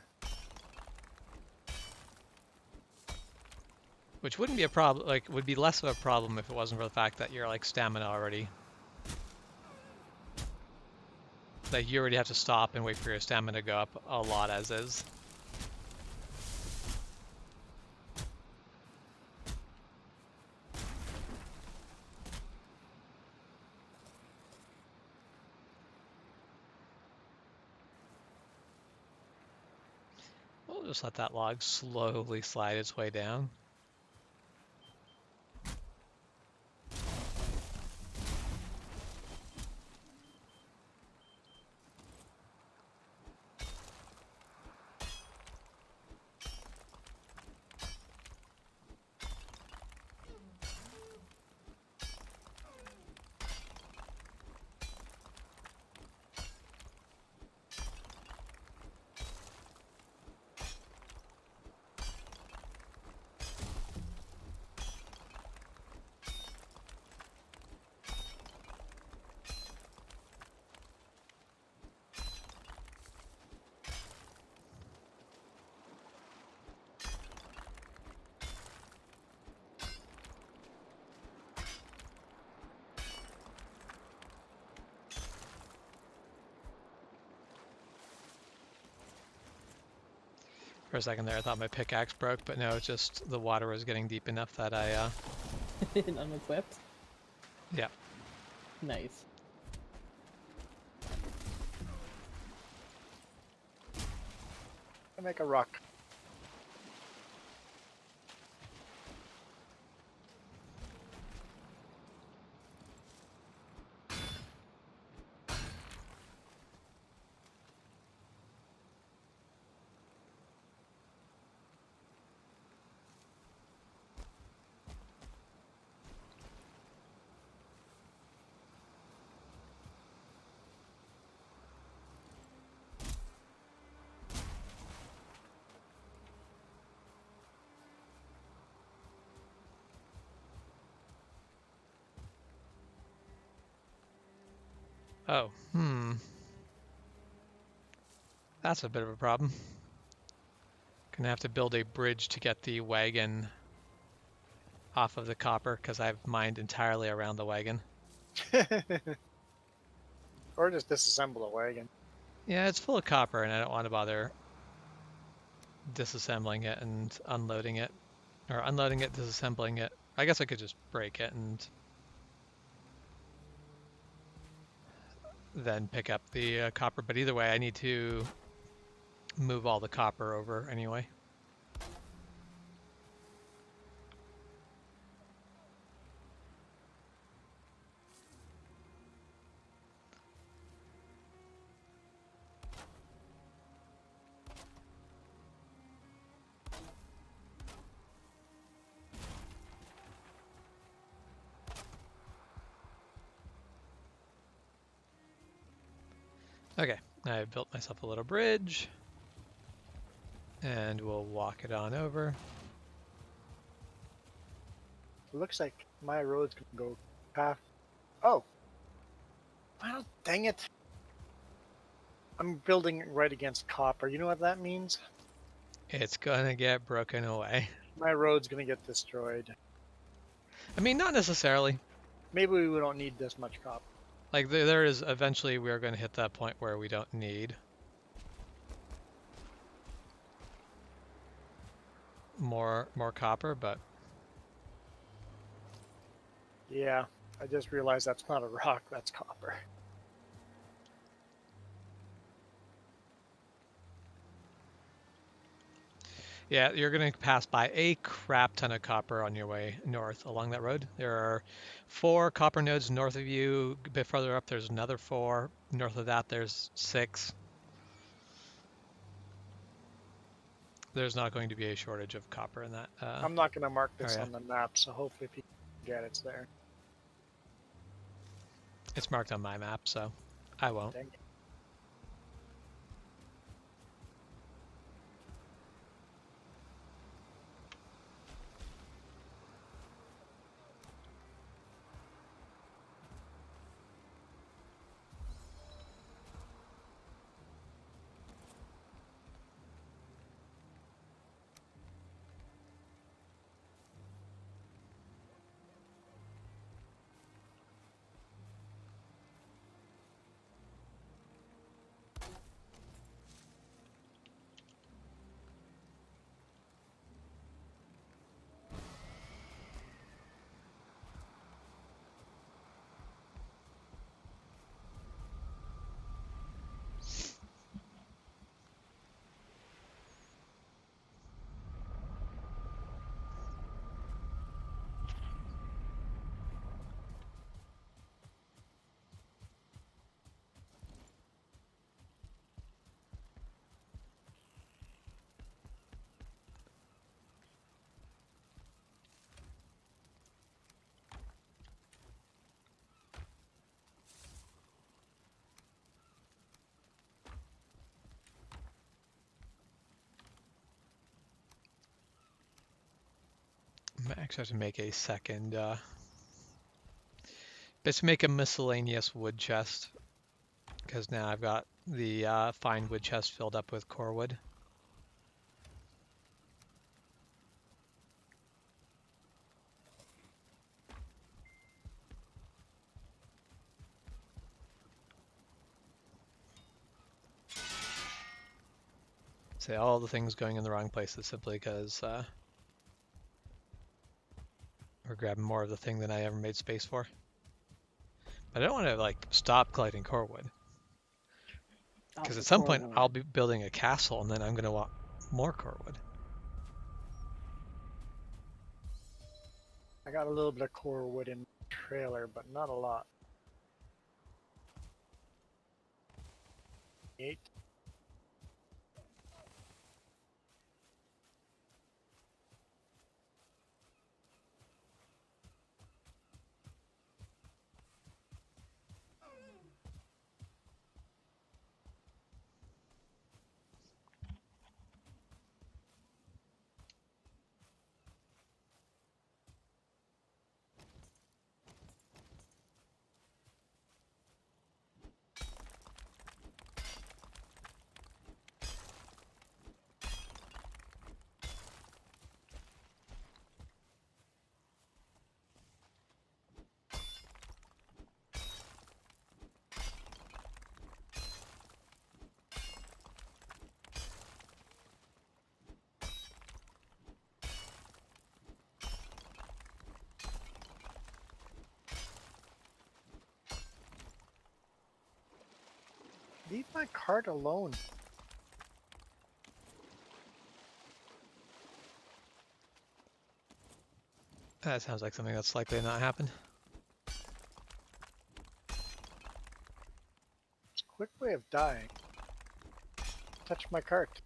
Which wouldn't be a problem, like, would be less of a problem if it wasn't for the fact that you're, like, stamina already. Like, you already have to stop and wait for your stamina to go up a lot as is. We'll just let that log slowly slide its way down. For a second there, I thought my pickaxe broke, but no, it's just the water was getting deep enough that I, Unequipped? yeah. Nice. I make a rock. Oh, that's a bit of a problem. Gonna have to build a bridge to get the wagon off of the copper because I've mined entirely around the wagon. Or just disassemble the wagon. Yeah, it's full of copper and I don't want to bother disassembling it and unloading it. Or unloading it, disassembling it. I guess I could just break it and then pick up the copper. But either way, I need to move all the copper over anyway. Okay, I built myself a little bridge. And we'll walk it on over. It looks like my roads can go past. Oh! Well, dang it. I'm building right against copper. You know what that means? It's gonna get broken away. My road's gonna get destroyed. I mean, not necessarily. Maybe we don't need this much copper. Like there is eventually we're going to hit that point where we don't need more copper, but Yeah, I just realized that's not a rock, that's copper. yeah, you're going to pass by a crap ton of copper on your way north along that road. There are 4 copper nodes north of you. A bit further up, there's another 4. North of that, there's 6. There's not going to be a shortage of copper in that I'm not going to mark this area. on the map, so hopefully people get it's there. It's marked on my map, so I won't. Dang it. I actually have to make a second let's make a miscellaneous wood chest, because now I've got the fine wood chest filled up with core wood. Say all the things going in the wrong places simply because we're grabbing more of the thing than I ever made space for. But I don't want to like stop collecting core wood, because at some point I'll be building a castle and then I'm going to want more core wood. I got a little bit of core wood in the trailer, but not a lot. 8. Leave my cart alone. That sounds like something that's likely to not happen. It's a quick way of dying. Touch my cart.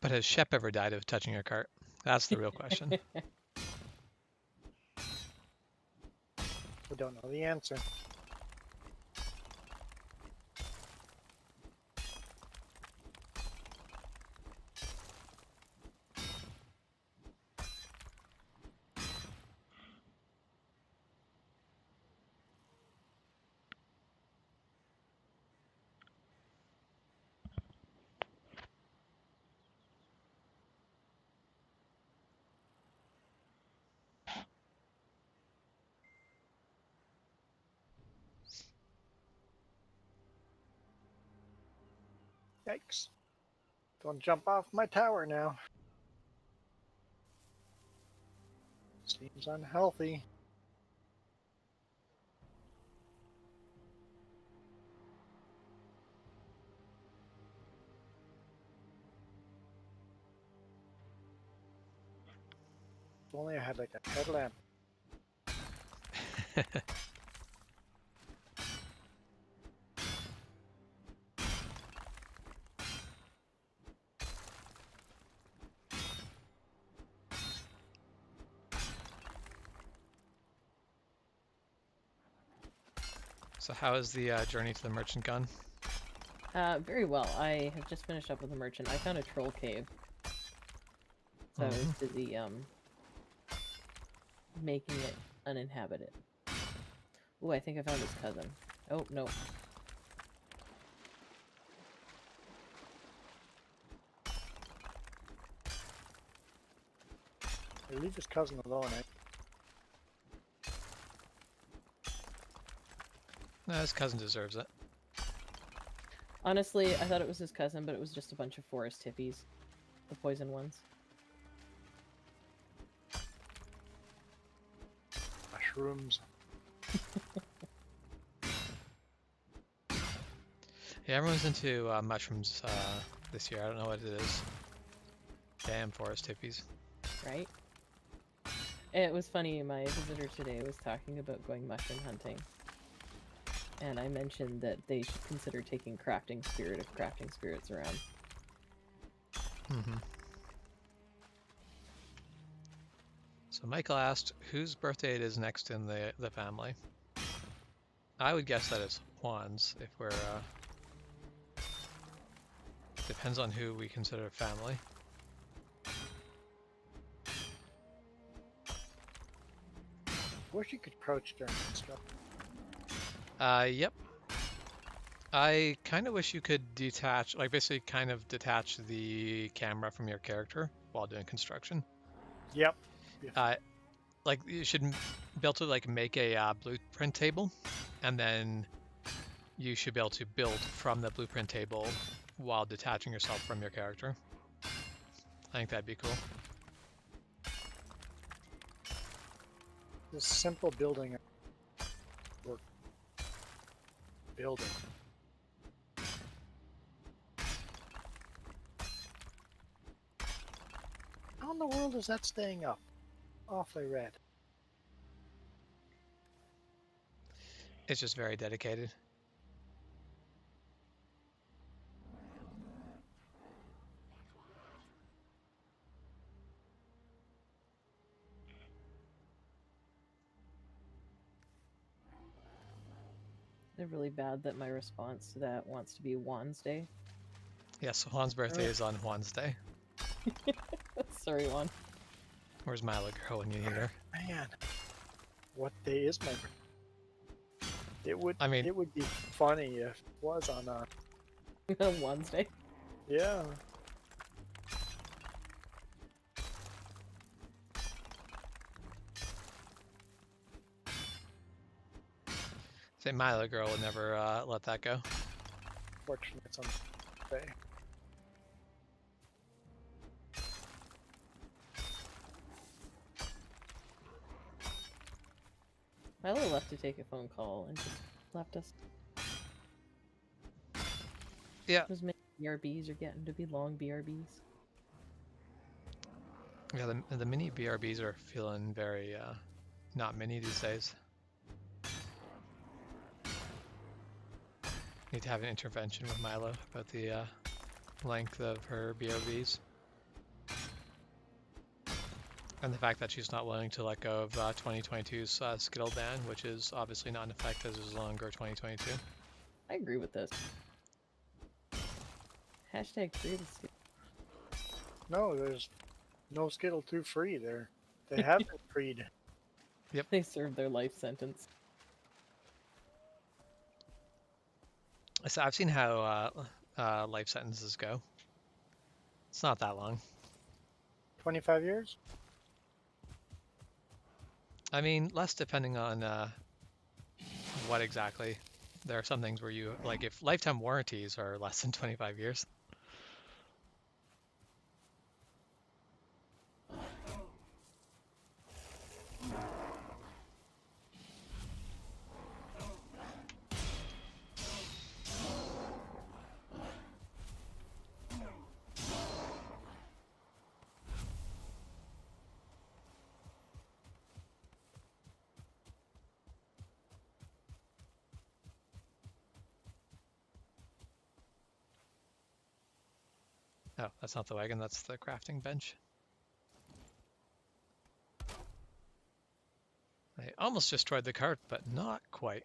But has Shep ever died of touching your cart? That's the real question. We don't know the answer. Yikes. Don't jump off my tower now. Seems unhealthy. If only I had like a headlamp. So how is the journey to the merchant gone? Very well. I have just finished up with the merchant. I found a troll cave. So I was busy, making it uninhabited. Ooh, I think I found his cousin. Oh, no. Leave his cousin alone, eh? No, his cousin deserves it. Honestly, I thought it was his cousin, but it was just a bunch of forest hippies. The poison ones. Mushrooms. Yeah, everyone's into mushrooms this year. I don't know what it is. Damn forest hippies. Right? It was funny, my visitor today was talking about going mushroom hunting. And I mentioned that they should consider taking crafting spirit if crafting spirit's around. So Michael asked whose birthday it is next in the family. I would guess that it's Juan's if we're depends on who we consider family. Wish you could crouch during construction. Yep. I kind of wish you could detach, like basically kind of detach the camera from your character while doing construction. Yep. Like you should be able to like make a blueprint table, and then you should be able to build from the blueprint table while detaching yourself from your character. I think that'd be cool. This simple building or building. How in the world is that staying up? Awfully red. It's just very dedicated. They're really bad that my response to that wants to be Juan's Day. Yes, Juan's birthday is on Juan's Day. Sorry, Juan. Where's Milo girl when you need her? Man, what day is my birthday? I mean, it would be funny if it was on Juan's Day. yeah. say Milo girl would never let that go. Fortunately, it's on the day. Milo left to take a phone call and just left us. Yeah. Those mini BRBs are getting to be long BRBs. Yeah, the mini BRBs are feeling very not mini these days. Need to have an intervention with Milo about the length of her BRBs. And the fact that she's not willing to let go of 2022's Skittle ban, which is obviously not in effect as is longer 2022. I agree with this. Hashtag free the Skittle. No, there's no Skittle 2 free there. They have been freed. They served their life sentence. So I've seen how life sentences go. It's not that long. 25 years? I mean, less depending on what exactly. There are some things where you, like if lifetime warranties are less than 25 years. Oh, that's not the wagon, that's the crafting bench. I almost destroyed the cart, but not quite.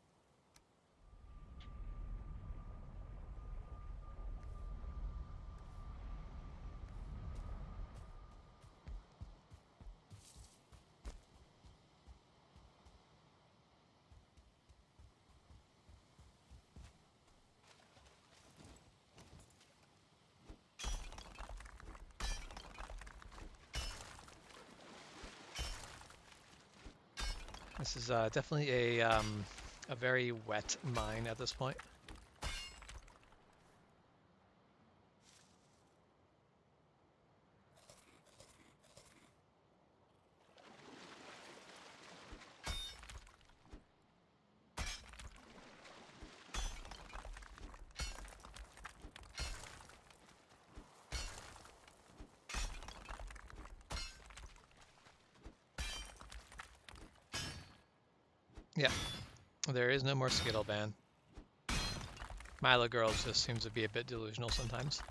This is definitely a very wet mine at this point. Yeah, there is no more Skittle ban. Milo Girls just seems to be a bit delusional sometimes.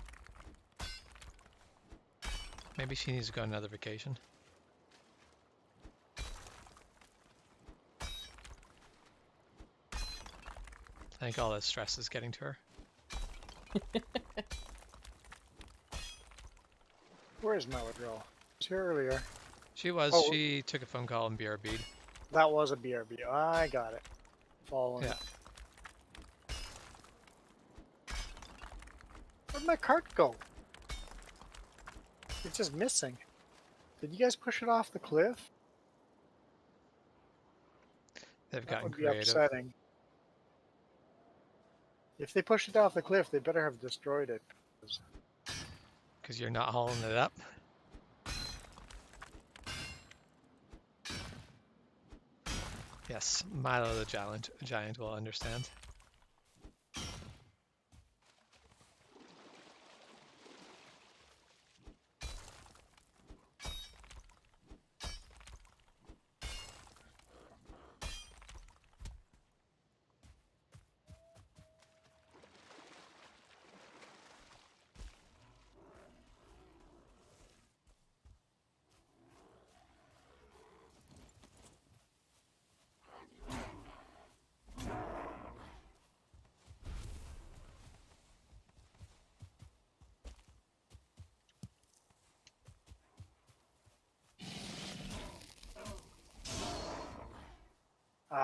Maybe she needs to go on another vacation. I think all this stress is getting to her. Where is Mellow Girl? She was here earlier. She was. Oh. She took a phone call and BRB'd. That was a BRB. I got it. Following. Yeah. Where'd my cart go? It's just missing. Did you guys push it off the cliff? They've That gotten would be creative. upsetting. If they pushed it off the cliff, they better have destroyed it. Because you're not hauling it up. Yes, Milo the giant will understand.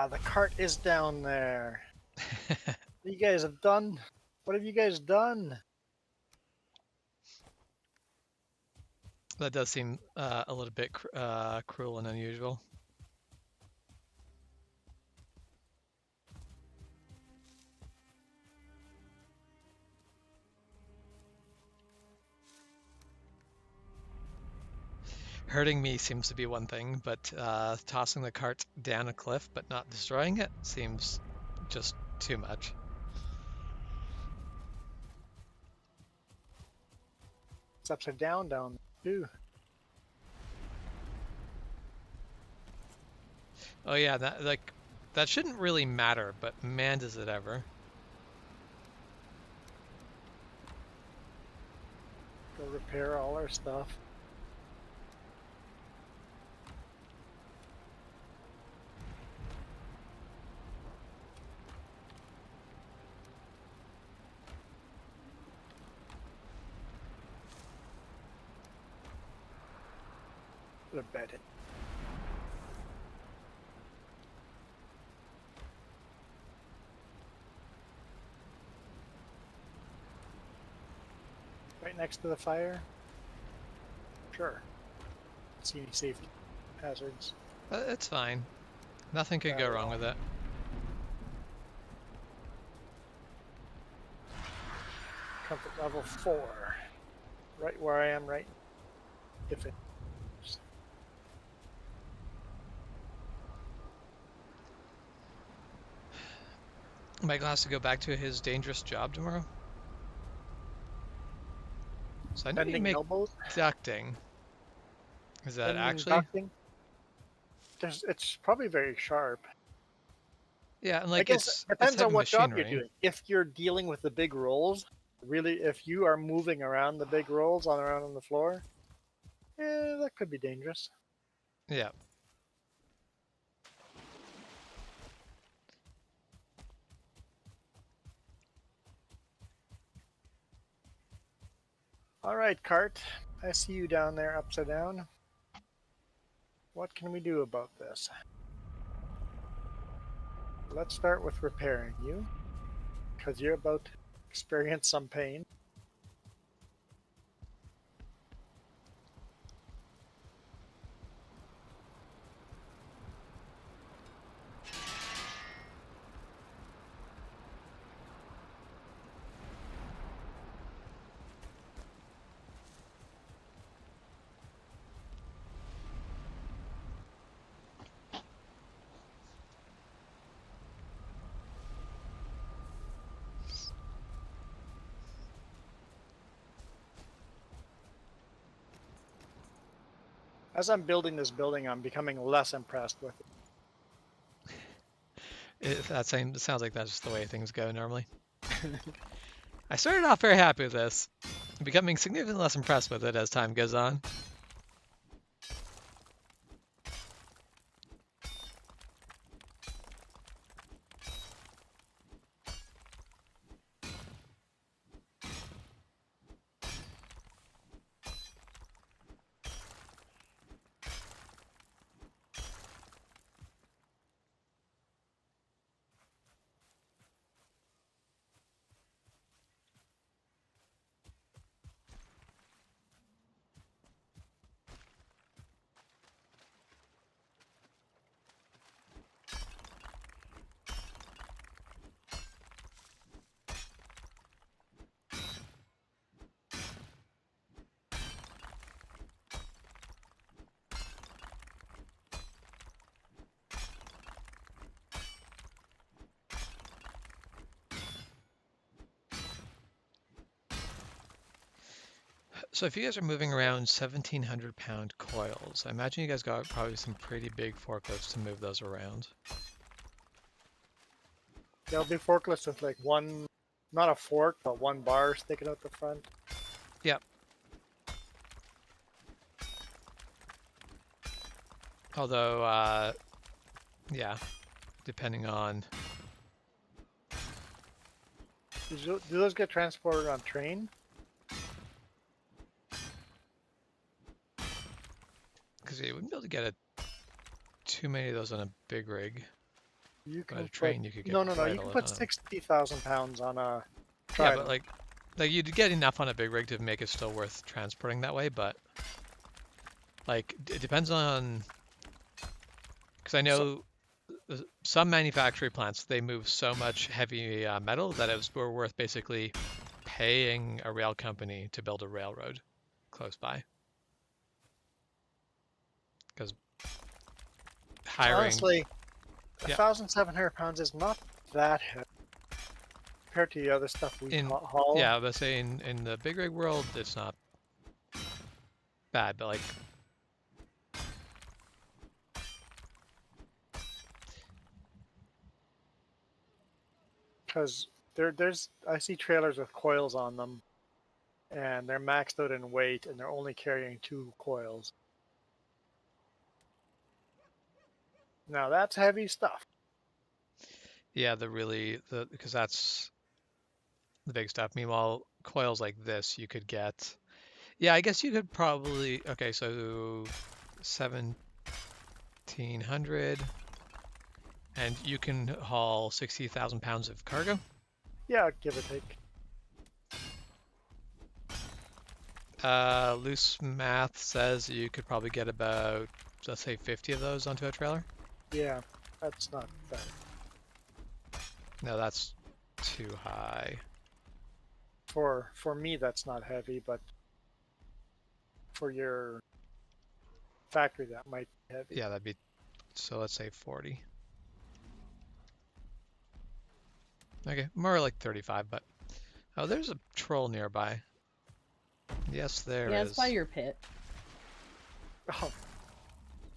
The cart is down there. You guys have done? What have you guys done? That does seem a little bit cruel and unusual. hurting me seems to be one thing, but tossing the cart down a cliff but not destroying it seems just too much. It's upside down there, too. Oh yeah, that shouldn't really matter, but man, does it ever. Go repair all our stuff. Put a bed in. Right next to the fire? Sure. See any safety hazards? It's fine. Nothing could go wrong with it. Comfort level 4. Right where I am, right? If it. Michael has to go back to his dangerous job tomorrow. So I know you Bending make elbows. ducting. Is that Bending actually? ducting. It's probably very sharp. Yeah, and I like guess it's depends on heavy what job you're machinery. doing. If you're dealing with the big rolls, really, if you are moving around the big rolls around on the floor, that could be dangerous. Yeah. All right, Cart. I see you down there upside down. What can we do about this? Let's start with repairing you, because you're about to experience some pain. As I'm building this building, I'm becoming less impressed with it. That sounds like that's just the way things go normally. I started off very happy with this, becoming significantly less impressed with it as time goes on. So if you guys are moving around 1,700-pound coils, I imagine you guys got probably some pretty big forklifts to move those around. There'll be forklifts with like one, not a fork, but one bar sticking out the front. Yep. Although, yeah, depending on... Do those get transported on train? Because you wouldn't be able to get too many of those on a big rig. You But can a train, put, you could get no. quite You a can lot put on it. 60,000 pounds on a Yeah, trident. but like you'd get enough on a big rig to make it still worth transporting that way, but like it depends on, because I know some manufacturing plants, they move so much heavy metal that were worth basically paying a rail company to build a railroad close by. because hiring. Honestly, Yeah. 1,700 pounds is not that heavy compared to the other stuff we In haul. yeah, but say in the big rig world, it's not bad, but like Because I see trailers with coils on them, and they're maxed out in weight, and they're only carrying 2 coils. Now that's heavy stuff. yeah, because that's the big stuff. Meanwhile, coils like this, you could get. Yeah, I guess you could probably. Okay, so 1,700, and you can haul 60,000 pounds of cargo. Yeah, give or take. Loose math says you could probably get about, let's say, 50 of those onto a trailer. Yeah, that's not bad. No, that's too high. For me, that's not heavy, but for your factory, that might be heavy. Yeah, that'd be, so let's say 40. Okay, more like 35, but, oh, there's a troll nearby. Yes, there Yeah, is. it's by your pit. Oh,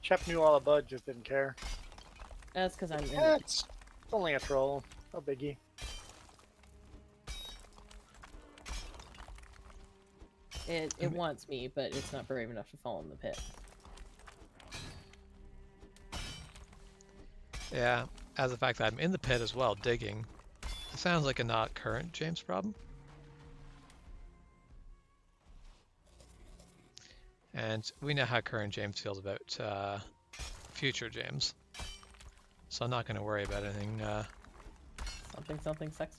Shep knew all about, just didn't care. That's because I'm in Yeah, it. it's only a troll. No biggie. It wants me, but it's not brave enough to fall in the pit. Yeah, as the fact that I'm in the pit as well, digging. It sounds like a not current James problem. And we know how current James feels about future James. So I'm not going to worry about anything. Something sex.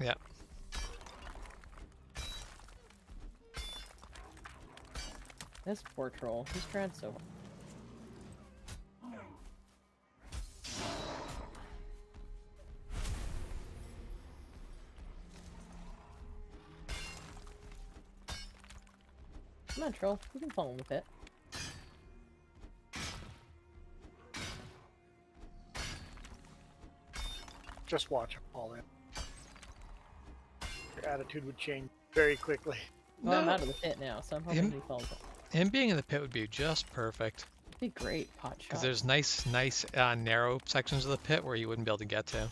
Yeah. This poor troll. He's tried so hard. Come on, troll. You can fall in the pit. Just watch him fall in. Your attitude would change very quickly. Well, I'm No. out of the pit now, so I'm hoping he falls in. Him being in the pit would be just perfect. It'd be great, pot Because shot. there's nice, narrow sections of the pit where you wouldn't be able to get to.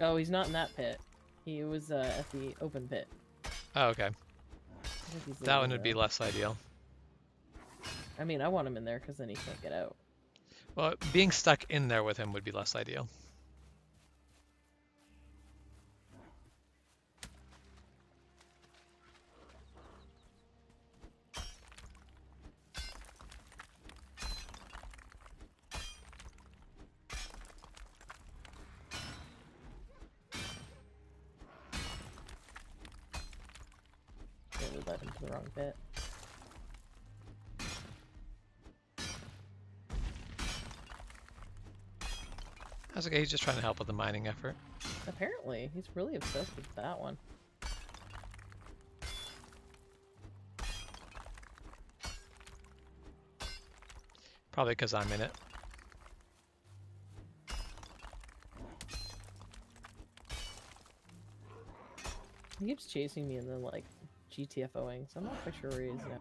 Oh, he's not in that pit. He was at the open pit. Oh, okay. I think he's That one leaving would be now. less ideal. I mean, I want him in there because then he can't get out. Well, being stuck in there with him would be less ideal. Yeah, we led him to the wrong pit. That's okay, he's just trying to help with the mining effort. Apparently, he's really obsessed with that one. Probably because I'm in it. He keeps chasing me and then, like, GTFOing, so I'm not quite sure where he is now.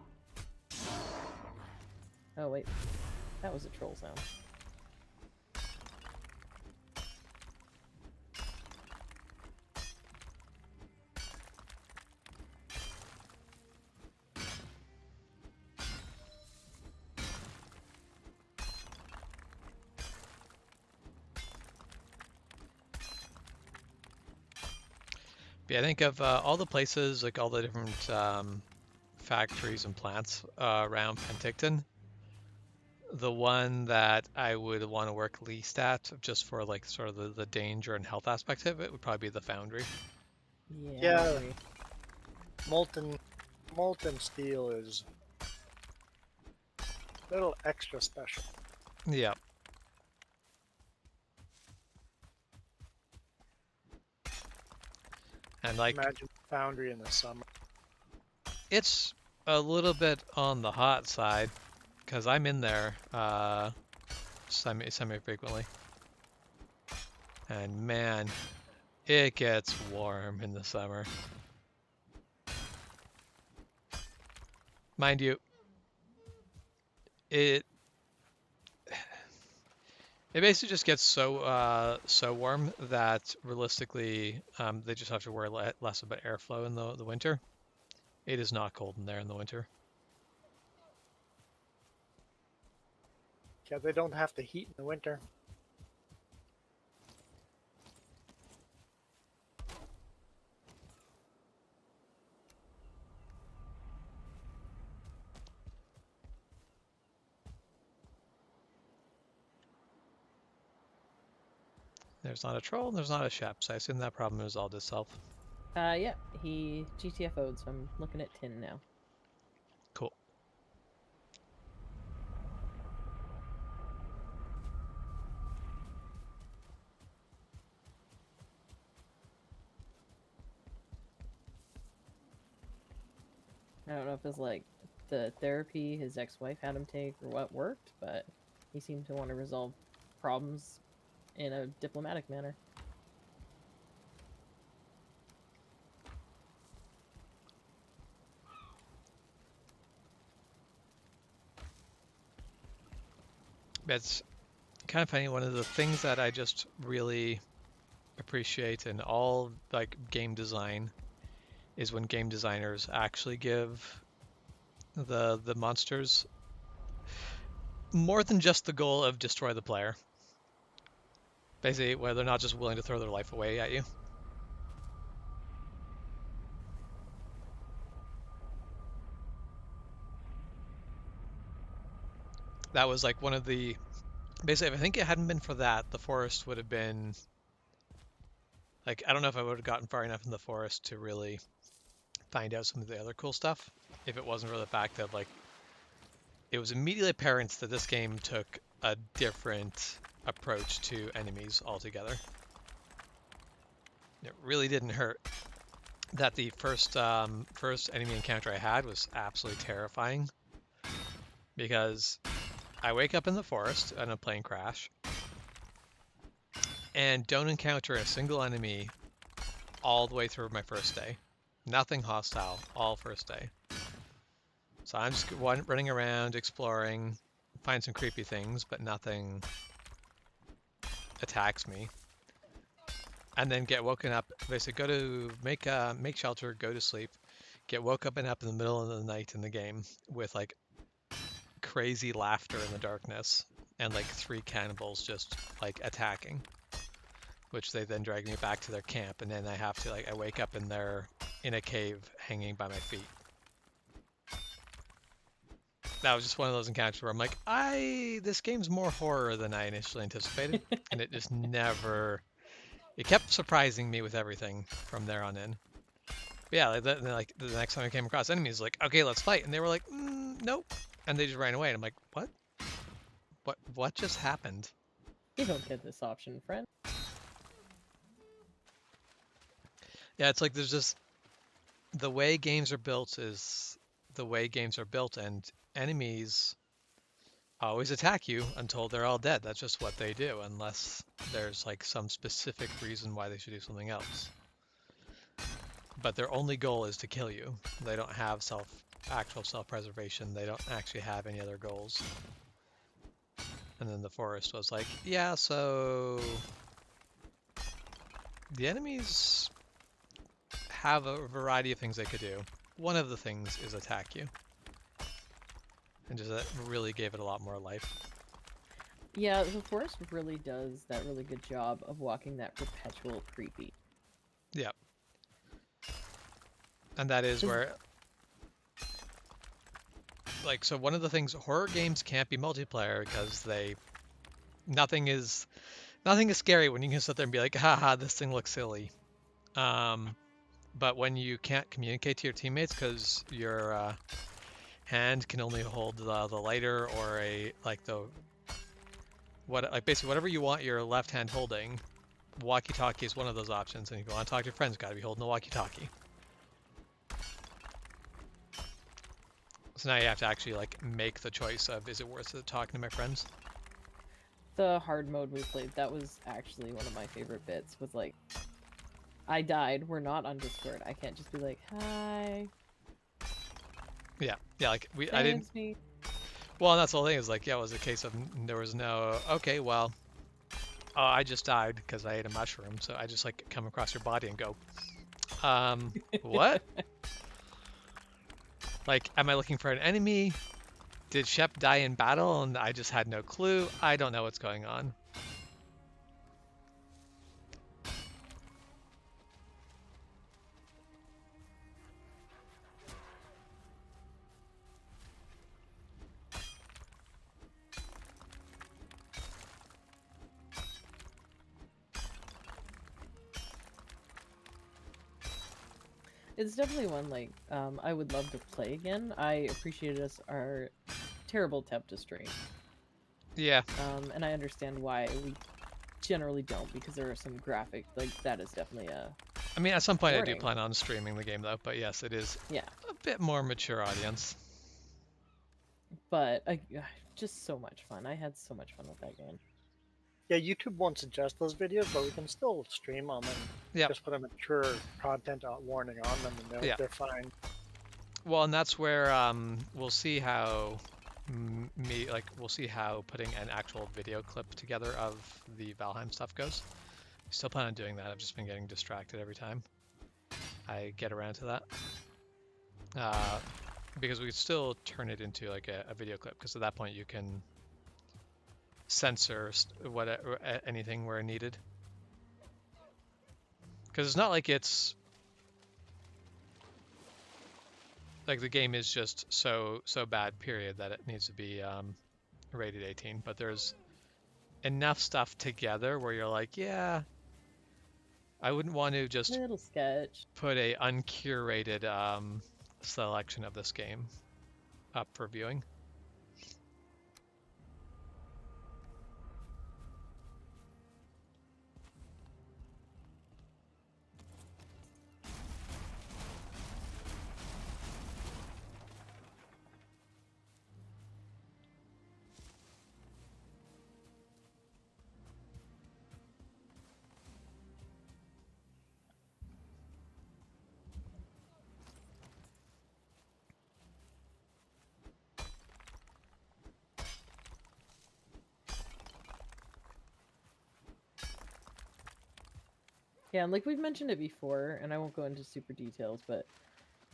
Oh, wait. That was a troll sound. But yeah, I think of all the places, like all the different factories and plants around Penticton, the one that I would want to work least at, just for like sort of the danger and health aspect of it, would probably be the foundry. Yeah. I Yeah. agree. Molten steel is a little extra special. Yeah. And like, Imagine foundry in the summer. it's a little bit on the hot side, because I'm in there semi-frequently. And man, it gets warm in the summer. Mind you, it basically just gets so warm that realistically they just have to worry less about airflow in the winter. It is not cold in there in the winter. Yeah, they don't have to heat in the winter. There's not a troll, and there's not a shep, so I assume that problem resolved itself. Yeah, he GTFO'd, so I'm looking at tin now. Cool. I don't know if it's like the therapy his ex-wife had him take or what worked, but he seemed to want to resolve problems in a diplomatic manner. It's kind of funny. One of the things that I just really appreciate in all like game design is when game designers actually give the monsters more than just the goal of destroy the player. Basically, where they're not just willing to throw their life away at you. That was like one of the basically, if I think it hadn't been for that, the forest would have been like, I don't know if I would have gotten far enough in the forest to really find out some of the other cool stuff if it wasn't for the fact that like it was immediately apparent that this game took a different approach to enemies altogether. It really didn't hurt that the first enemy encounter I had was absolutely terrifying, because I wake up in the forest on a plane crash and don't encounter a single enemy all the way through my first day. Nothing hostile, all first day. So I'm just running around, exploring, find some creepy things, but nothing attacks me. And then get woken up, basically go to make shelter, go to sleep, get woken up in the middle of the night in the game with like crazy laughter in the darkness and like 3 cannibals just like attacking, which they then drag me back to their camp, and then I have to I wake up in a cave hanging by my feet. That was just one of those encounters where I'm like, this game's more horror than I initially anticipated, and it just never. It kept surprising me with everything from there on in. But yeah, like the next time I came across enemies, like, okay, let's fight, and they were like, nope, and they just ran away, and I'm like, what? What just happened? You don't get this option, friend. Yeah, it's like there's just the way games are built is the way games are built, and enemies always attack you until they're all dead. That's just what they do, unless there's like some specific reason why they should do something else. But their only goal is to kill you. They don't have actual self-preservation. They don't actually have any other goals. And then the forest was like, yeah, so the enemies have a variety of things they could do. One of the things is attack you. And just that really gave it a lot more life. Yeah, the forest really does that really good job of walking that perpetual creepy. Yep. And that is where, like, so one of the things, horror games can't be multiplayer because nothing is scary when you can sit there and be like, haha, this thing looks silly. But when you can't communicate to your teammates because your hand can only hold the lighter or basically whatever you want your left hand holding, walkie-talkie is one of those options, and if you want to talk to your friends, got to be holding the walkie-talkie. So now you have to actually like make the choice of, is it worth it talking to my friends? The hard mode we played, that was actually one of my favorite bits. Was like, I died. We're not on Discord. I can't just be like, hi. Yeah, like I didn't. Saves me. Well, that's the whole thing is like, yeah, it was a case of there was no. Okay, well, I just died because I ate a mushroom, so I just like come across your body and go, what? Like, am I looking for an enemy? Did Shep die in battle and I just had no clue? I don't know what's going on. It's definitely one like I would love to play again. I appreciated our terrible attempt to stream. Yeah. And I understand why we generally don't, because there are some graphic, like, that is definitely a... I mean, at some point warning. I do plan on streaming the game though, but yes, it is Yeah. a bit more mature audience. But just so much fun. I had so much fun with that game. Yeah, YouTube won't suggest those videos, but we can still stream them and Yeah. just put a mature content warning on them, and they're fine. Well, and that's where we'll see how we'll see how putting an actual video clip together of the Valheim stuff goes. Still plan on doing that. I've just been getting distracted every time I get around to that. Because we could still turn it into like a video clip, because at that point you can censor anything where needed. Because it's not like it's like the game is just so bad, period, that it needs to be rated 18. But there's enough stuff together where you're like, yeah, I wouldn't want to just little sketch. Put a uncurated selection of this game up for viewing. Yeah, and like we've mentioned it before, and I won't go into super details, but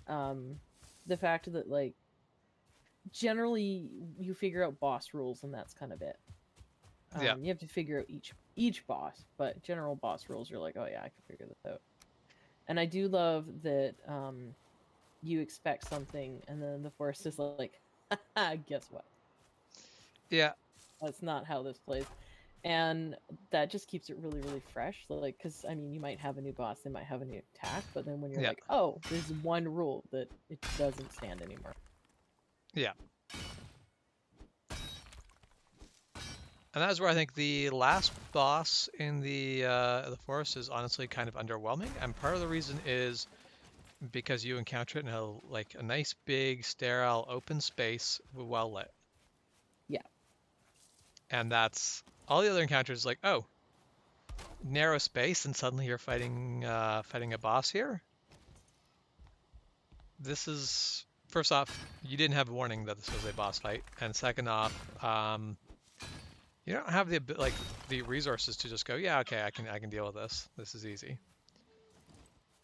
the fact that like generally you figure out boss rules and that's kind of it. Yeah. You have to figure out each boss, but general boss rules, you're like, oh yeah, I can figure this out. And I do love that you expect something, and then the forest is like, guess what? Yeah. That's not how this plays. And that just keeps it really, really fresh. Like, because, I mean, you might have a new boss, they might have a new attack, but then when you're like, oh, there's one rule that it doesn't stand anymore. Yeah. And that's where I think the last boss in the forest is honestly kind of underwhelming. And part of the reason is because you encounter it in a nice big sterile open space, well lit. Yeah. And that's all the other encounters, like, oh, narrow space, and suddenly you're fighting a boss here. This is, first off, you didn't have a warning that this was a boss fight, and second off, you don't have the resources to just go, yeah, okay, I can deal with this. This is easy.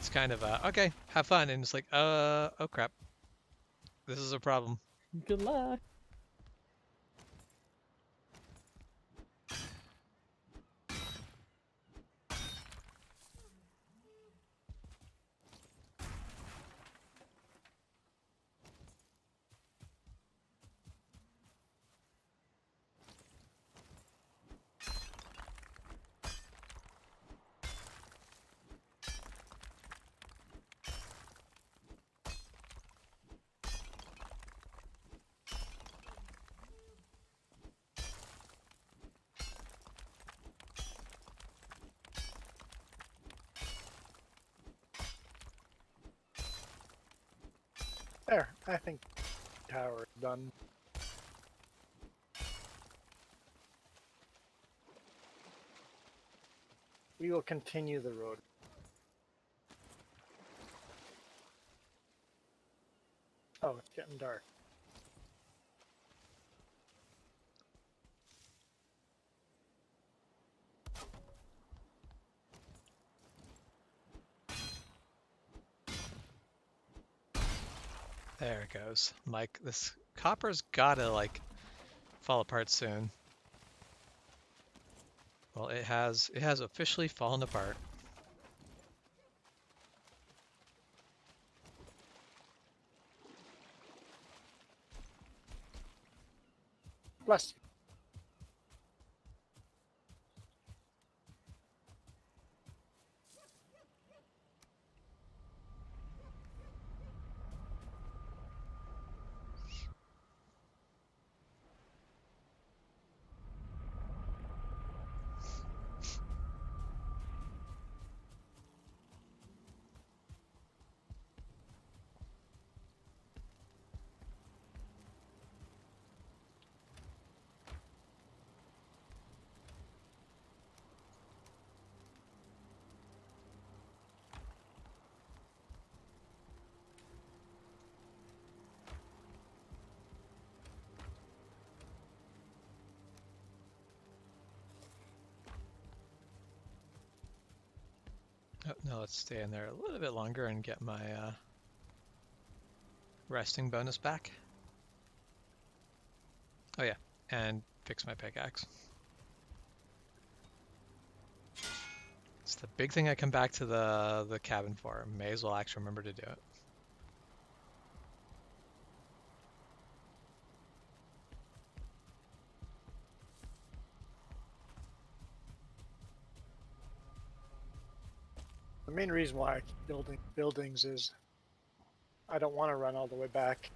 It's kind of okay, have fun, and it's like, oh crap, this is a problem. Good luck. There, I think tower is done. We will continue the road. Oh, it's getting dark. There it goes. Mike, this copper's gotta like fall apart soon. Well, it has officially fallen apart. Bless you. Oh, no, let's stay in there a little bit longer and get my resting bonus back. Oh yeah, and fix my pickaxe. It's the big thing I come back to the cabin for. May as well actually remember to do it. The main reason why I keep building buildings is I don't want to run all the way back.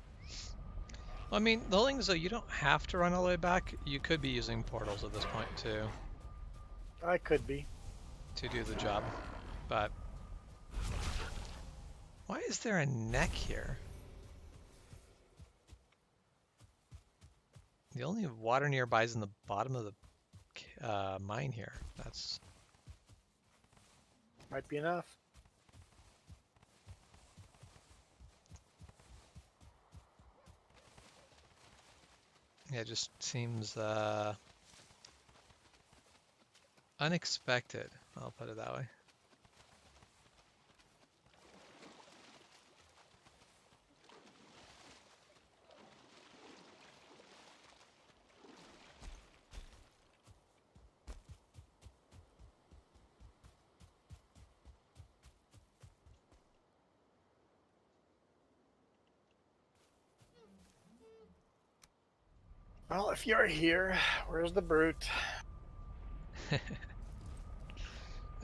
Well, I mean, the whole thing is though, you don't have to run all the way back. You could be using portals at this point too I could be. to do the job, but why is there a neck here? The only water nearby is in the bottom of the mine here. That's Might be enough. yeah, it just seems unexpected. I'll put it that way. Well, if you're here, where's the brute?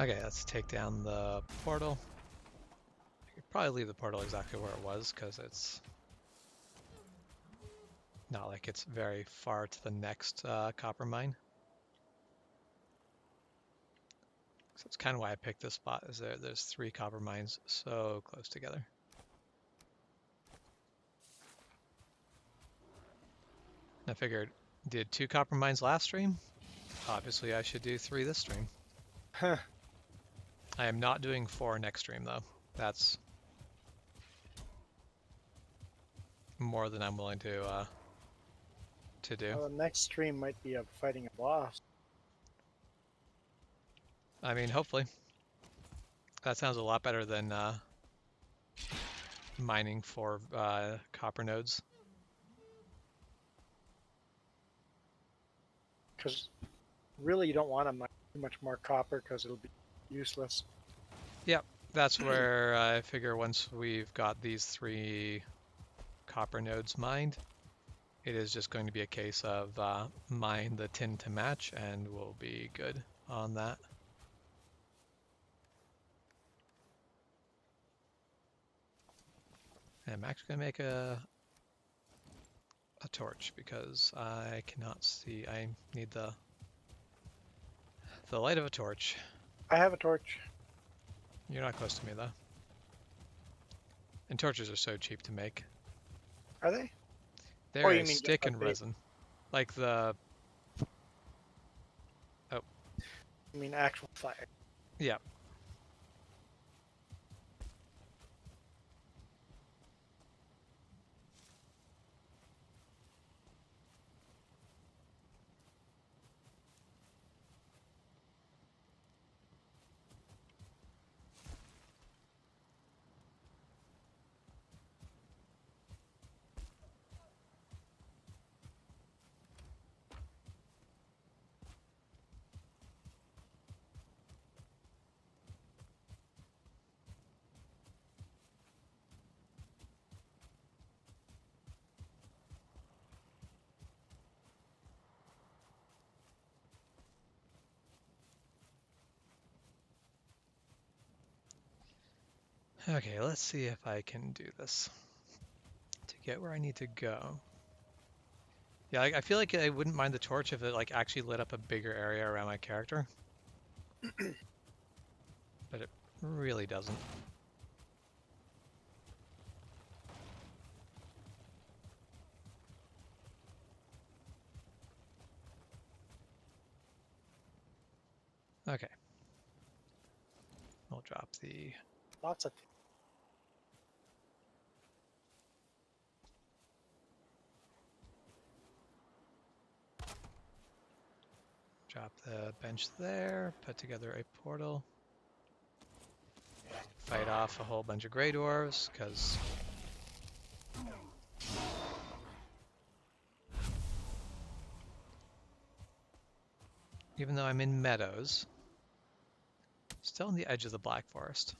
Okay, let's take down the portal. I could probably leave the portal exactly where it was because it's not like it's very far to the next copper mine. So that's kind of why I picked this spot. Is there's 3 copper mines so close together. I figured, did 2 copper mines last stream? Obviously, I should do 3 this stream. Huh. I am not doing 4 next stream though. That's more than I'm willing to do. Well, the next stream might be of fighting a boss. I mean, hopefully. That sounds a lot better than mining for copper nodes. Because really you don't want to mine too much more copper because it'll be useless. Yep, that's where I figure once we've got these 3 copper nodes mined, it is just going to be a case of mine the tin to match and we'll be good on that. And I'm actually going to make a torch because I cannot see. I need the light of a torch. I have a torch. You're not close to me though. And torches are so cheap to make. Are they? There Oh, you is mean just stick like and bait? resin. Like the... Oh, You mean actual fire? yeah. Okay, let's see if I can do this to get where I need to go. Yeah, I feel like I wouldn't mind the torch if it like actually lit up a bigger area around my character, but it really doesn't. Okay. I'll drop the... Lots of. Drop the bench there, put together a portal. Fight off a whole bunch of Grey Dwarves, because... even though I'm in meadows, still on the edge of the Black Forest.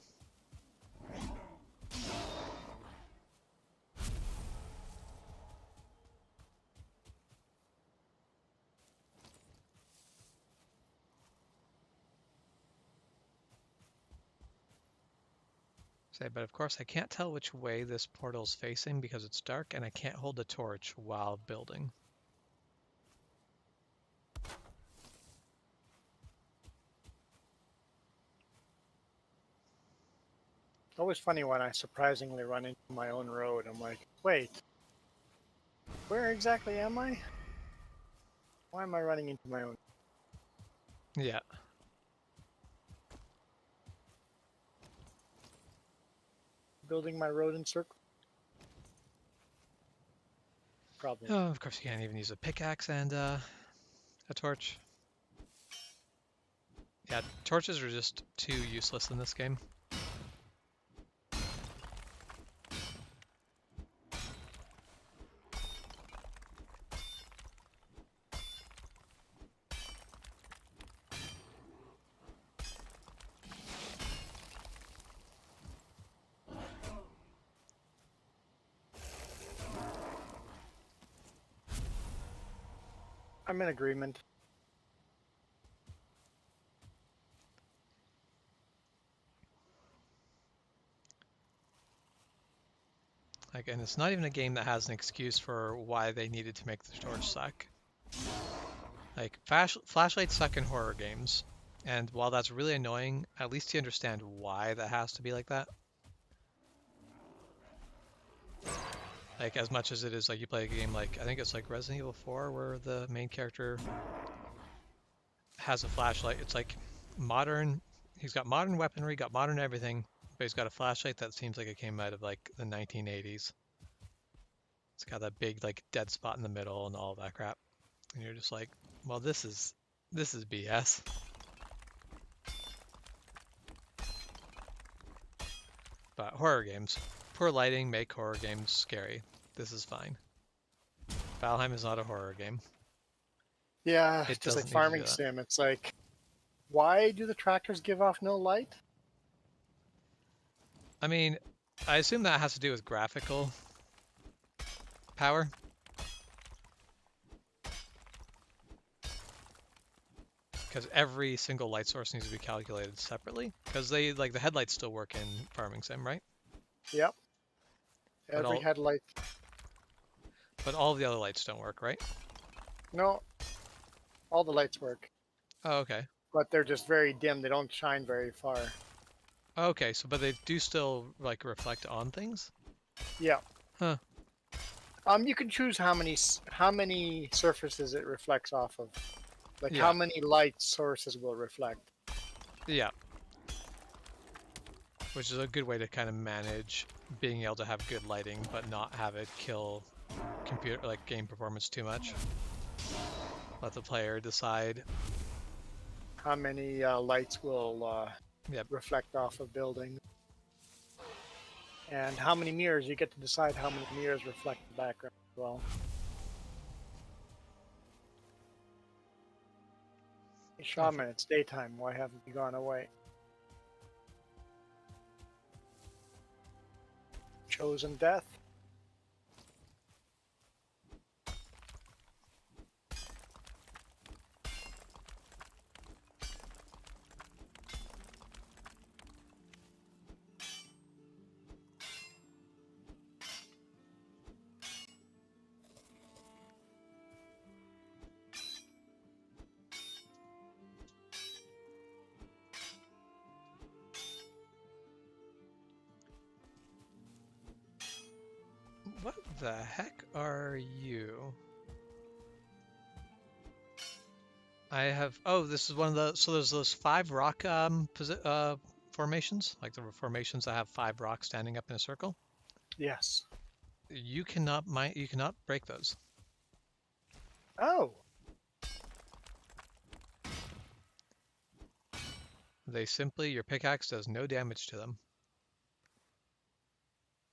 But of course I can't tell which way this portal's facing because it's dark and I can't hold the torch while building. It's always funny when I surprisingly run into my own road. I'm like, wait, where exactly am I? Why am I running into my own? Yeah. Building my road in circle? Probably. Oh, of course you can't even use a pickaxe and a torch. Yeah, torches are just too useless in this game. I'm in agreement. Like, and it's not even a game that has an excuse for why they needed to make the torch suck. Like, flashlights suck in horror games, and while that's really annoying, at least you understand why that has to be like that. Like, as much as it is like you play a game like, I think it's like Resident Evil 4, where the main character has a flashlight. It's like modern, he's got modern weaponry, got modern everything, but he's got a flashlight that seems like it came out of like the 1980s. It's got that big like dead spot in the middle and all that crap. And you're just like, well, this is BS. But horror games, poor lighting make horror games scary. This is fine. Valheim is not a horror game. Yeah, It just like doesn't need to do farming that. sim. It's like, why do the tractors give off no light? I mean, I assume that has to do with graphical power. Because every single light source needs to be calculated separately. Because they, like, the headlights still work in farming sim, right? Yep. But Every headlight. But all of the other lights don't work, right? No, all the lights work, Oh, okay. but they're just very dim. They don't shine very far. Okay, so but they do still like reflect on things? Yeah. Huh. You can choose how many surfaces it reflects off of, like how Yeah, many light sources will reflect. yeah. Which is a good way to kind of manage being able to have good lighting, but not have it kill computer like game performance too much. Let the player decide. How many lights will Yep. reflect off of buildings, and how many mirrors. You get to decide how many mirrors reflect the background as well. Hey, Shaman, it's daytime. Why haven't you gone away? Chosen death. What the heck are you? I have. Oh, this is one of the. So there's those 5 rock formations, like the formations that have 5 rocks standing up in a circle. Yes. You cannot mine. You cannot break those. Oh. They simply your pickaxe does no damage to them.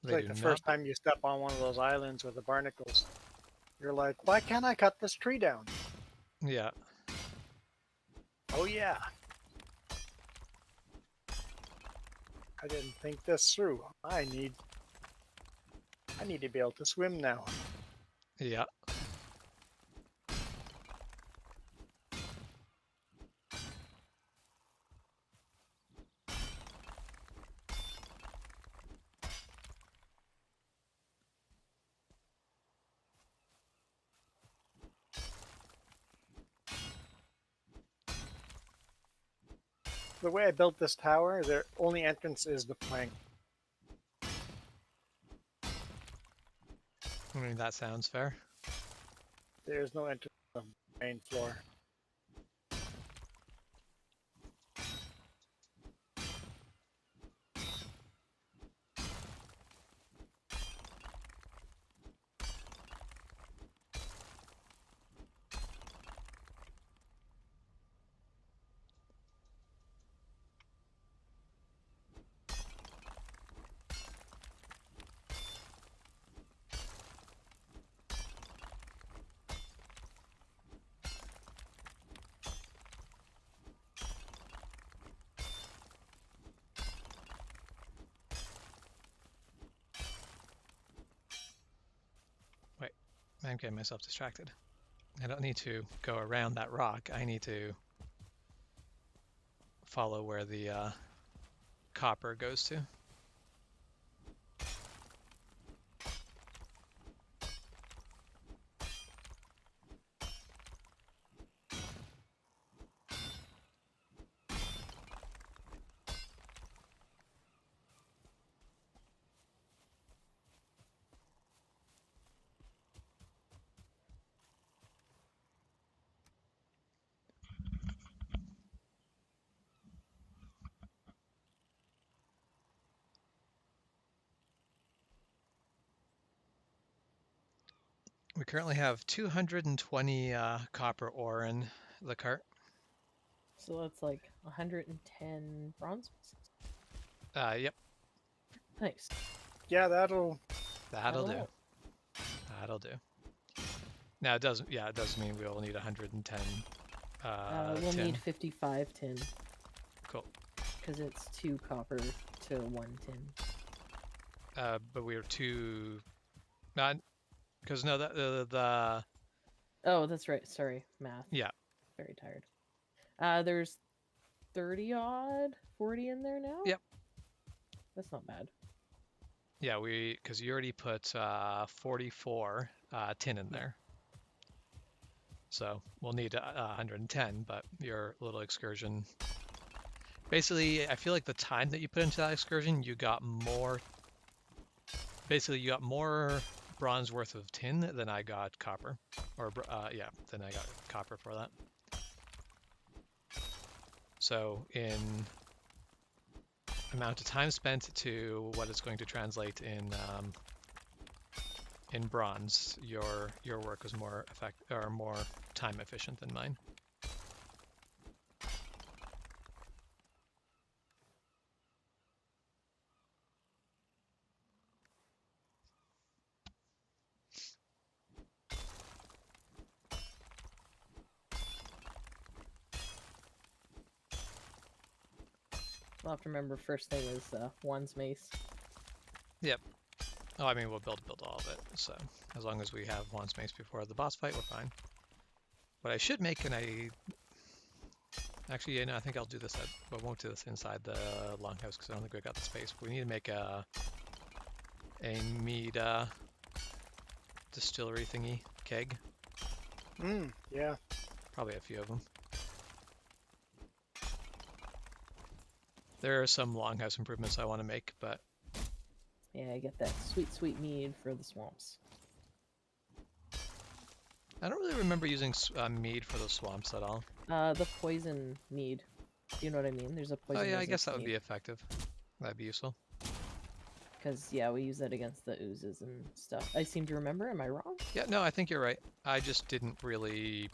It's They like do the not. first time you step on one of those islands with the barnacles. You're like, why can't I cut this tree down? Yeah. Oh yeah. I didn't think this through. I need to be able to swim now. Yeah. The way I built this tower, the only entrance is the plank. I mean that sounds fair. There's no entrance to the main floor. Wait, I'm getting myself distracted. I don't need to go around that rock. I need to follow where the copper goes to. We currently have 220 copper ore in the cart. So that's like 110 bronze pieces. Yep, Nice. Yeah, that'll that'll do. Help. That'll do. Now it doesn't. Yeah, it does mean we will need 110 We'll tin. need 55 tin. Cool. Because it's 2 copper to 1 tin. But we are two. Not because no, the Oh, that's right. Sorry, math. yeah. Very tired. There's 30 odd, 40 in there now? Yep. That's not bad. Yeah, because you already put 44 tin in there. So we'll need 110, but your little excursion. Basically, I feel like the time that you put into that excursion, you got more. Basically, you got more bronze worth of tin, then I got copper. Or, yeah, then I got copper for that. So in amount of time spent to what it's going to translate in bronze, your work was more more time efficient than mine. I'll have to remember first thing is Juan's mace. Yep. Oh, I mean, we'll build all of it. So as long as we have one space before the boss fight, we're fine. What I should make, and actually, I think I'll do this. I won't do this inside the longhouse because I don't think we got the space. But we need to make a mead distillery thingy keg. Yeah. Probably a few of them. There are some longhouse improvements I want to make, but Yeah, I get that sweet, sweet mead for the swamps. I don't really remember using mead for the swamps at all. The poison mead. Do you know what I mean? There's a poison. Oh yeah, I guess that would mead. be effective. That'd be useful. Because, yeah, we use that against the oozes and stuff. I seem to remember. Am I wrong? Yeah, no, I think you're right. I just didn't really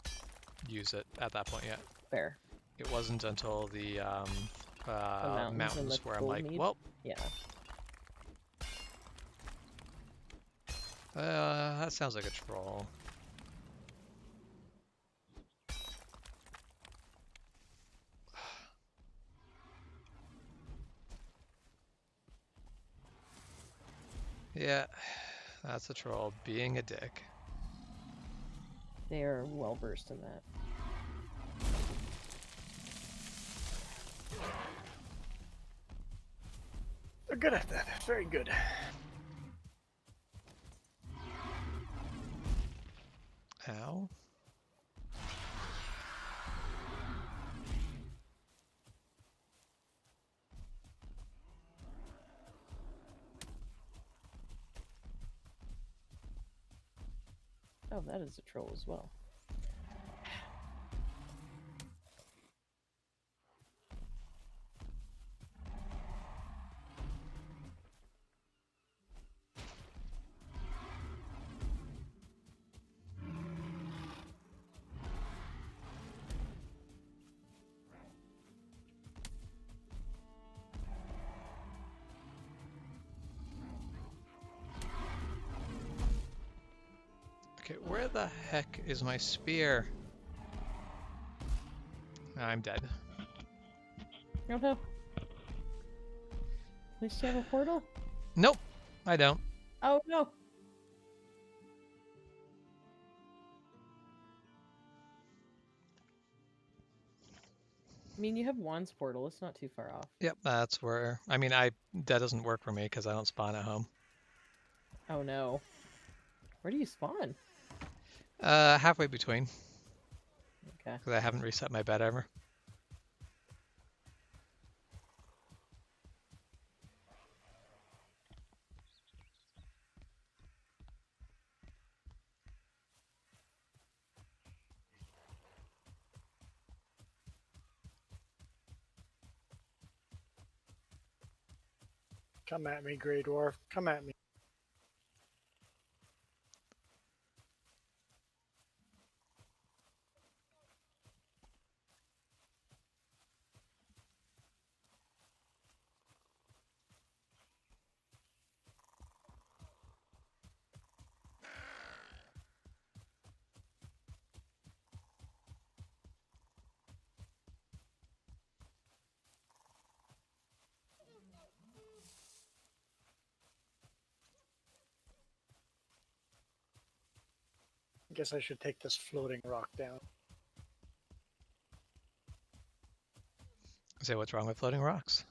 use it at that point yet. Fair. It wasn't until the mountains where I'm like, mead? well, Yeah. that sounds like a troll. Yeah, that's a troll being a dick. They are well versed in that. They're good at that. Very good. Ow. Oh, that is a troll as well. Okay, where the heck is my spear? I'm dead. Oh no. At least you have a portal? Nope, I don't. Oh no. I mean, you have Juan's portal. It's not too far off. Yep, that's where. I mean, that doesn't work for me because I don't spawn at home. Oh no. Where do you spawn? Halfway between. Okay. Because I haven't reset my bed ever. Come at me, Grey Dwarf. Come at me. I guess I should take this floating rock down. Say, what's wrong with floating rocks?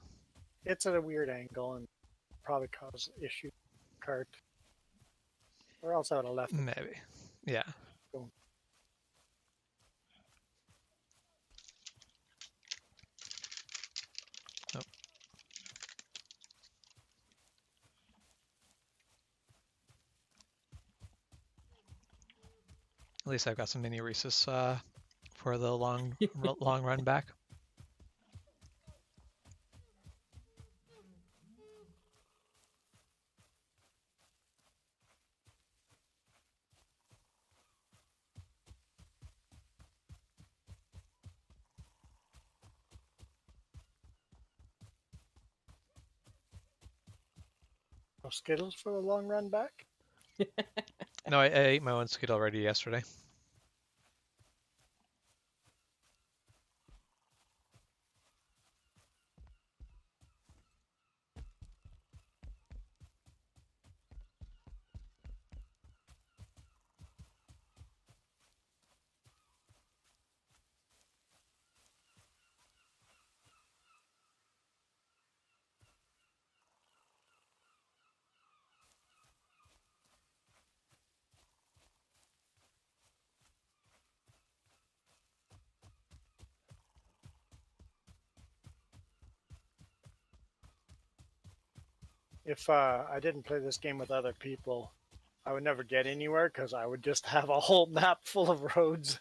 It's at a weird angle and probably cause issue cart. Or else I would have left it. Maybe. Yeah. Boom. Oh. At least I've got some mini Reese's for the long run back. No Skittles for the long run back? No, I ate my own Skittle already yesterday. If I didn't play this game with other people, I would never get anywhere because I would just have a whole map full of roads.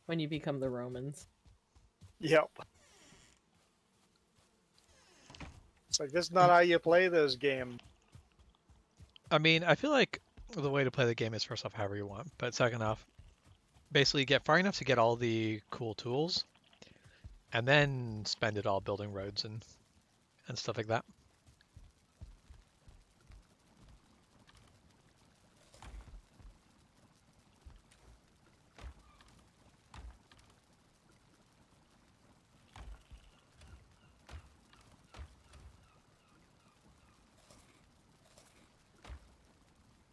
When you become the Romans. Yep. It's like, this is not how you play this game. I mean, I feel like the way to play the game is first off however you want, but second off, basically get far enough to get all the cool tools, and then spend it all building roads and stuff like that.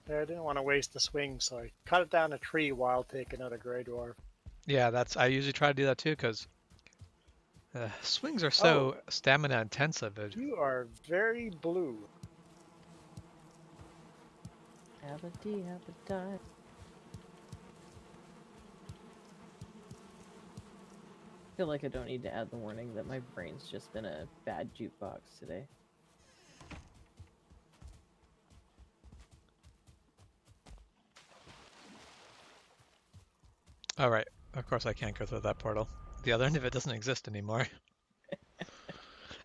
Yeah, I didn't want to waste the swing, so I cut it down a tree while taking out a Grey Dwarf. Yeah, I usually try to do that too, because swings are Oh, so stamina intensive. you are very blue. Have a D, have a die. I feel like I don't need to add the warning that my brain's just been a bad jukebox today. All right, of course I can't go through that portal. The other end of it doesn't exist anymore.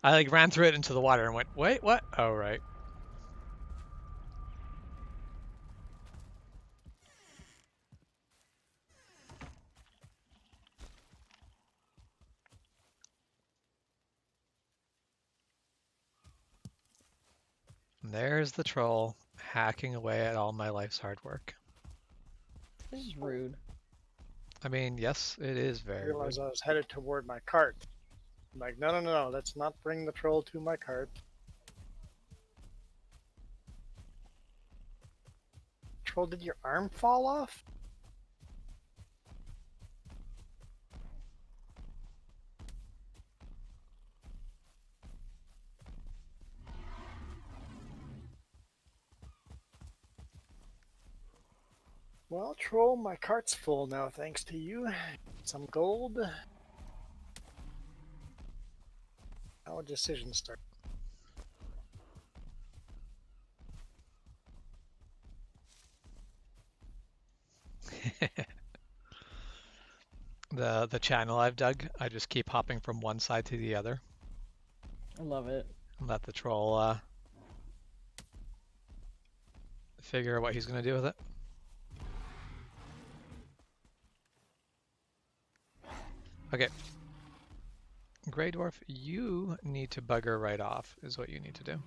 I like ran through it into the water and went, wait, what? Oh, right. And there's the troll hacking away at all my life's hard work. This is rude. I mean, yes, it is I very rude. realized I was headed toward my cart. I'm like, no, no, no, no, let's not bring the troll to my cart. Troll, did your arm fall off? Well, troll, my cart's full now, thanks to you. Some gold. Now a decision start. The channel I've dug, I just keep hopping from one side to the other. I love it. And let the troll figure what he's gonna do with it. Okay. Grey Dwarf, you need to bugger right off, is what you need to do.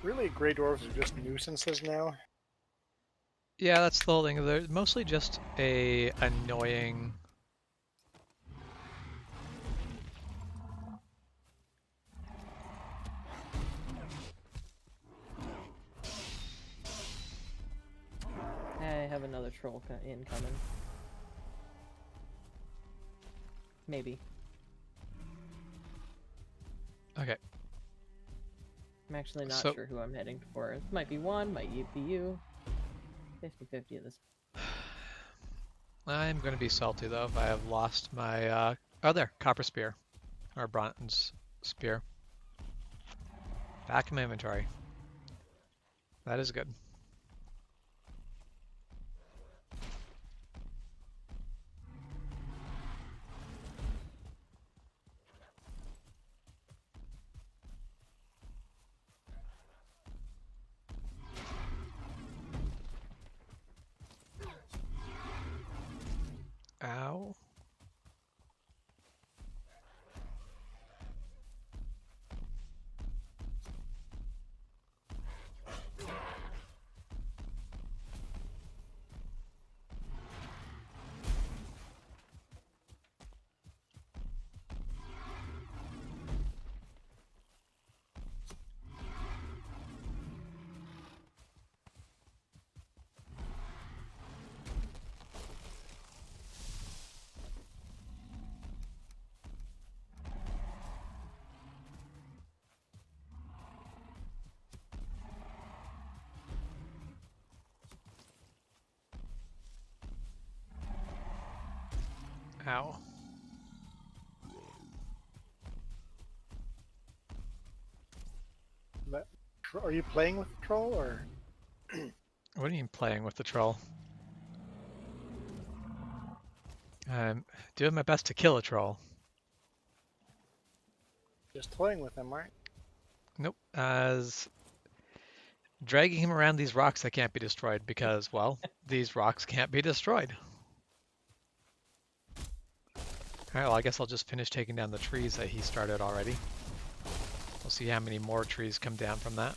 Really, Grey Dwarves are just nuisances now? Yeah, that's the whole thing. They're mostly just a annoying. I have another troll incoming. Maybe. Okay. I'm actually not So- sure who I'm heading for. It might be one, might be you. 50-50 of this. I'm going to be salty though if I have lost my oh there, copper spear or bronze spear. Back in my inventory. That is good. Ow. Ow. But are you playing with the troll or? What do you mean playing with the troll? I'm doing my best to kill a troll. Just toying with him, right? Nope. As dragging him around these rocks that can't be destroyed because, well, these rocks can't be destroyed. Alright, well, I guess I'll just finish taking down the trees that he started already. We'll see how many more trees come down from that.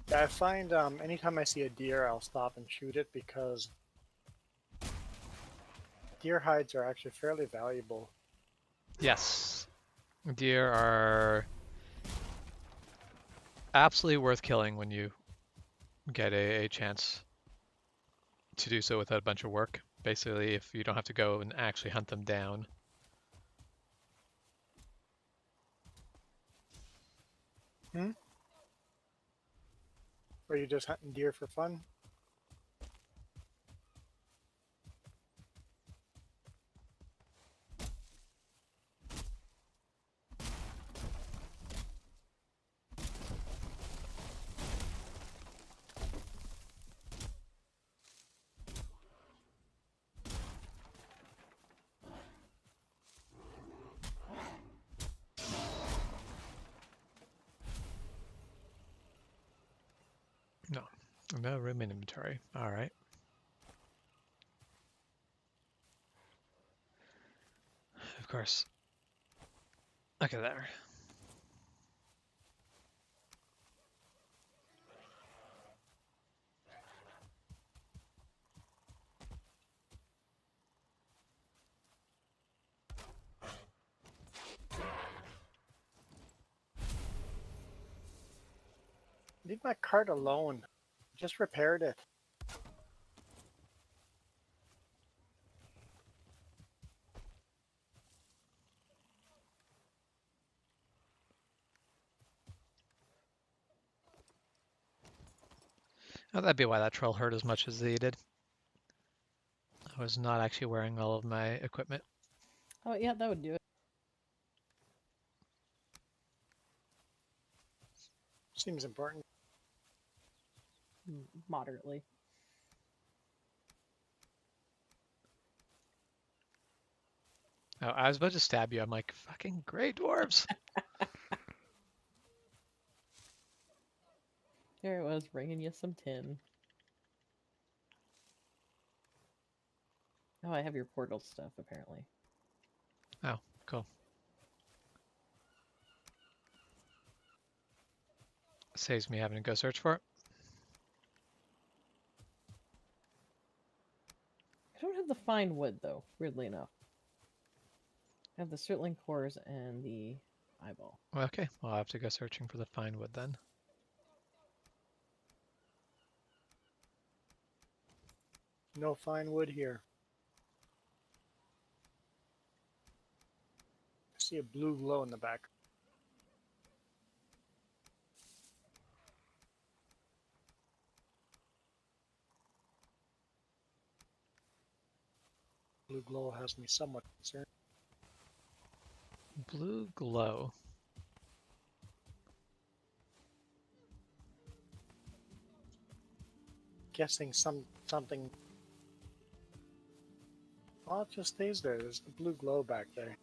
Yeah, I find anytime I see a deer, I'll stop and shoot it because deer hides are actually fairly valuable. Yes. Deer are absolutely worth killing when you get a chance to do so without a bunch of work. Basically, if you don't have to go and actually hunt them down. Hmm? Or are you just hunting deer for fun? No. No room in inventory. Alright. Of course. Look at there. Leave my cart alone. Just repaired it. Oh, that'd be why that troll hurt as much as he did. I was not actually wearing all of my equipment. Oh yeah, that would do it. Seems important. Moderately. Oh, I was about to stab you. I'm like, fucking grey dwarves. There it was, bringing you some tin. Oh, I have your portal stuff, apparently. Oh, cool. Saves me having to go search for it. I don't have the fine wood, though, weirdly enough. I have the Surtling cores and the eyeball. Okay, well, I'll have to go searching for the fine wood then. No fine wood here. I see a blue glow in the back. Blue glow has me somewhat concerned. Blue glow. Guessing something. Oh, it just stays there. There's the blue glow back there.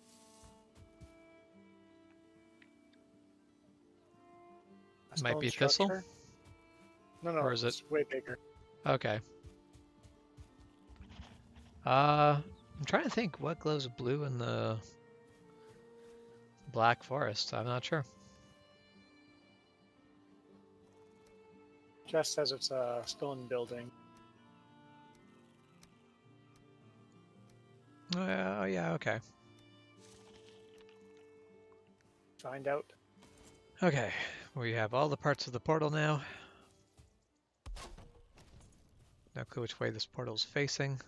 A Might stone be thistle? structure? No, Or is it? it's way bigger. Okay. I'm trying to think what glows blue in the Black Forest. I'm not sure. Just says it's a stone building. Oh, yeah, okay. Find out. Okay, we have all the parts of the portal now. No clue which way this portal's facing.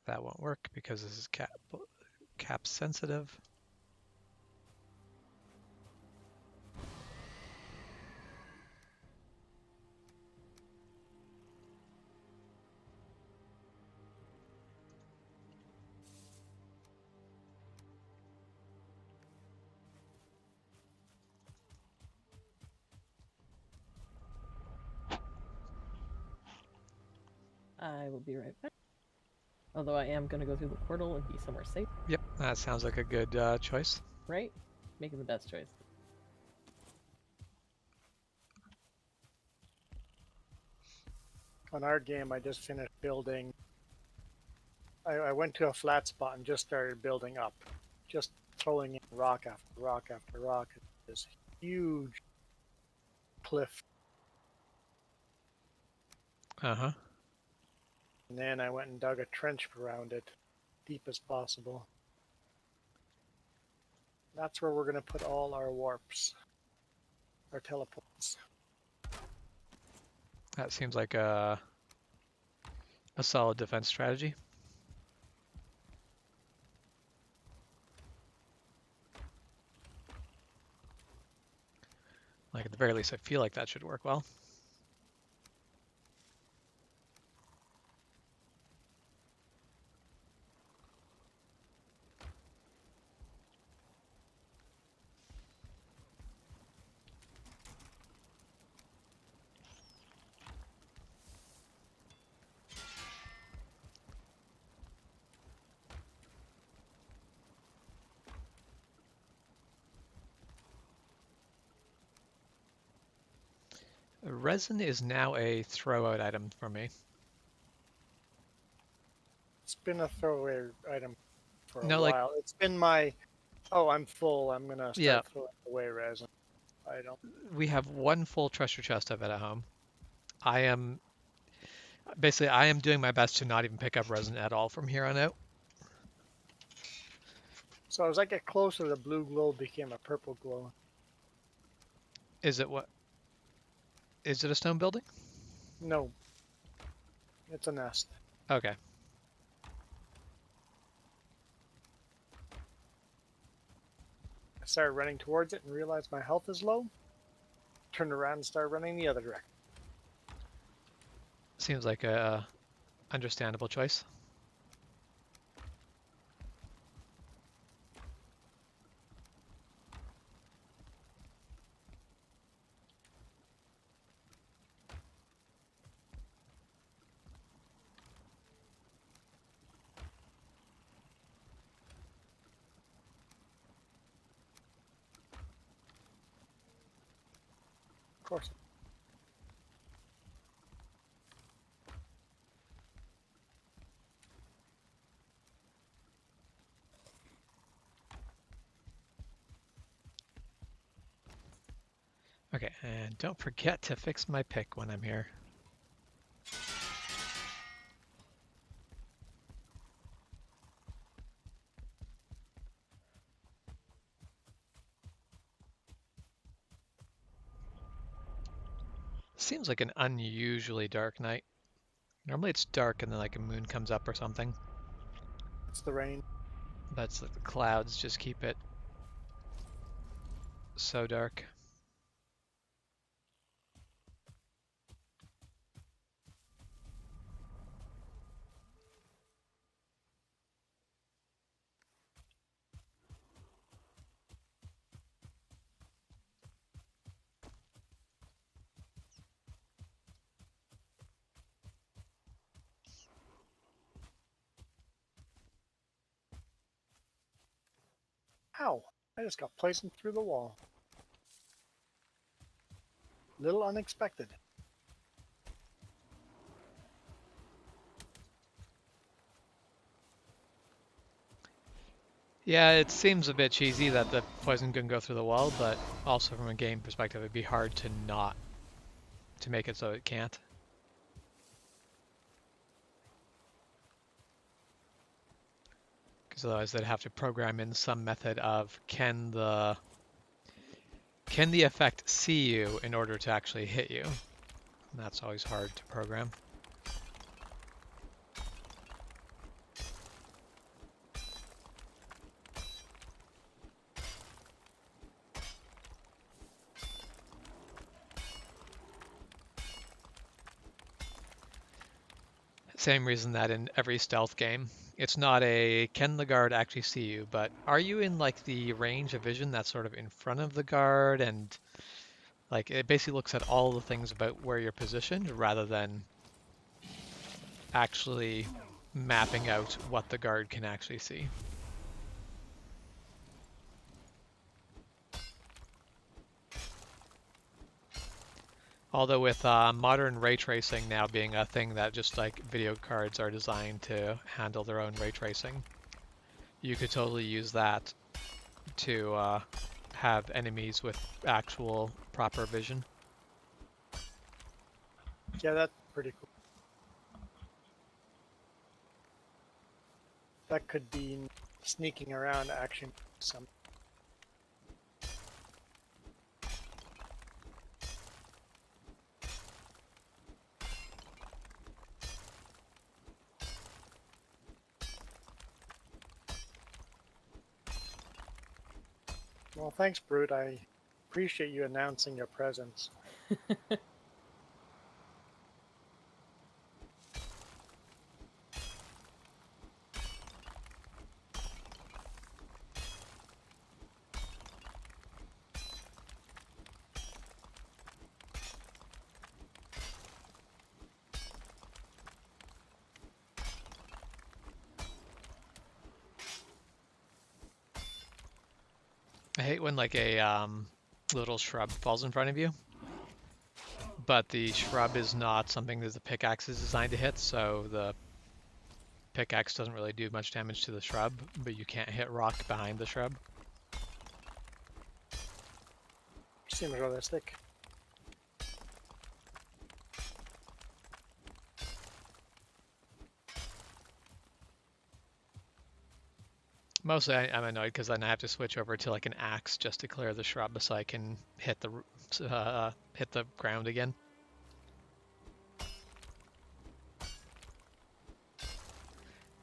That won't work because this is cap sensitive. I will be right back. Although I am going to go through the portal and be somewhere safe. Yep, that sounds like a good choice. Right? Making the best choice. On our game, I just finished building. I went to a flat spot and just started building up. Just throwing in rock after rock after rock. This huge cliff. Uh-huh. And then I went and dug a trench around it, deep as possible. That's where we're going to put all our warps, our teleports. That seems like a solid defense strategy. Like at the very least, I feel like that should work well. Resin is now a throw-out item for me. It's been a throwaway item for a No, while. like, It's been my, oh, I'm full. I'm going to start yeah, throwing away resin. I don't. we have one full treasure chest of it at home. I am doing my best to not even pick up resin at all from here on out. So as I get closer, the blue glow became a purple glow. Is it what? Is it a stone building? No, it's a nest. Okay. I started running towards it and realized my health is low. Turned around and started running the other direction. Seems like a understandable choice. Of course. Okay, and don't forget to fix my pick when I'm here. Seems like an unusually dark night. Normally it's dark and then like a moon comes up or something, It's the rain. but it's like the clouds just keep it so dark. Ow! I just got poisoned through the wall. Little unexpected. Yeah, it seems a bit cheesy that the poison can go through the wall, but also from a game perspective, it'd be hard to not to make it so it can't. Because otherwise they'd have to program in some method of can the effect see you in order to actually hit you? And that's always hard to program. Same reason that in every stealth game, it's not a can the guard actually see you, but are you in like the range of vision that's sort of in front of the guard, and like it basically looks at all the things about where you're positioned rather than actually mapping out what the guard can actually see. Although with modern ray tracing now being a thing that just like video cards are designed to handle their own ray tracing, you could totally use that to have enemies with actual proper vision. Yeah, that's pretty cool. That could be sneaking around action. Some. Well, thanks, Brute. I appreciate you announcing your presence. I hate when like a little shrub falls in front of you, but the shrub is not something that the pickaxe is designed to hit, so the pickaxe doesn't really do much damage to the shrub, but you can't hit rock behind the shrub. Seems realistic. Mostly I'm annoyed because then I have to switch over to like an axe just to clear the shrub so I can hit the ground again.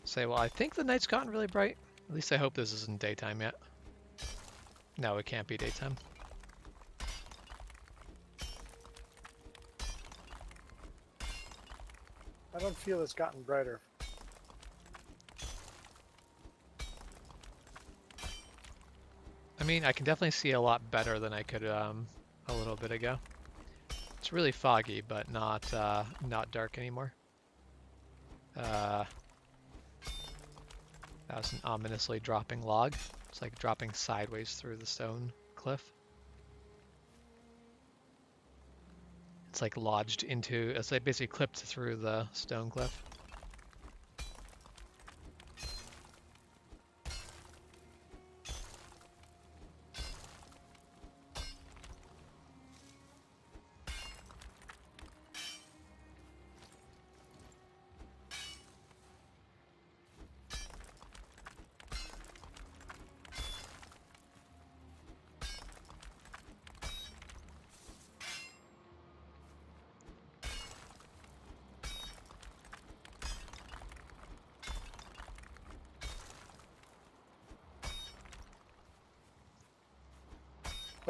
Say, well, I think the night's gotten really bright. At least I hope this isn't daytime yet. No, it can't be daytime. I don't feel it's gotten brighter. I mean, I can definitely see a lot better than I could a little bit ago. It's really foggy, but not dark anymore. That was an ominously dropping log. It's like dropping sideways through the stone cliff. It's like lodged into, it's like basically clipped through the stone cliff.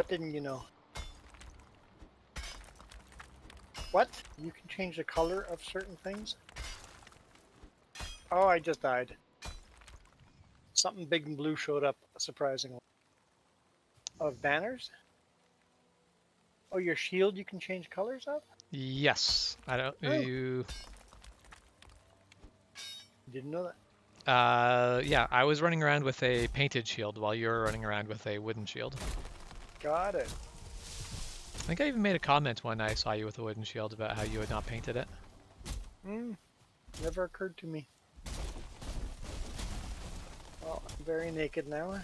What didn't you know? What? You can change the color of certain things? Oh, I just died. Something big and blue showed up, surprisingly. Of banners? Oh, your shield you can change colors of? Yes. I don't. Oh. You. Didn't know that. Yeah. I was running around with a painted shield while you were running around with a wooden shield. Got it. I think I even made a comment when I saw you with a wooden shield about how you had not painted it. Never occurred to me. Well, I'm very naked now.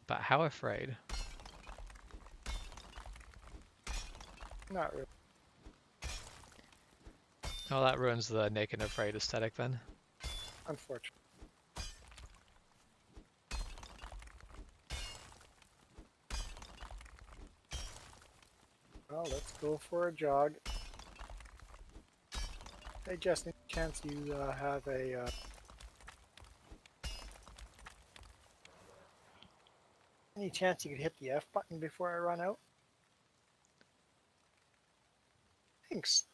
But how afraid? Not really. Oh, that ruins the naked and afraid aesthetic then. Unfortunately. Well, let's go for a jog. Hey, Justin, chance you have a... Any chance you could hit the F button before I run out? Thanks.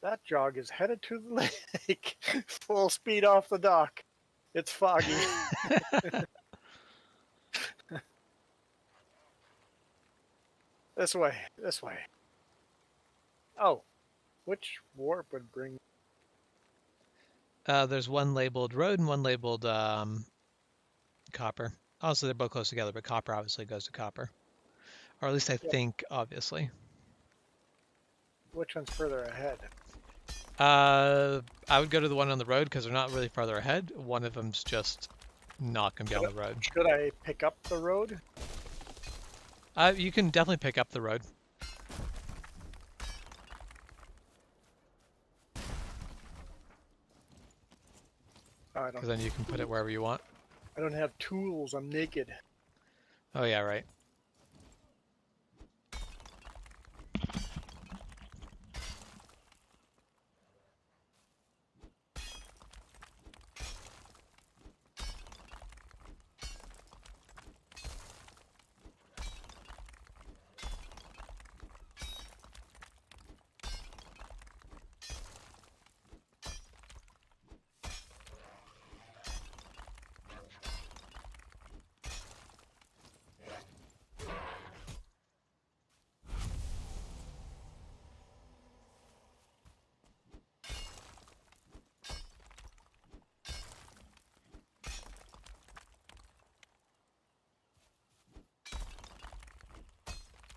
That jog is headed to the lake. Full speed off the dock. It's foggy. This way. This way. Oh. Which warp would bring... There's one labeled road and one labeled copper. Also, they're both close together, but copper obviously goes to copper. Or at least I Yep. think, obviously. Which one's further ahead? I would go to the one on the road because they're not really farther ahead. One of them's just not going to be on the road. Should I pick up the road? You can definitely pick up the road. I Because then you can put it wherever you want. don't have tools. I'm naked. Oh yeah, right.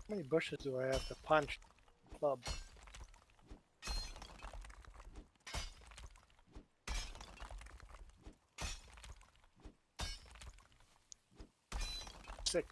How many bushes do I have to punch? Club. Sick.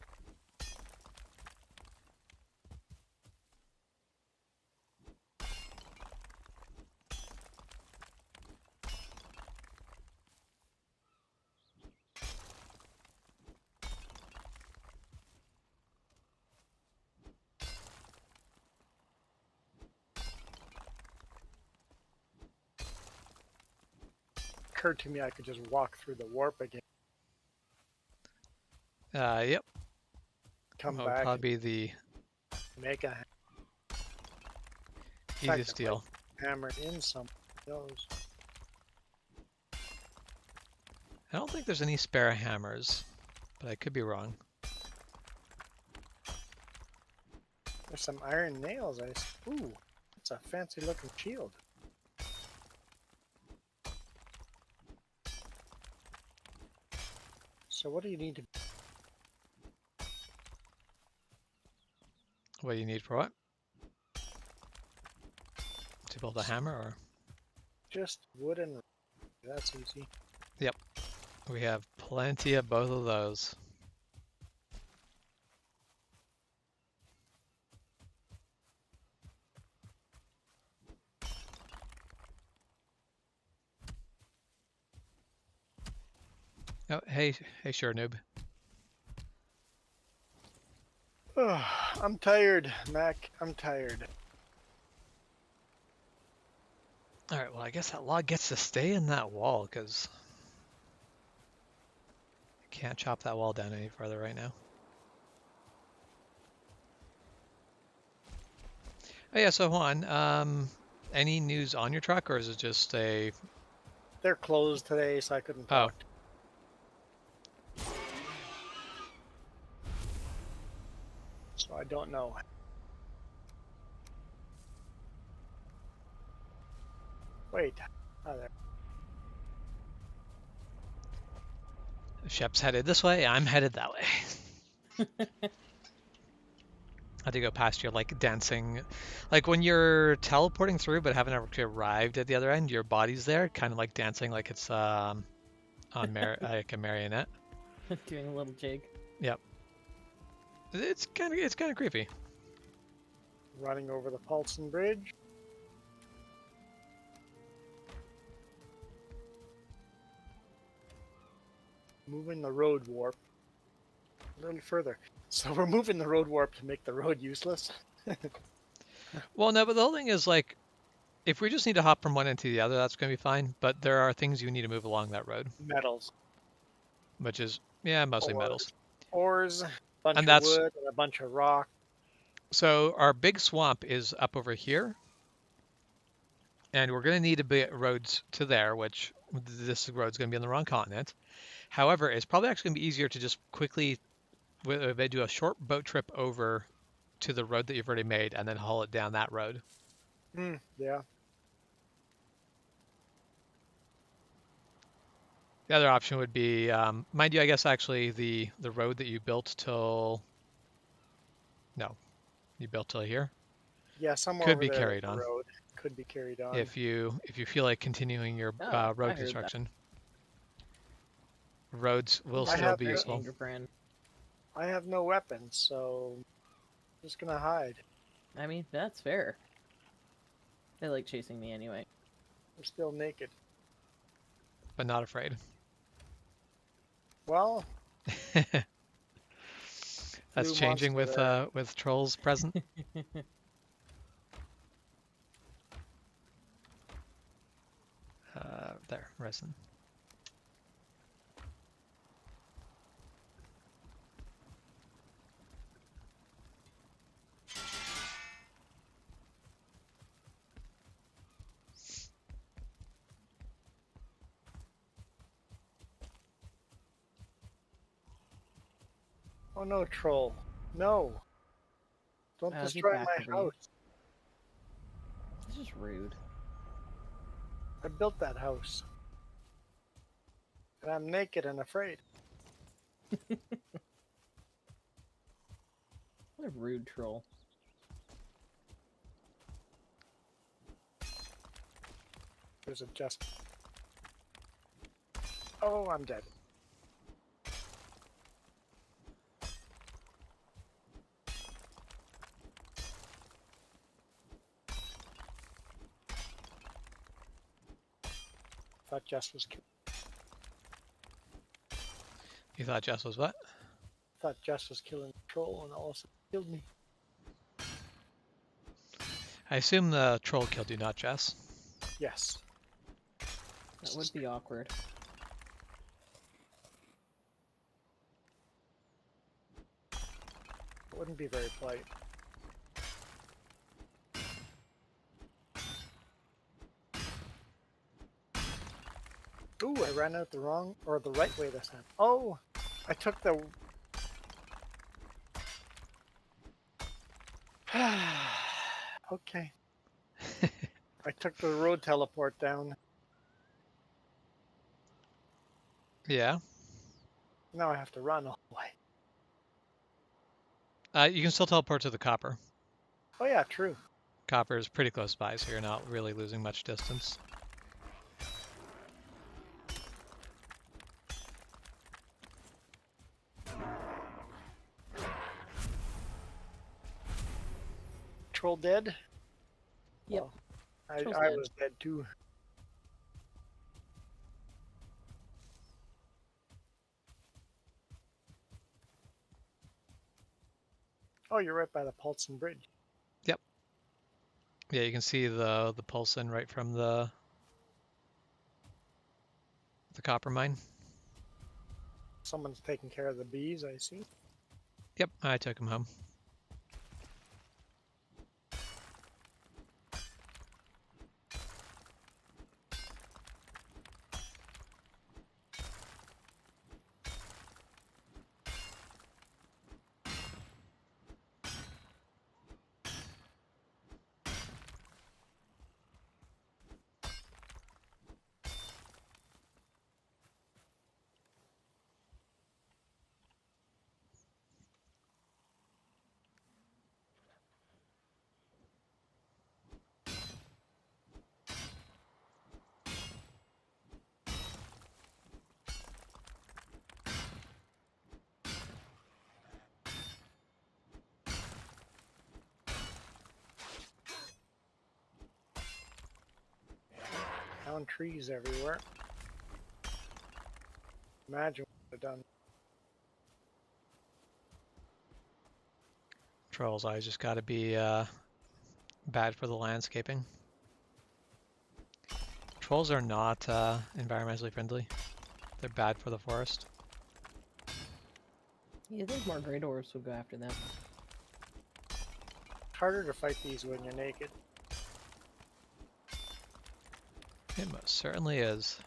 Occurred to me I could just walk through the warp again. Yep. Come That would back probably be the and make a easiest deal. hammer in some of those. I don't think there's any spare hammers, but I could be wrong. There's some iron nails. Ooh, it's a fancy looking shield. So what do you need to... What do you need for what? To build a hammer, or? Just wood and... That's easy. Yep. We have plenty of both of those. Oh, hey, sure, noob. I'm tired, Mac. I'm tired. All right, well, I guess that log gets to stay in that wall, because Can't chop that wall down any further right now. Oh yeah, so Juan, any news on your truck, or is it just a... They're closed today, so I couldn't Oh, talk. So I don't know. Wait. Oh, there. Shep's headed this way, I'm headed that way. I had to go past you, like dancing, like when you're teleporting through but haven't actually arrived at the other end, your body's there, kind of like dancing like it's like a marionette. Doing a little jig. Yep. It's kind of creepy. Running over the Paulson Bridge. Moving the road warp a little further. So we're moving the road warp to make the road useless. Well, no, but the whole thing is like, if we just need to hop from one end to the other, that's going to be fine. But there are things you need to move along that road, Metals. which is, yeah, mostly metals. Ores, a bunch And of that's, wood, and a bunch of rock. so our big swamp is up over here. And we're going to need a bit roads to there, which this road's going to be on the wrong continent. However, it's probably actually going to be easier to just quickly do a short boat trip over to the road that you've already made and then haul it down that road. Yeah. The other option would be, mind you, I guess actually the road that you built till, no, you built till here, Yeah, somewhere could over be there carried there's a on road. Could be carried on. if you feel like continuing your Oh, I road heard construction. Roads will I still have be Very useful. anger brand. I have no weapons, so I'm just gonna hide. I mean, that's fair. They like chasing me anyway. I'm still naked. But not afraid. Well, That's blue changing monster with trolls present. There, resin. Oh no, troll. No. Don't Get destroy back my over you. house. This is rude. I built that house. And I'm naked and afraid. What a rude troll. There's a just. Oh, I'm dead. Thought Jess was killed. You thought Jess was what? Thought Jess was killing the troll and also killed me. I assume the troll killed you, not Jess. Yes. That would be awkward. It wouldn't be very polite. Ooh, I ran out the wrong or the right way this time. Oh, I took the. Okay. I took the road teleport down. Yeah. Now I have to run all the way. You can still teleport to the copper. Oh yeah, true. Copper is pretty close by, so you're not really losing much distance. Troll dead? Yep. Well, Troll's I dead. was dead too. Oh, you're right by the Paulson Bridge. Yep. Yeah, you can see the pulsing right from the copper mine. Someone's taking care of the bees, I see. Yep, I took him home. Found trees everywhere. Imagine what I've done. Trolls, I just gotta be bad for the landscaping. Trolls are not environmentally friendly. They're bad for the forest. You think more Grey Dwarfs would go after them? Harder to fight these when you're naked. It most certainly is.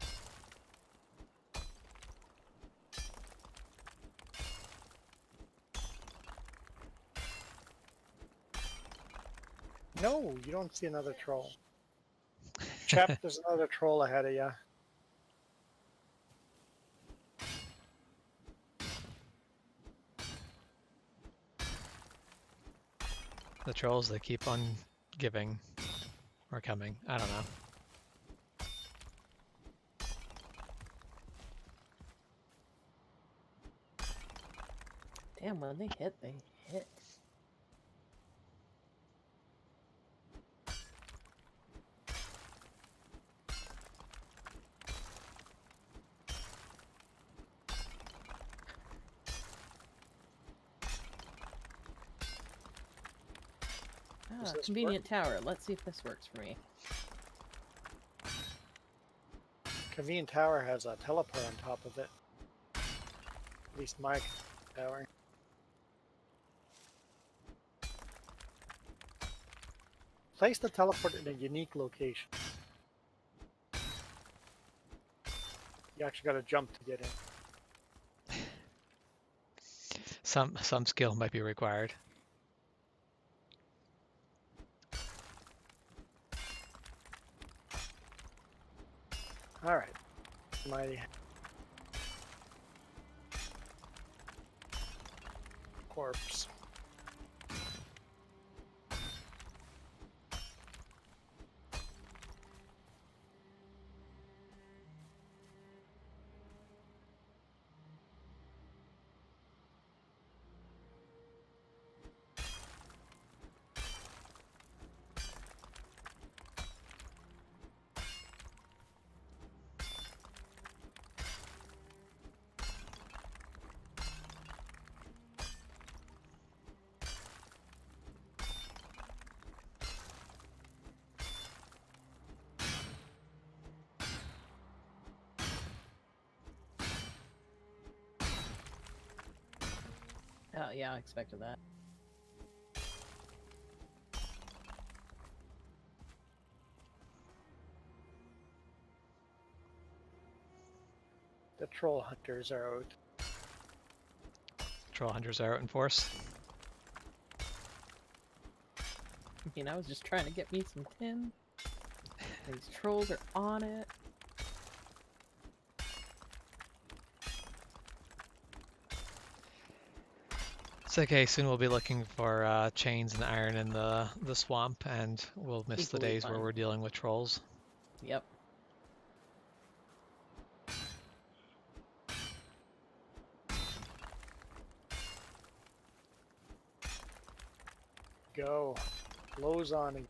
No, you don't see another troll. Chap, there's another troll ahead of you. The trolls, they keep on giving or coming. I don't know. Damn, when they hit, they hit. Does Ah, this convenient tower. Let's see if this works for me. Convenient Tower has a teleport on top of it. At least my tower. Place the teleport in a unique location. You actually got to jump to get in. Some skill might be required. Alright. My corpse. Oh, yeah, I expected that. The troll hunters are out. Troll hunters are out in force. I mean, I was just trying to get me some tin. These trolls are on it. It's okay, soon we'll be looking for chains and iron in the swamp, and we'll miss the Equally days where fun. we're dealing with trolls. Yep. Go. Lows on again.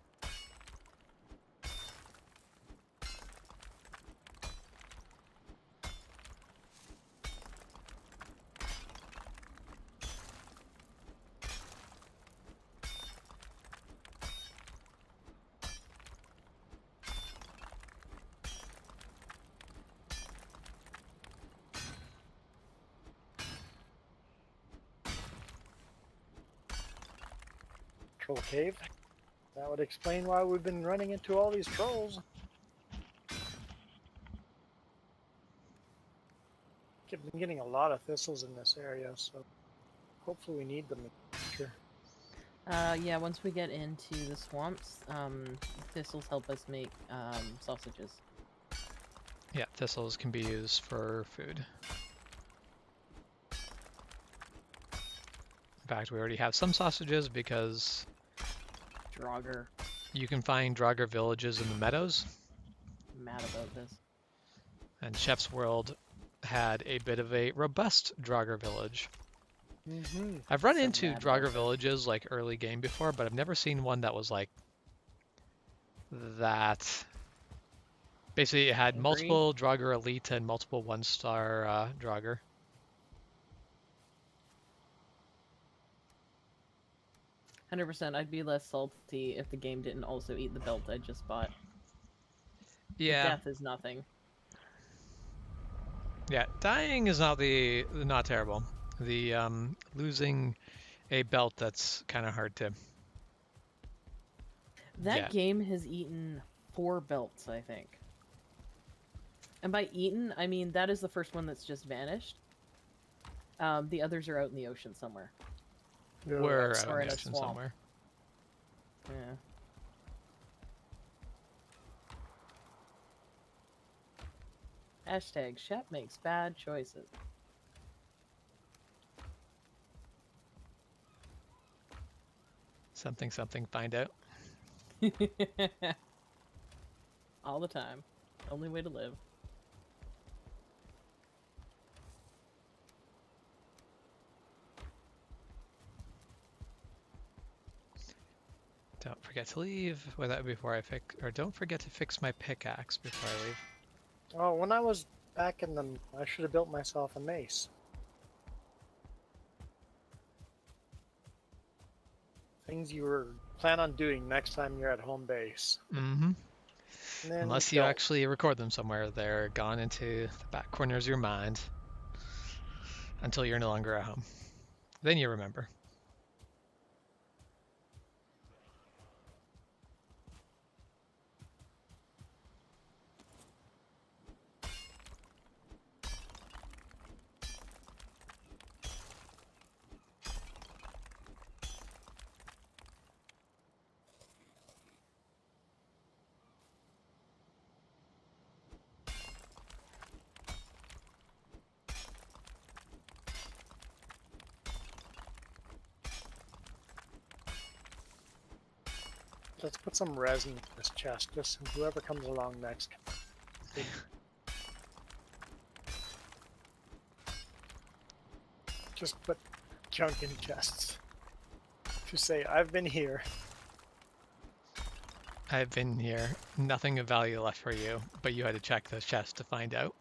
troll cave. That would explain why we've been running into all these trolls. I've been getting a lot of thistles in this area, so hopefully we need them in the future. Yeah, once we get into the swamps, thistles help us make sausages. Yeah, thistles can be used for food. In fact, we already have some sausages because Draugr. you can find Draugr villages in the meadows. I'm mad about this. And Chef's World had a bit of a robust Draugr village. Mm-hmm. I've run So into mad about Draugr this. villages like early game before, but I've never seen one that was like that. Basically, it had Angry? multiple Draugr Elite and multiple one-star Draugr. 100%, I'd be less salty if the game didn't also eat the belt I just bought. The Yeah, death is nothing. yeah. Dying is not terrible. The losing a belt, that's kind of hard to That get. game has eaten 4 belts, I think. And by eaten, I mean that is the first one that's just vanished. The others are out in the ocean somewhere. We're Or out in in the a ocean swamp. somewhere. Yeah. Hashtag Shep makes bad choices. Something, find out. All the time. Only way to live. Don't forget to leave before I fix, or don't forget to fix my pickaxe before I leave. Oh, when I was back in the... I should have built myself a mace. Things you were plan on doing next time you're at home base. Mm-hmm. And then Unless you don't. actually record them somewhere, they're gone into the back corners of your mind until you're no longer at home. Then you remember. Let's put some resin in this chest, just so whoever comes along next. Just put junk in chests. To say, I've been here. I've been here. Nothing of value left for you, but you had to check the chest to find out.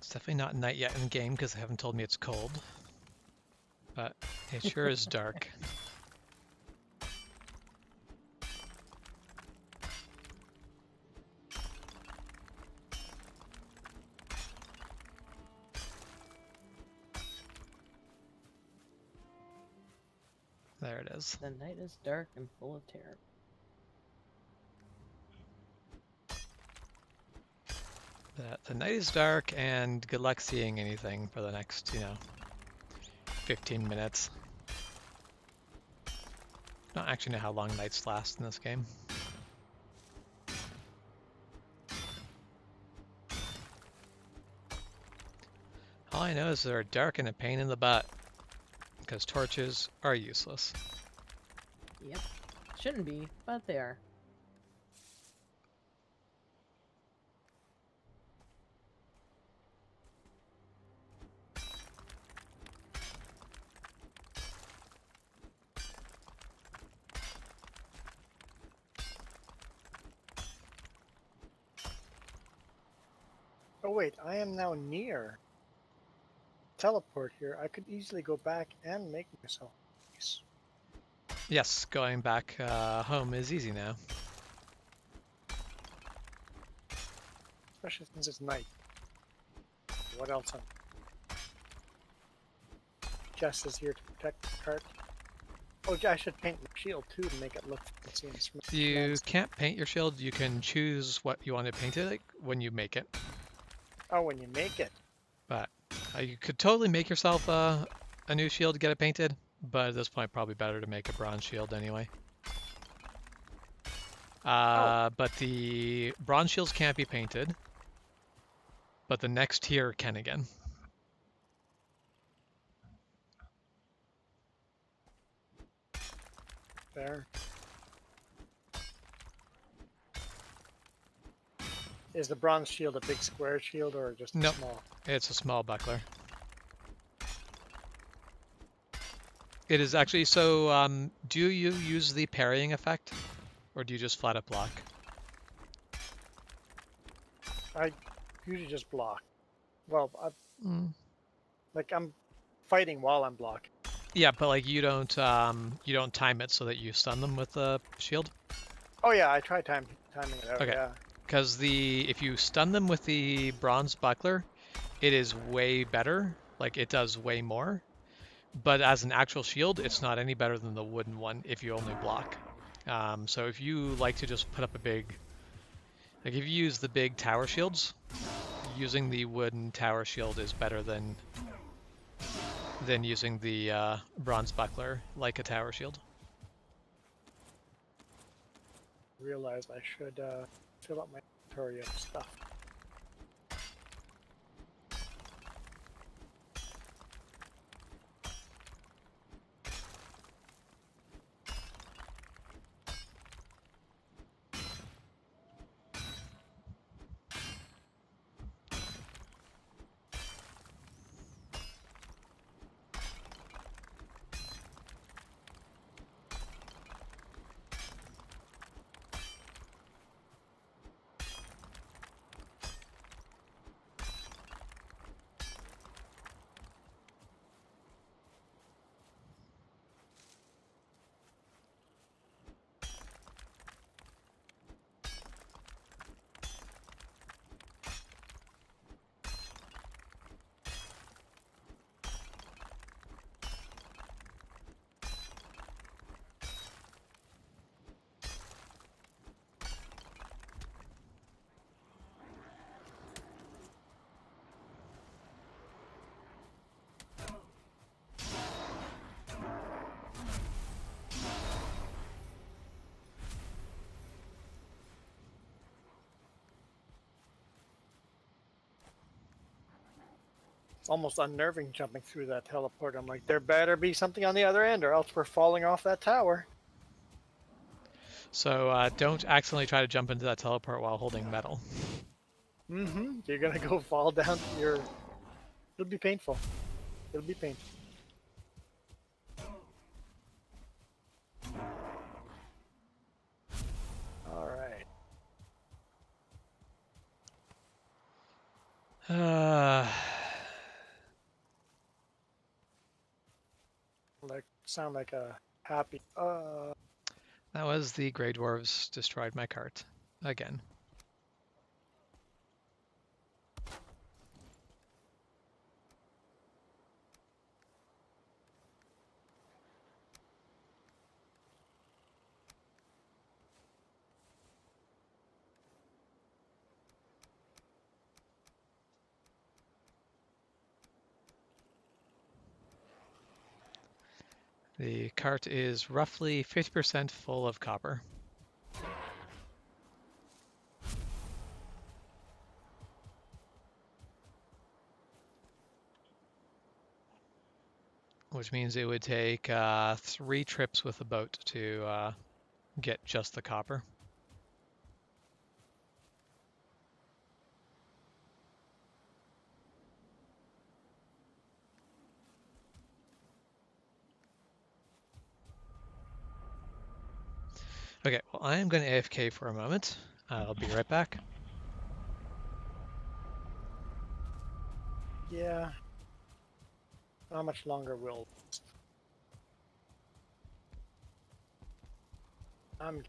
It's definitely not night yet in game because they haven't told me it's cold. But it sure is dark. There it is. The night is dark and full of terror. The night is dark, and good luck seeing anything for the next, 15 minutes. Don't actually know how long nights last in this game. All I know is they're dark and a pain in the butt, because torches are useless. Yep. Shouldn't be, but they are. Oh wait, I am now near teleport here. I could easily go back and make myself peace. Yes, going back home is easy now. Especially since it's night. What else? Jess is here to protect the cart. Oh, I should paint my shield too to make it look fancy and smooth. You can't paint your shield. You can choose what you want to paint it like when you make it. Oh, when you make it. But you could totally make yourself a new shield to get it painted. But at this point, probably better to make a bronze shield anyway. But the bronze shields can't be painted. But the next tier can again. There. Is the bronze shield a big square shield or just Nope. small? It's a small buckler. It is actually, so do you use the parrying effect? Or do you just flat up block? I usually just block. Well, Mm. like I'm fighting while I'm blocking. Yeah, but like you don't time it so that you stun them with the shield. Oh yeah, I tried timing it out. Okay. Yeah. Because if you stun them with the bronze buckler, it is way better. Like it does way more. But as an actual shield, it's not any better than the wooden one if you only block. So if you like to just put up a big, like if you use the big tower shields, using the wooden tower shield is better than using the bronze buckler like a tower shield. Realized I should fill up my inventory of stuff. It's almost unnerving jumping through that teleport. I'm like, there better be something on the other end, or else we're falling off that tower. So don't accidentally try to jump into that teleport while holding metal. Mm-hmm. You're gonna go fall down to your. It'll be painful. It'll be painful. All right. Like, sound like a happy. That was the Grey Dwarves destroyed my cart again. The cart is roughly 50% full of copper. Which means it would take 3 trips with a boat to get just the copper. Okay, well, I am going to AFK for a moment. I'll be right back. Yeah. How much longer will? I'm.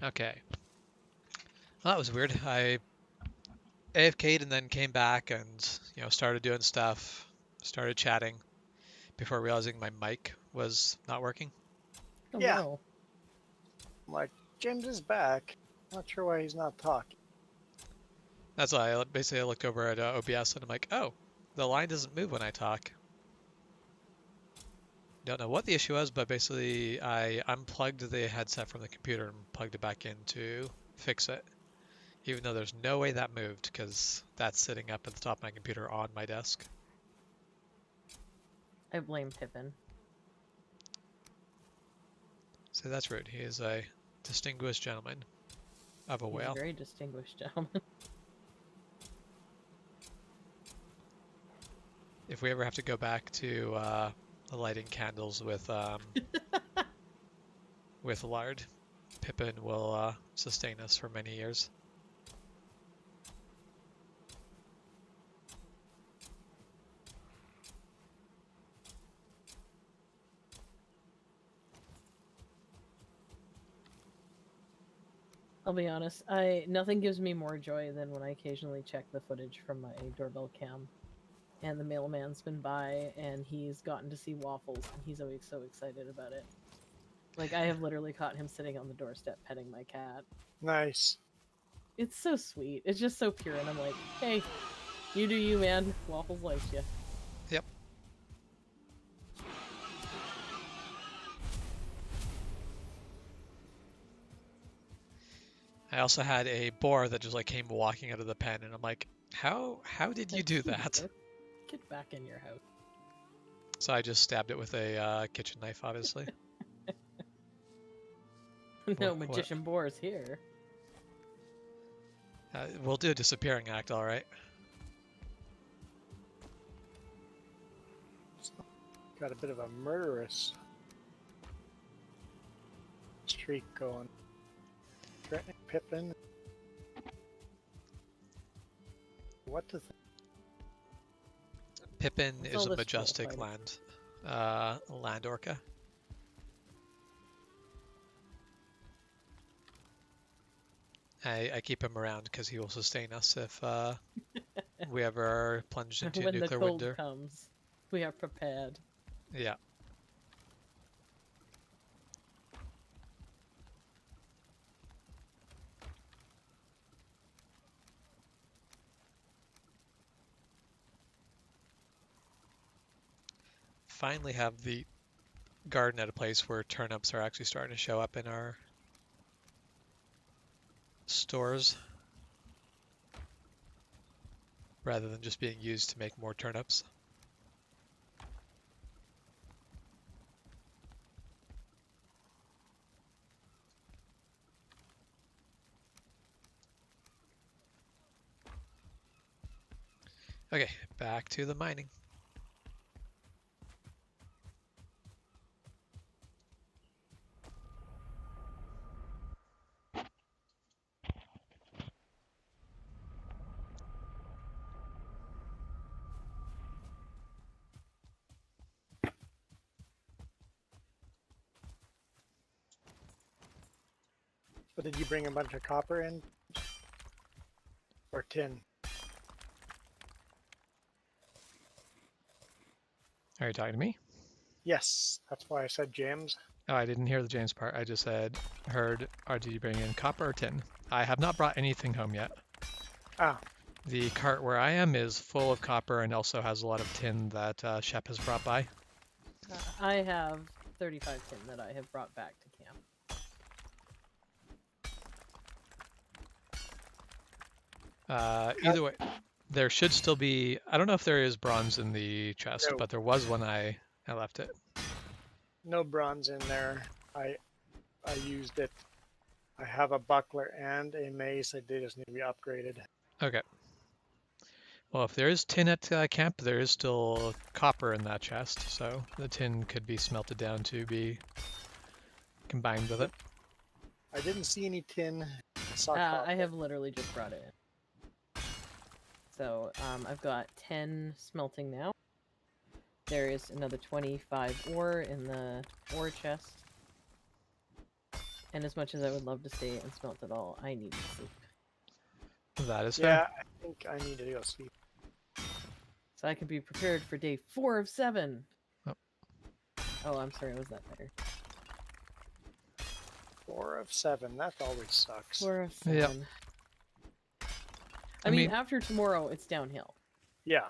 Okay. Well, that was weird. I AFK'd and then came back and, started doing stuff, started chatting before realizing my mic was not working. Oh Yeah. no. I'm like, James is back. Not sure why he's not talking. That's why I basically looked over at OBS and I'm like, oh, the line doesn't move when I talk. Don't know what the issue was, but basically I unplugged the headset from the computer and plugged it back in to fix it. Even though there's no way that moved because that's sitting up at the top of my computer on my desk. I blame Pippin. So that's rude. He is a distinguished gentleman of a He's a whale. very distinguished gentleman. If we ever have to go back to lighting candles with with lard, Pippin will sustain us for many years. I'll be honest, nothing gives me more joy than when I occasionally check the footage from my doorbell cam and the mailman's been by and he's gotten to see Waffles and he's always so excited about it. Like, I have literally caught him sitting on the doorstep petting my cat. Nice. It's so sweet. It's just so pure and I'm like, hey, you do you, man. Waffles likes you. Yep. I also had a boar that just like came walking out of the pen, and I'm like, how did you do that? Get back in your house. So I just stabbed it with a kitchen knife, obviously. No What- magician boars here. We'll do a disappearing act, all right. Got a bit of a murderous streak going. Threatening Pippin. What to think? Pippin What's is all a this majestic troll land orca. I keep him around because he will sustain us if we ever are plunged into When the nuclear cold winter. comes, we are prepared. Yeah. Finally have the garden at a place where turnips are actually starting to show up in our stores rather than just being used to make more turnips. Okay, back to the mining. But did you bring a bunch of copper in? Or tin? Are you talking to me? Yes, that's why I said James. Oh, I didn't hear the James part. I just heard, did you bring in copper or tin? I have not brought anything home yet. Ah, The cart where I am is full of copper and also has a lot of tin that Shep has brought by. I have 35 tin that I have brought back to camp. Either way, there should still be, I don't know if there is bronze in the chest, No. but there was when I left it. no bronze in there. I used it. I have a buckler and a mace. They just need to be upgraded. Okay. Well, if there is tin at camp, there is still copper in that chest, so the tin could be smelted down to be combined with it. I didn't see any tin. I saw copper. I have literally just brought it in. So, I've got 10 smelting now. There is another 25 ore in the ore chest. And as much as I would love to stay and smelt it all, I need to sleep. That is Yeah, fair. I think I need to go sleep. So I can be prepared for day 4 of 7. Oh. Oh, I'm sorry, was that better? 4 of 7. That always sucks. 4 of 7. Yep. I mean, after tomorrow, it's downhill. Yeah.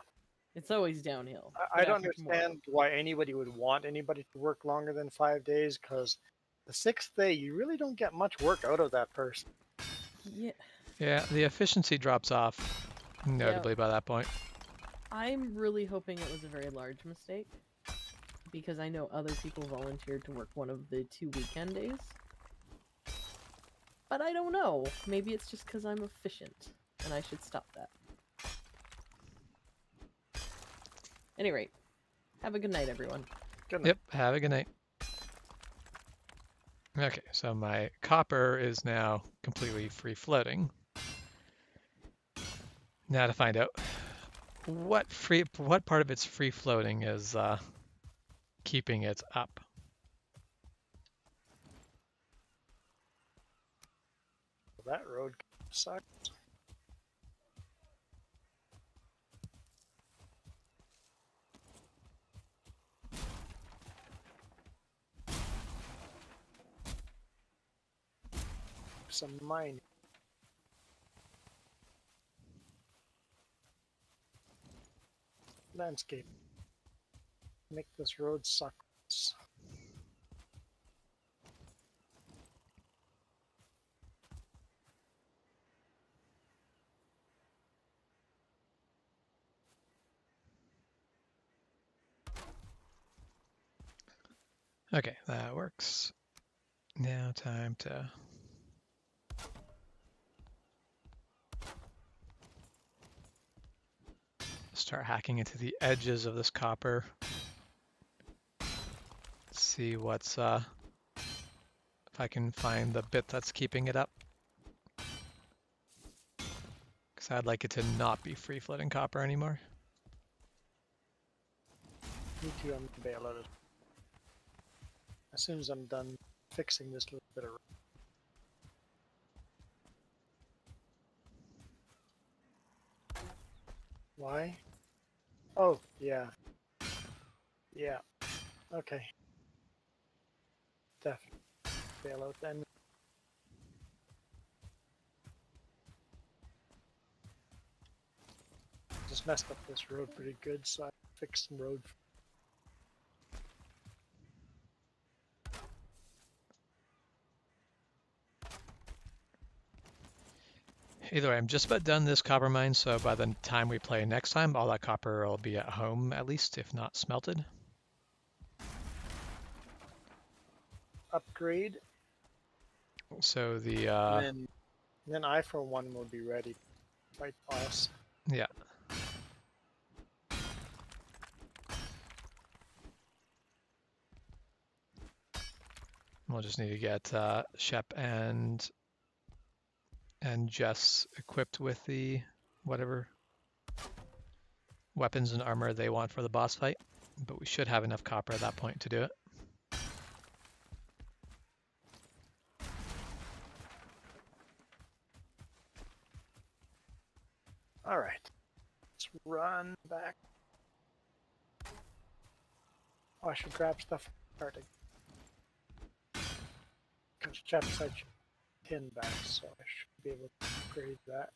It's always downhill. I but don't after tomorrow- understand why anybody would want anybody to work longer than 5 days, because the 6th day, you really don't get much work out of that person. Yeah, Yeah, the efficiency drops off notably by that point. I'm really hoping it was a very large mistake. Because I know other people volunteered to work one of the 2 weekend days. But I don't know. Maybe it's just because I'm efficient. And I should stop that. Any rate, have a good night, everyone. Good night. Yep, have a good night. Okay, so my copper is now completely free floating. Now to find out what part of its free floating is keeping it up. That road sucks. Some mining. Landscape. Make this road suck. Okay, that works. Now time to start hacking into the edges of this copper. See what's if I can find the bit that's keeping it up. Because I'd like it to not be free floating copper anymore. Me too, I'm gonna bail out. As soon as I'm done fixing this little bit of road. Why? Oh, yeah. Yeah. Okay. Definitely. Bail out then. Just messed up this road pretty good, so I fixed some road. Either way, I'm just about done this copper mine, so by the time we play next time, all that copper will be at home at least, if not smelted. Upgrade, So the and then I for one will be ready to fight boss. yeah. We'll just need to get Shep and Jess equipped with the whatever weapons and armor they want for the boss fight, but we should have enough copper at that point to do it. All right, let's run back. Oh, I should grab stuff starting. Because Jeff said tin back, so I should be able to upgrade that.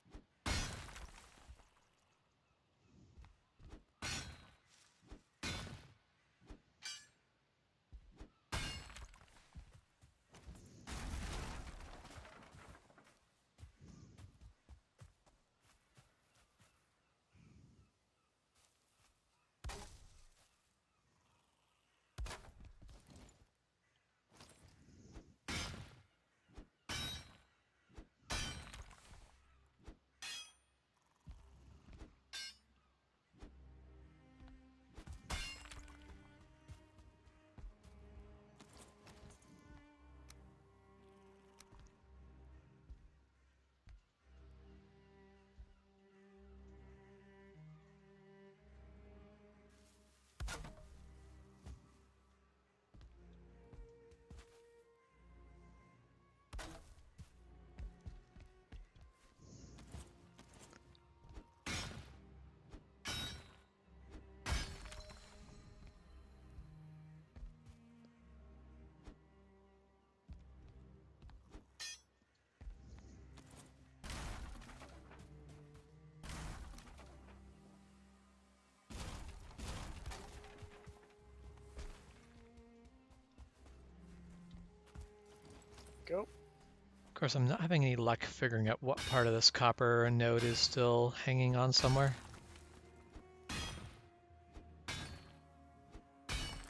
go. Of course, I'm not having any luck figuring out what part of this copper node is still hanging on somewhere.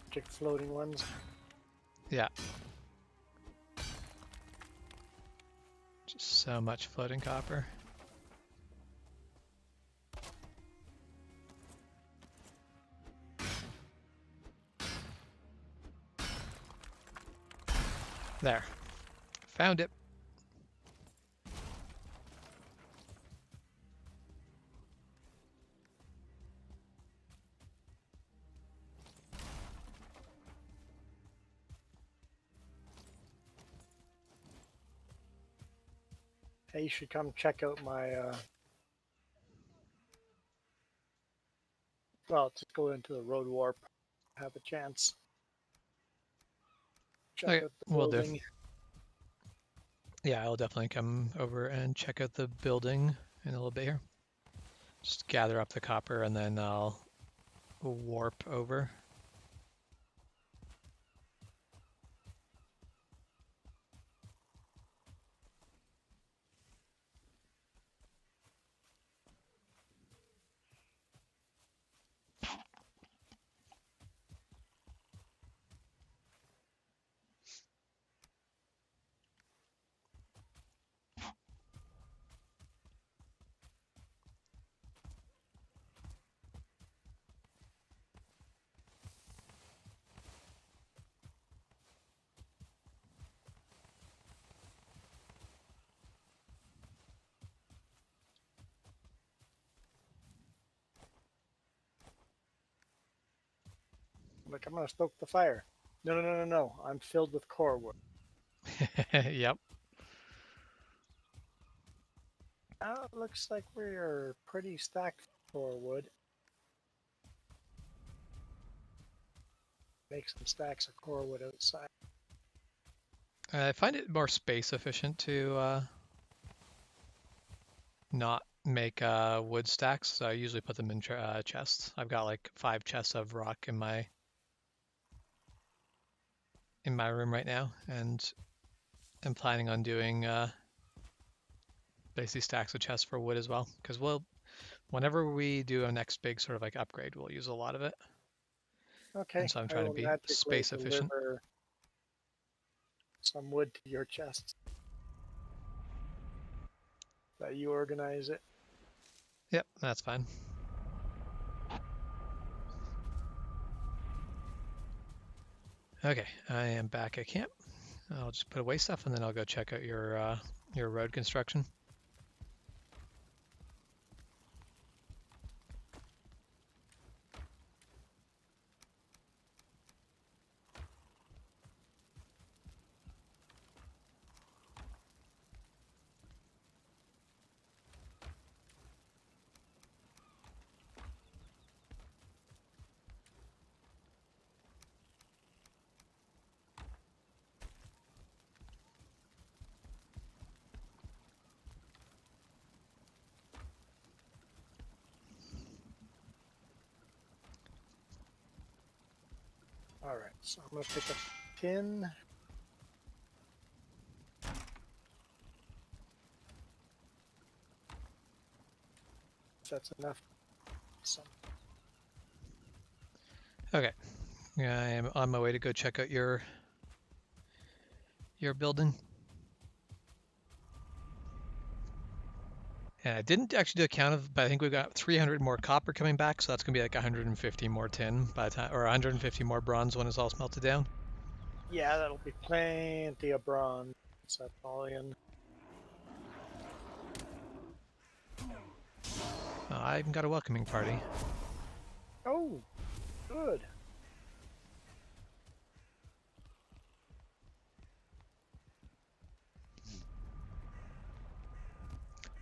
Magic floating ones. Yeah. Just so much floating copper. There. Found it. Hey, you should come check out my, well, just go into the road warp. Have a chance. Check Okay, out the will do. building. Yeah, I'll definitely come over and check out the building in a little bit here. Just gather up the copper and then I'll warp over. Like, I'm gonna stoke the fire. No, no, no, no, no. I'm filled with core wood. Yep. Now it looks like we're pretty stacked for wood. Make some stacks of core wood outside. I find it more space efficient to not make wood stacks, so I usually put them in chests. I've got like 5 chests of rock in my room right now, and I'm planning on doing basically stacks of chests for wood as well, because whenever we do a next big sort of like upgrade, we'll use a lot of it, and Okay, so I'm I trying to will be magically space efficient. deliver some wood to your chest. That you organize it. Yep, that's fine. Okay, I am back at camp. I'll just put away stuff and then I'll go check out your road construction. Alright, so I'm gonna pick up a tin. If that's enough. Some. Okay, I am on my way to go check out your building. And I didn't actually do a count of, but I think we've got 300 more copper coming back, so that's gonna be like 150 more tin by the time, or 150 more bronze when it's all smelted down. Yeah, that'll be plenty of bronze. That's all in. I even got a welcoming party. Oh, good.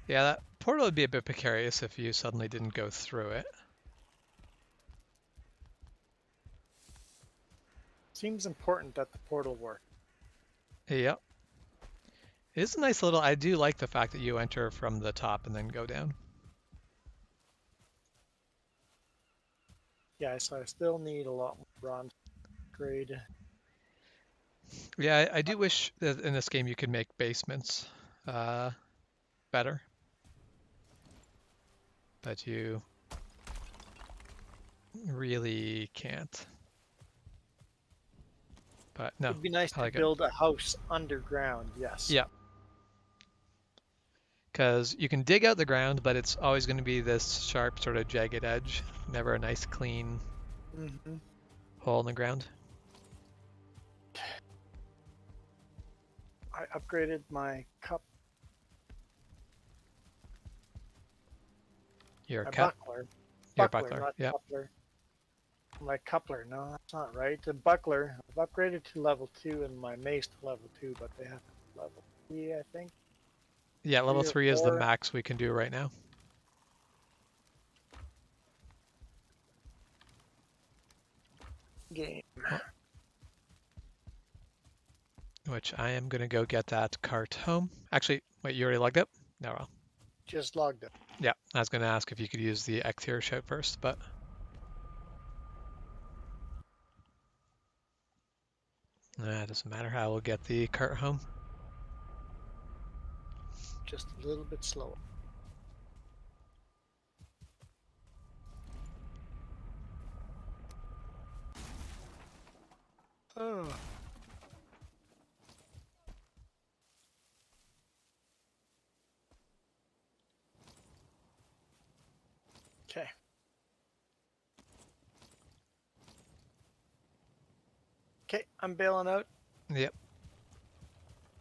Yeah, that portal would be a bit precarious if you suddenly didn't go through it. Seems important that the portal work. Yep. It is a nice little, I do like the fact that you enter from the top and then go down. Yeah, so I still need a lot more bronze grade. Yeah, I do wish that in this game you could make basements better, but you really can't. But no, It'd be nice I to like it. build a house underground, yes. Yeah, because you can dig out the ground, but it's always going to be this sharp, sort of jagged edge. Never a nice, clean Hmm. hole in the ground. I upgraded my Your my cup, buckler. your Buckler, buckler. not Yep. coupler. My coupler, no, that's not right. The buckler, I've upgraded to level 2 and my mace to level 2, but they have level 3, I think. Yeah, level 3 or 3 is the 4 max we can do right now. game. Oh, which I am going to go get that cart home. Actually, wait, you already logged up? No, well. Just logged it. Yeah, I was going to ask if you could use the Exterior shout first, but it doesn't matter. I will get the cart home. Just a little bit slower. Oh. Okay. Okay, I'm bailing out. Yep.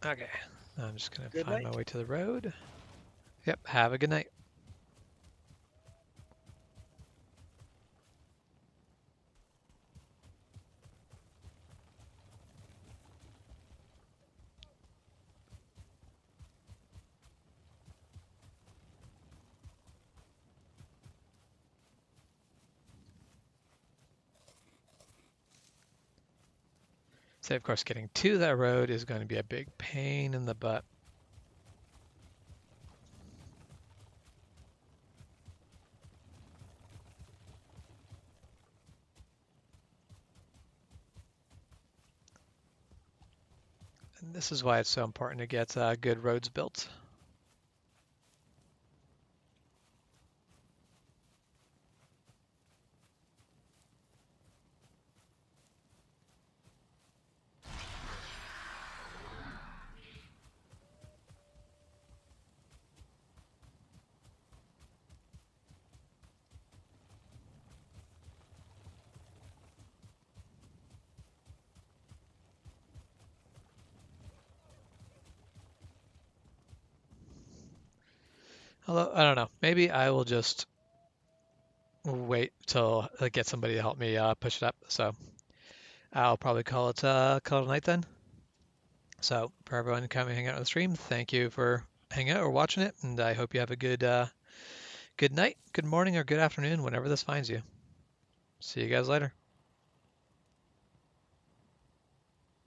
Okay. I'm just going to Good find my night. way to the road. Yep. Have a good night. So, of course, getting to that road is going to be a big pain in the butt. And this is why it's so important to get good roads built. Although, I don't know. Maybe I will just wait till I get somebody to help me push it up. So I'll probably call it a night then. So for everyone coming hang out on the stream, thank you for hanging out or watching it, and I hope you have a good night, good morning, or good afternoon whenever this finds you. See you guys later.